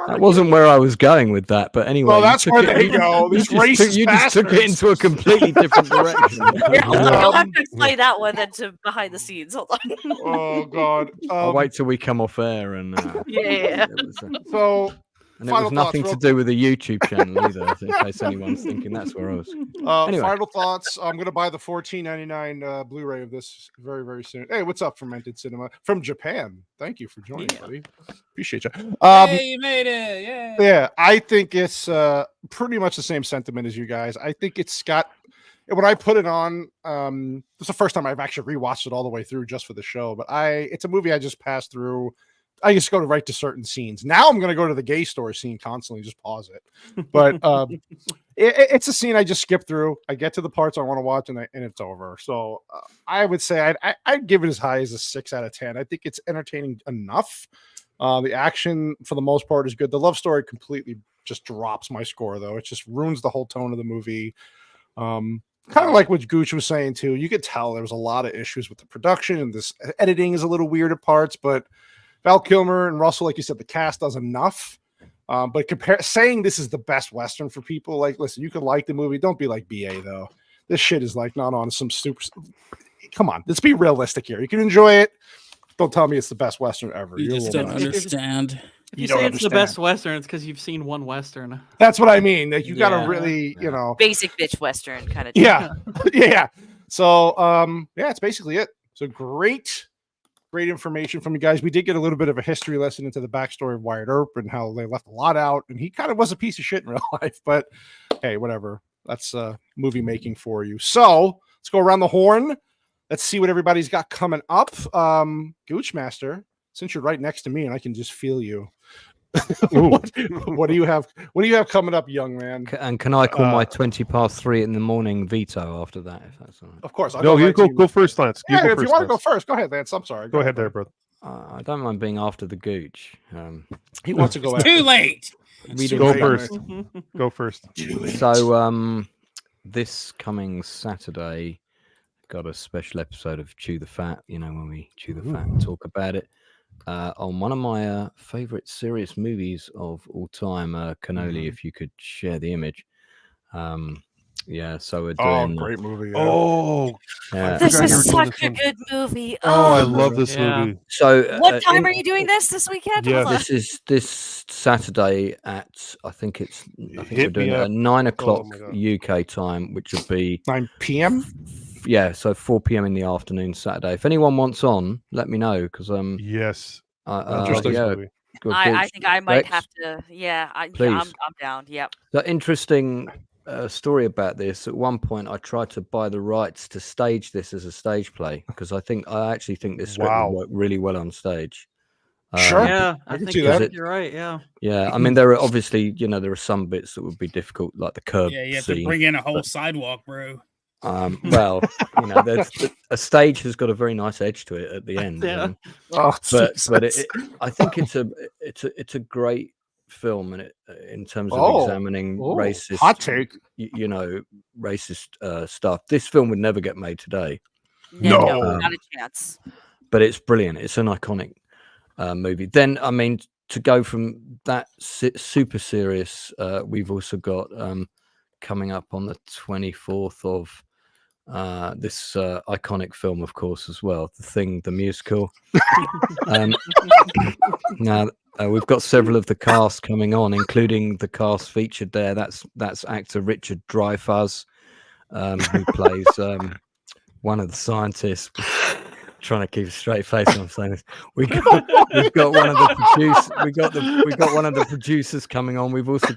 That wasn't where I was going with that, but anyway. Well, that's where they go. You just took it into a completely different direction. You'll have to explain that one then to behind the scenes. Hold on. Oh God. I'll wait till we come off air and. So. And it was nothing to do with the YouTube channel either, in case anyone's thinking that's where I was. Anyway. Final thoughts. I'm going to buy the $14.99 Blu-ray of this very, very soon. Hey, what's up, Fermented Cinema from Japan? Thank you for joining, buddy. Appreciate you. Hey, you made it! Yay. Yeah, I think it's pretty much the same sentiment as you guys. I think it's got. When I put it on, it's the first time I've actually rewatched it all the way through just for the show. But it's a movie I just passed through. I just go right to certain scenes. Now I'm going to go to the gay store scene constantly, just pause it. But it's a scene I just skip through. I get to the parts I want to watch, and it's over. So I would say I'd give it as high as a 6 out of 10. I think it's entertaining enough. The action, for the most part, is good. The love story completely just drops my score, though. It just ruins the whole tone of the movie. kind of like what Gooch was saying too. You could tell there was a lot of issues with the production, and this editing is a little weird at parts. But Val Kilmer and Russell, like you said, the cast does enough. But saying this is the best Western for people, like, listen, you can like the movie. Don't be like BA though. This shit is like not on some super. Come on, let's be realistic here. You can enjoy it. Don't tell me it's the best Western ever. You just don't understand. If you say it's the best Western, it's because you've seen one Western. That's what I mean. Like, you got to really, you know, basic bitch Western kind of. Yeah, yeah. So, yeah, it's basically it. So great information from you guys. We did get a little bit of a history lesson into the backstory of Wyatt Earp and how they left a lot out, and he kind of was a piece of shit in real life. But hey, whatever. That's movie making for you. So let's go around the horn. Let's see what everybody's got coming up. Goochmaster, since you're right next to me and I can just feel you. What do you have? What do you have coming up, young man? And can I call my 3 in the morning veto after that? If that's all right. Of course. No, you go first, Lance. Yeah, if you want to go first, go ahead, Lance. I'm sorry. Go ahead there, brother. I don't mind being after the Gooch. He wants to go. Too late. Go first. Go first. So, this coming Saturday, got a special episode of Chew the Fat. You know, when we chew the fat and talk about it. On one of my favorite serious movies of all time, Cannoli, if you could share the image. Yeah, so we're doing. Great movie. Yeah. Oh, this is such a good movie. Oh, I love this movie. So, what time are you doing this weekend? Yeah, this is this Saturday at I think we're doing it at 9 o'clock UK time, which would be 9 p.m. Yeah, so 4 p.m. in the afternoon Saturday. If anyone wants on, let me know because yes, interesting. I think I might have to. Yeah, I'm down. Yep. The interesting story about this. At one point, I tried to buy the rights to stage this as a stage play because I actually think this script would work really well on stage. Sure. Yeah, I think you're right. Yeah. Yeah, I mean, there are obviously, there are some bits that would be difficult, like the curb. Yeah, you have scene, to bring in a whole sidewalk, bro. Well, a stage has got a very nice edge to it at the end. Yeah. I think it's a great film, and in terms of examining racist, hot take, racist stuff. This film would never get made today. No, not a chance. But it's brilliant. It's an iconic movie. Then, I mean, to go from that super serious, we've also got coming up on the 24th of this iconic film, of course, as well, The Thing, the musical. Now we've got several of the cast coming on, including the cast featured there. That's actor Richard Dreyfuss, who plays one of the scientists. Trying to keep a straight face when I'm saying this. We've got one of the producers. We got one of the producers coming on. We've also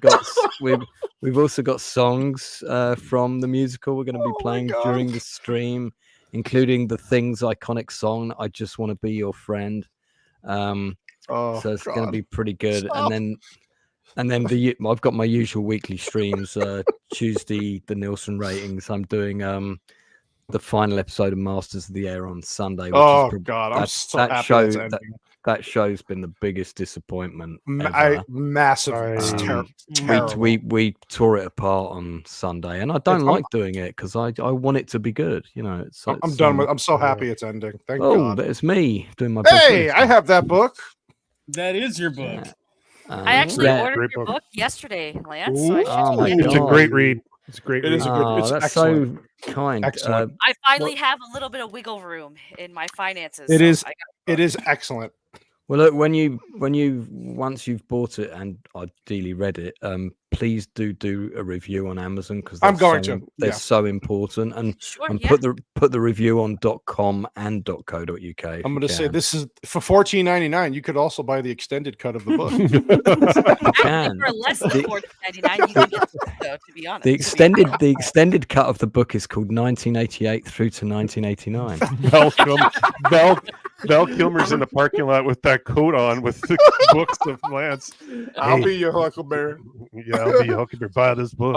got songs from the musical we're going to be playing during the stream, including the Thing's iconic song "I Just Want to Be Your Friend." So it's going to be pretty good. Stop. And then I've got my usual weekly streams. Tuesday, the Nielsen ratings. I'm doing the final episode of Masters of the Air on Sunday. Which I'm so happy that show's been the biggest disappointment. Massive. It's terrible. We tore it apart on Sunday, and I don't like doing it because I want it to be good. I'm done with. I'm so happy it's ending. Thank God. It's me doing my best. Hey, I have that book. That is your book. I actually ordered your book yesterday, Lance. So it's a great read. It's great. It is a good. It's that's excellent. So kind. Excellent. I finally have a little bit of wiggle room in my finances. It is. It is excellent. Well, look, once you've bought it and ideally read it, please do a review on Amazon because I'm going to. They're so important, and put the review on .com and .co.uk. I'm going to say this is for $14.99. You could also buy the extended cut of the book. Actually, for less than $14.99, you can get the book, though. To be honest, the extended cut of the book is called 1988 through to 1989. Val Kilmer's in the parking lot with that coat on with the books of Lance. I'll be your Huckleberry. Yeah, I'll be your Huckleberry. Buy this book.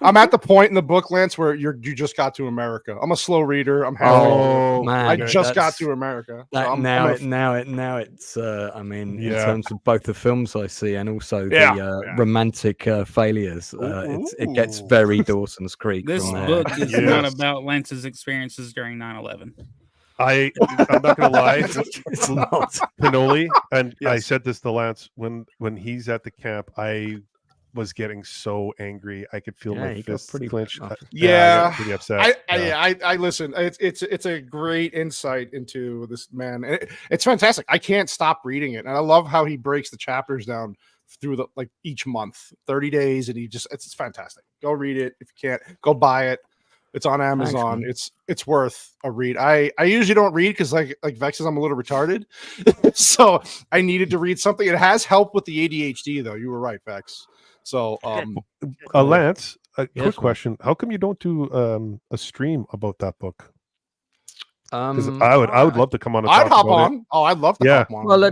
I'm at the point in the book, Lance, where you just got to America. I'm a slow reader. I'm happy. Oh man, I just got to America. So now it's I mean, in terms of both the films I see and also the romantic failures, it gets very Dawson's Creek. This from there. book is not about Lance's experiences during 9/11. I'm not gonna lie, It's not. Pinoli, and I said this to Lance when he's at the camp. I was getting so angry. I could feel my fists clench. I got pretty upset. I listen. It's a great insight into this man. And it's fantastic. I can't stop reading it, and I love how he breaks the chapters down through each month, 30 days, and it's fantastic. Go read it if you can't. Go buy it. It's on Amazon. It's worth a read. I usually don't read because like Vex says, I'm a little retarded, so I needed to read something. It has helped with the ADHD though. You were right, Vex. So Lance, a quick question: how come you don't do a stream about that book? Because I would love to come on. I'd hop on. Oh, I'd love to hop on. Well,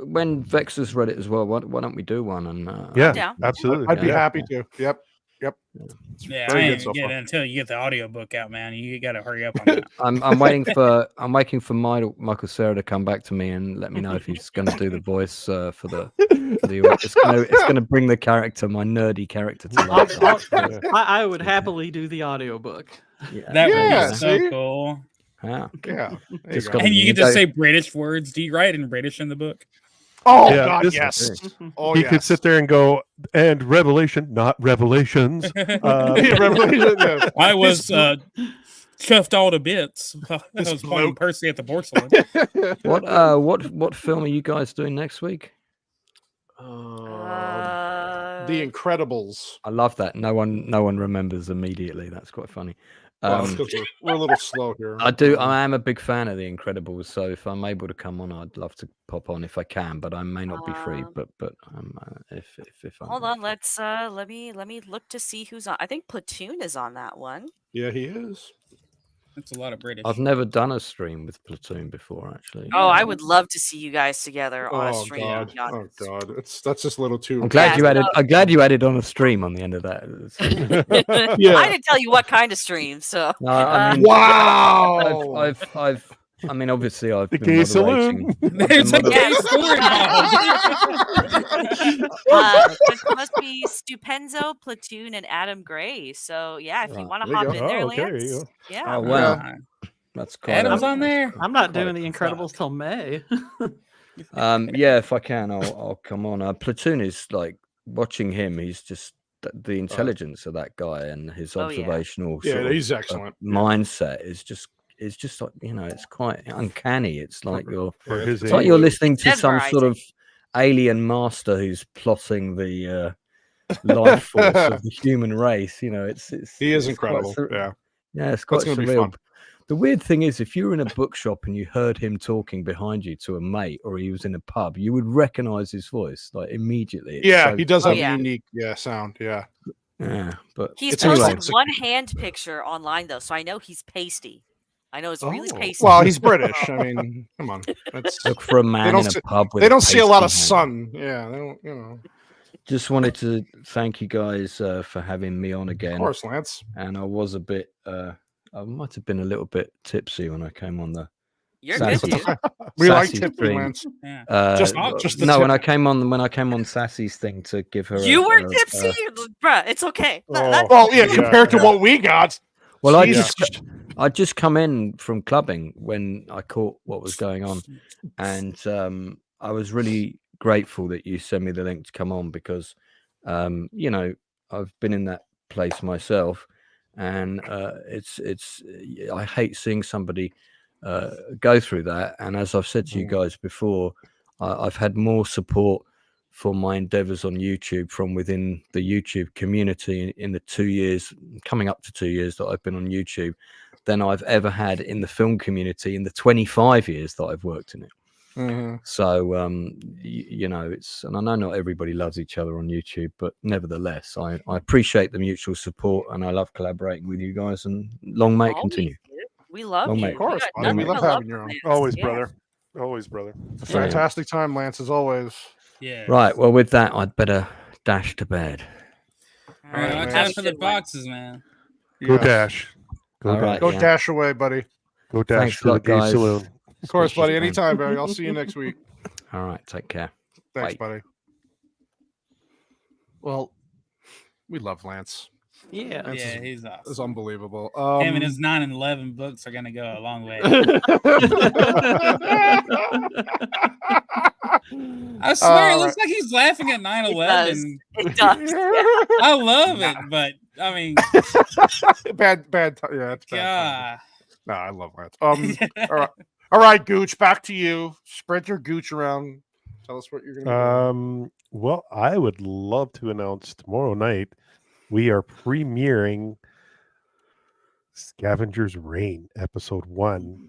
when Vex has read it as well, why don't we do one? And absolutely, I'd be happy to. Yep. Yeah, I ain't get it until you get the audiobook out, man. You got to hurry up on that. I'm waiting for Michael Cera to come back to me and let me know if he's going to do the voice for the. It's going to bring the character, my nerdy character, to life. I would happily do the audiobook. That would be so cool. Yeah. And you get to say British words. Do you write in British in the book? Oh God, yes. He could sit there and go, and revelation, not revelations. Revelation. I was chuffed all to bits. I was playing Percy at the porcelain. What film are you guys doing next week? The Incredibles. I love that. No one remembers immediately. That's quite funny. We're a little slow here. I am a big fan of The Incredibles, so if I'm able to come on, I'd love to pop on if I can, but I may not be free. But if I'm hold on, let me look to see who's on. I think Platoon is on that one. Yeah, he is. That's a lot of British. I've never done a stream with Platoon before, actually. Oh, I would love to see you guys together on a stream. God. Oh God, that's just a little too. I'm glad you added on a stream on the end of that. I didn't tell you what kind of stream, so. No, I mean, wow. I mean, obviously, I've the been gay saloon. There's a gay saloon. It must be Stupenzo, Platoon, and Adam Gray. So yeah, if you want to hop in there, Lance. Yeah. Oh well, that's cool. Adam's on there. I'm not doing The Incredibles till May. Yeah, if I can, I'll come on. Platoon is like watching him. He's just the intelligence of that guy and his observational sort he's of, excellent mindset is just. It's just like, it's quite uncanny. It's like you're you're listening to some sort of alien master who's plotting the life force of the human race. He is incredible. It's quite surreal. The weird thing is, if you were in a bookshop and you heard him talking behind you to a mate, or he was in a pub, you would recognize his voice like immediately. He does have a unique sound. Yeah, but he's posted one hand picture online though, so I know he's pasty. I know it's really pasty. Well, he's British. I mean, come on. Look for a man in a pub. They don't see a lot of sun. Yeah, they don't. Just wanted to thank you guys for having me on again. Of course, Lance. And I was a bit. I might have been a little bit tipsy when I came on the. You're good, dude. We like tipsy, Lance. Just when I came on Sassy's thing to give her. You were tipsy, bruh. It's okay. Compared to what we got. Well, I just come in from clubbing when I caught what was going on, and I was really grateful that you sent me the link to come on because, I've been in that place myself, and I hate seeing somebody go through that. And as I've said to you guys before, I've had more support for my endeavors on YouTube from within the YouTube community in the 2 years, coming up to 2 years that I've been on YouTube, than I've ever had in the film community in the 25 years that I've worked in it. Mm-hmm. So, and I know not everybody loves each other on YouTube, but nevertheless, I appreciate the mutual support and I love collaborating with you guys, and long may it continue. We love Well, you. mate. Of course, got buddy. nothing We love but having you on. Lance. Always, Yeah. brother. Always, brother. It's a fantastic time, Lance, as always. Yeah. Right. Well, with that, I'd better dash to bed. All right. All right, Watch man. out for the boxes, man. Go Yes. dash. Go All dash. right, Go yeah. dash away, buddy. Go dash Thanks a to the lot, gay guys. saloon. Of course, Speak to buddy. you soon. Anytime, Barry. I'll see you next week. All right. Take care. Thanks, Bye. buddy. Well, we love Lance. Yeah. Lance Yeah, is, he's is awesome. unbelievable. Him and his 9 and 11 books are gonna go a long way. I swear, it looks like he's laughing at 9/11. It does. I love it, but I mean, bad. Yeah, it's bad. God. No, I love Lance. All right, Gooch. Back to you. Spread your Gooch around. Tell us what you're gonna be doing. Well, I would love to announce tomorrow night we are premiering Scavenger's Reign episode 1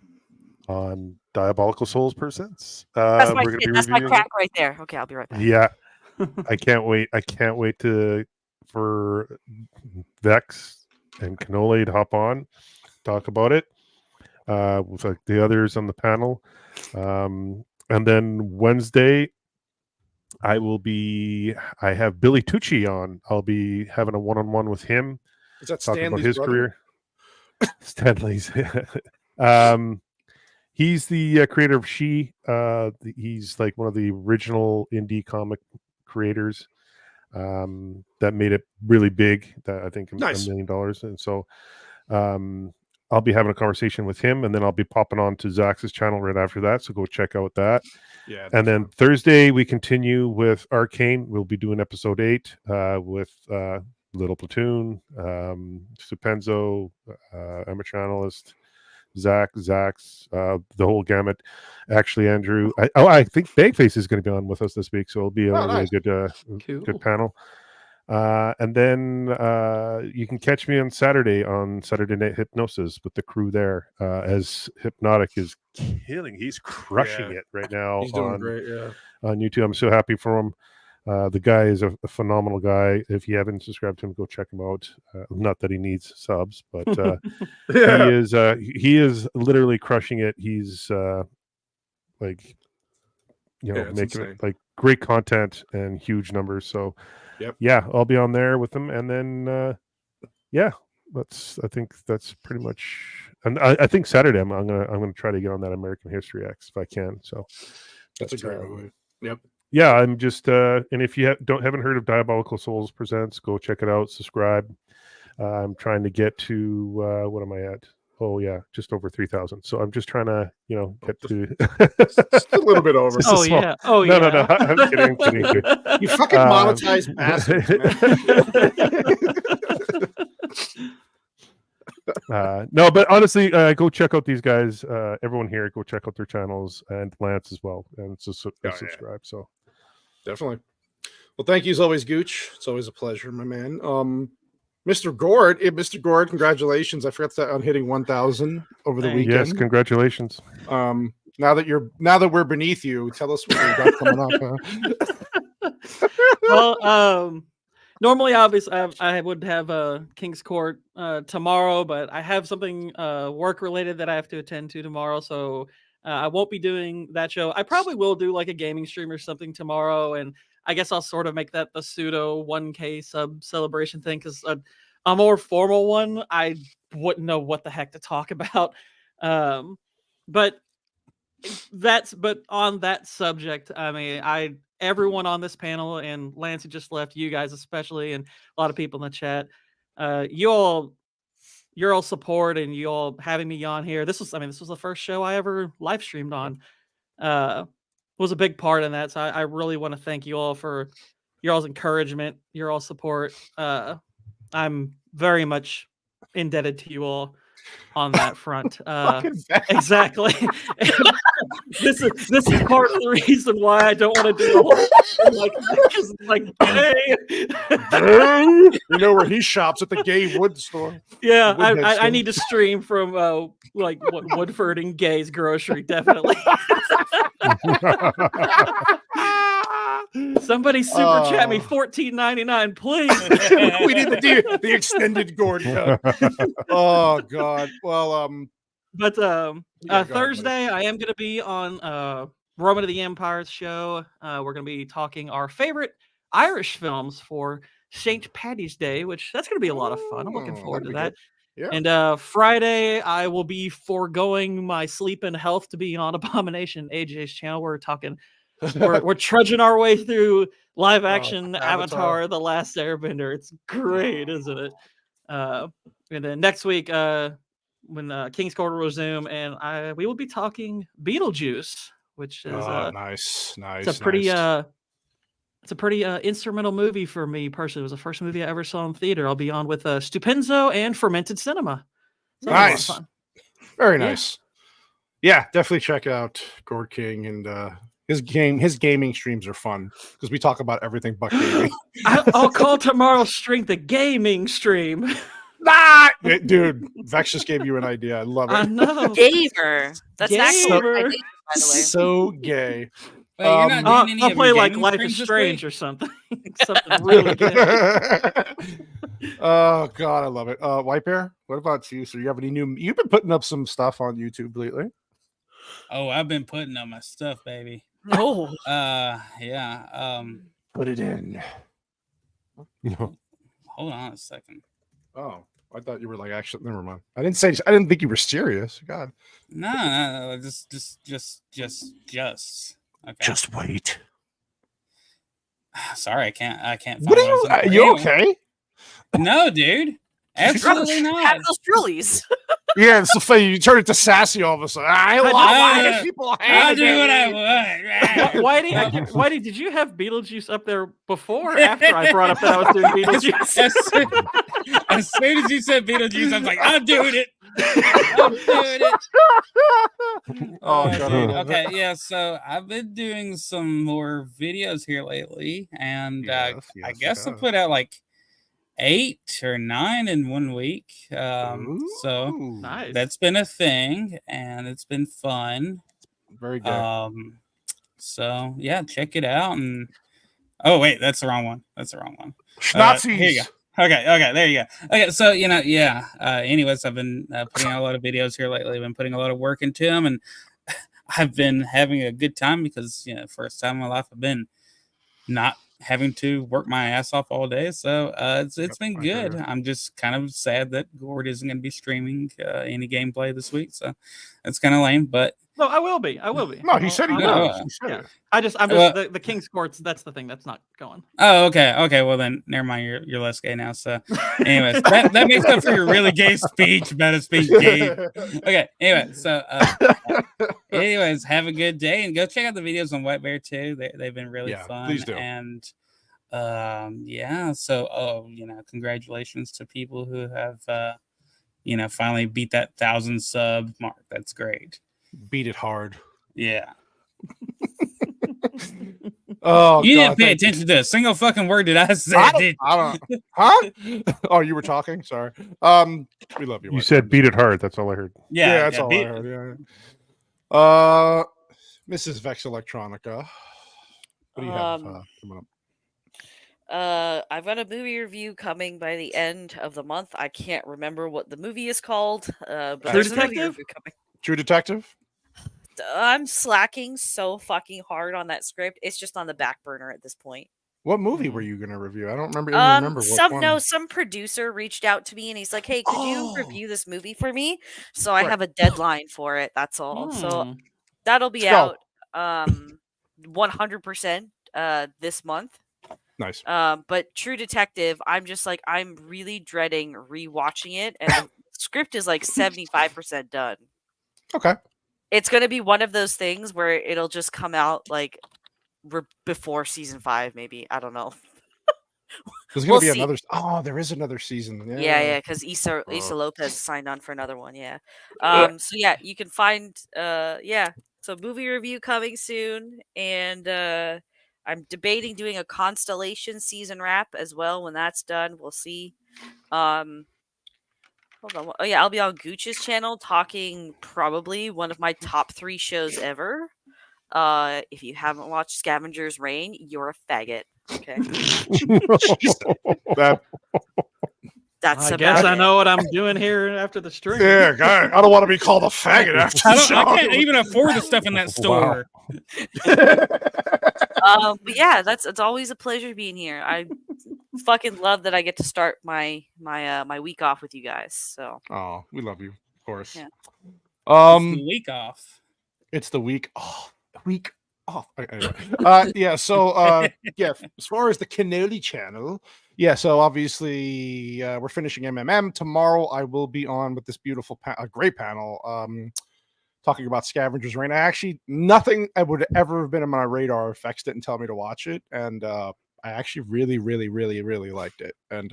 on Diabolical Souls Presents. That's my we're gonna shit. be That's my reviewing crack it. right there. Okay, I'll be right back. Yeah, I can't wait. I can't wait for Vex and Cannoli to hop on, talk about it with like the others on the panel. And then Wednesday, I have Billy Tucci on. I'll be having a one-on-one with him. Is that talking about Stanley's his brother? career. Stanley's. He's the creator of She. He's like one of the original indie comic creators that made it really big. That I think Nice. $1 million. And so I'll be having a conversation with him, and then I'll be popping on to Zax's channel right after that. So go check out that. Yeah. And then Thursday we continue with Arcane. We'll be doing episode 8 with Little Platoon, Supenzo, amateur analyst, Zax, the whole gamut. Actually, Andrew, I think Bagface is going to be on with us this week, so it'll be a really good panel. And then you can catch me on Saturday Night Hypnosis with the crew there, as Hypnotic is killing. He's crushing it right now. He's doing great. Yeah. On YouTube. I'm so happy for him. The guy is a phenomenal guy. If you haven't subscribed to him, go check him out. Not that he needs subs, but he is literally crushing it. He's making it like great content and huge numbers. So yeah, I'll be on there with him. And then I think that's pretty much. And I think Saturday I'm gonna try to get on that American History X if I can. So that's a great movie. Yep. Yeah, I'm just and if you haven't heard of Diabolical Souls Presents, go check it out. Subscribe. I'm trying to get to what am I at? Oh yeah, just over 3,000. So I'm just trying to get to just a little bit over. Oh yeah. Oh no, yeah. No. I'm kidding. You fucking monetized bastards, man. No, but honestly, go check out these guys. Everyone here, go check out their channels, and Lance as well, and subscribe. Yeah. So definitely. Well, thank you as always, Gooch. It's always a pleasure, my man. Mr. Gord, congratulations! I forgot that on hitting 1,000 over the weekend. Yes, congratulations. Now that we're beneath you, tell us what we got coming up. Well, normally, obviously, I would have King's Court tomorrow, but I have something work related that I have to attend to tomorrow, so I won't be doing that show. I probably will do like a gaming stream or something tomorrow, and I guess I'll sort of make that the pseudo 1K sub celebration thing, because a more formal one, I wouldn't know what the heck to talk about. But on that subject, I mean, everyone on this panel, and Lance who just left, you guys especially, and a lot of people in the chat, your all support and you all having me on here. This was the first show I ever live streamed on. Was a big part in that. So I really want to thank you all for your all's encouragement, your all support. I'm very much indebted to you all on that front. Exactly. This is part of the reason why I don't want to do the whole gay. You know where he shops, at the gay wood store. Yeah, I need to stream from Woodford and Gay's grocery, definitely. Somebody super chat me $14.99, please. We need the extended Gord code. Oh God. Well, But Yeah, go ahead, Thursday, I am going to be on Roman of the Empire's show. We're going to be talking our favorite Irish films for St. Paddy's Day, which that's going to be a lot of fun. I'm looking forward to that. Yeah. And Friday, I will be foregoing my sleep and health to be on Abomination AJ's channel. We're talking, we're trudging our way through live action Avatar: The Last Airbender. It's great, isn't it? And then next week, when King's Court will resume, and we will be talking Beetlejuice, which is nice. It's a pretty it's a pretty instrumental movie for me personally. It was the first movie I ever saw in theater. I'll be on with Stupenzo and Fermented Cinema. So nice, fun. Very nice. Yeah, definitely check out Gord King and his gaming streams are fun because we talk about everything but gaming. I'll call tomorrow's stream the gaming stream. Dude, Vex just gave you an idea. I love it. I know. Gamer. That's actually my name, by the way. So gay. Wait, you're not doing any I'll of play your like gaming Life streams is this Strange week? or something. Something really good. Oh God, I love it. White Bear, what about you? So you have any new? You've been putting up some stuff on YouTube lately. Oh, I've been putting up my stuff, baby. Oh. Yeah. Put it in. Hold on a second. Oh, I thought you were like actually. Never mind. I didn't think you were serious. God. No. Just. Okay. Just wait. Sorry, I can't. What are you okay? No, dude. Absolutely not. Have those Trulies. Yeah, it's so funny. You turn it to sassy all of a sudden. I love people. I'll do what I want. Whitey, did you have Beetlejuice up there before or after I brought up that I was doing Beetlejuice? As soon as you said Beetlejuice, I was like, I'm doing it. I'm doing it. Oh, God. Okay, yeah. So I've been doing some more videos here lately, and I guess I put out like 8 or 9 in 1 week. So nice. That's been a thing, and it's been fun. Very good. So yeah, check it out. And oh wait, that's the wrong one. Nazis. Here you go. Okay, there you go. Okay, so anyways, I've been putting out a lot of videos here lately. I've been putting a lot of work into them, and I've been having a good time because first time in my life I've been not having to work my ass off all day. So it's been good. I'm just kind of sad that Gord isn't going to be streaming any gameplay this week. So that's kind of lame, but no, I will be. No, he said he will. I'm just the King's Courts. That's the thing that's not going. Oh, okay. Well, then never mind. You're less gay now. So, anyways, that makes up for your really gay speech about us being gay. Okay. Anyway, so anyways, have a good day and go check out the videos on White Bear too. They've been really fun. Please do. And so congratulations to people who have finally beat that 1,000 sub mark. That's great. Beat it hard. Yeah. Oh, you didn't pay attention to a single fucking word that I said. I don't. Huh? Oh, you were talking. Sorry. We love you. You said beat it hard. That's all I heard. Yeah, that's all I heard. Yeah. Mrs. Vex Electronica. What do you have coming up? I've got a movie review coming by the end of the month. I can't remember what the movie is called. But there's a movie review coming. True Detective? I'm slacking so fucking hard on that script. It's just on the back burner at this point. What movie were you going to review? I don't remember. Some producer reached out to me and he's like, "Hey, could you review this movie for me?" So I have a deadline for it. That's all. So that'll be out 100% this month. Nice. But True Detective, I'm really dreading rewatching it, and the script is like 75% done. Okay. It's going to be one of those things where it'll just come out like before season 5, maybe. I don't know. There's going to be another. Oh, there is another season. Yeah, because Issa Lopez signed on for another one. Yeah. So yeah, you can find. So movie review coming soon, and I'm debating doing a Constellation season wrap as well. When that's done, we'll see. Hold on. Oh yeah, I'll be on Gooch's channel talking probably one of my top 3 shows ever. If you haven't watched Scavenger's Reign, you're a faggot. Okay. That's I guess about I it. know what I'm doing here after the stream. Yeah, guy, I don't want to be called a faggot after the show. I can't even afford the stuff in that store. But yeah, it's always a pleasure being here. I fucking love that I get to start my week off with you guys. So oh, we love you, of course. Yeah. It's the week off. It's the week off. Week off. Anyway. Yeah. So yeah, as far as the Cannoli channel, yeah. So obviously we're finishing MMM tomorrow. I will be on with this beautiful, great panel. Talking about Scavenger's Reign. Nothing I would ever have been on my radar if Vex didn't tell me to watch it. And I actually really, really, really, really liked it. And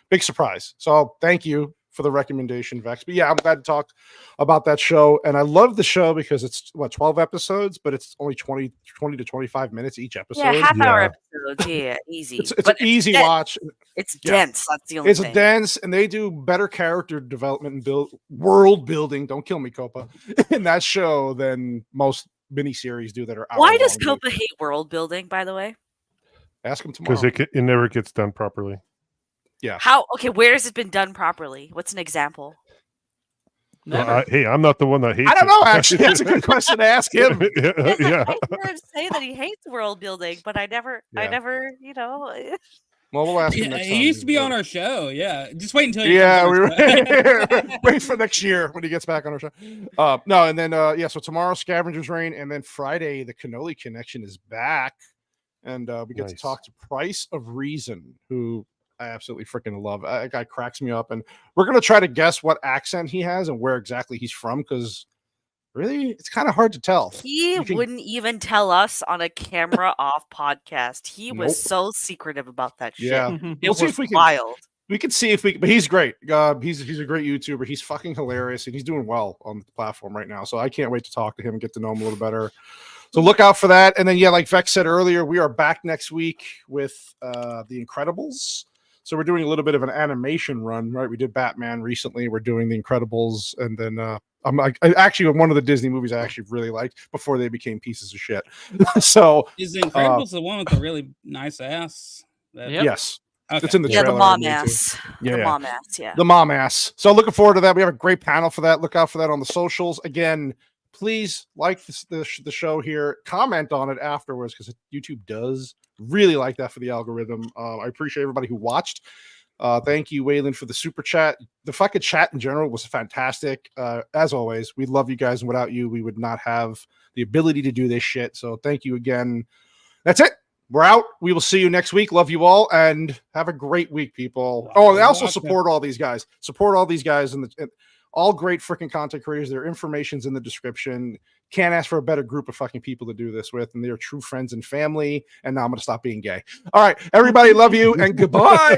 big surprise. So thank you for the recommendation, Vex. But yeah, I'm glad to talk about that show. And I love the show because it's 12 episodes, but it's only 20 to 25 minutes each episode. Yeah, half-hour episodes. Yeah, easy. It's an easy watch. It's dense. That's the only It's thing. dense, and they do better character development and world building. Don't kill me, Copa. In that show than most miniseries do that are. Why does Copa hate world building? By the way, ask him tomorrow. Because it never gets done properly. Yeah. How? Okay, where has it been done properly? What's an example? Well, hey, I'm not the one that hates. I don't know. Actually, that's a good question to ask him. Yeah. I heard him say that he hates world building, but I never, you know. Well, we'll ask him next time. He used to be on our show. Yeah, just wait until. Wait for next year when he gets back on our show. No, and then yeah. So tomorrow, Scavenger's Reign, and then Friday, the Cannoli Connection is back, and we get to talk to Price of Reason, who I absolutely freaking love. That guy cracks me up, and we're gonna try to guess what accent he has and where exactly he's from, because really, it's kind of hard to tell. He wouldn't even tell us on a camera off podcast. He was so secretive about that shit. Yeah, It was wild. We can see if we, but he's great. He's a great YouTuber. He's fucking hilarious, and he's doing well on the platform right now. So I can't wait to talk to him and get to know him a little better. So look out for that. And then yeah, like Vex said earlier, we are back next week with The Incredibles. So we're doing a little bit of an animation run, right? We did Batman recently. We're doing The Incredibles, and then I actually one of the Disney movies I actually really liked before they became pieces of shit. So is The Incredibles the one with the really nice ass? Yes. Okay. It's in the trailer. The mom ass. Yeah, the mom ass, yeah. The mom ass. So looking forward to that. We have a great panel for that. Look out for that on the socials. Again, please like the show here. Comment on it afterwards, because YouTube does really like that for the algorithm. I appreciate everybody who watched. Thank you, Waylon, for the super chat. The fucking chat in general was fantastic. As always, we love you guys, and without you, we would not have the ability to do this shit. So thank you again. That's it. We're out. We will see you next week. Love you all, and have a great week, people. Oh, and also support all these guys. Support all these guys, and all great freaking content creators. Their information's in the description. Can't ask for a better group of fucking people to do this with, and they're true friends and family. And now I'm going to stop being gay. All right, everybody, love you, and goodbye.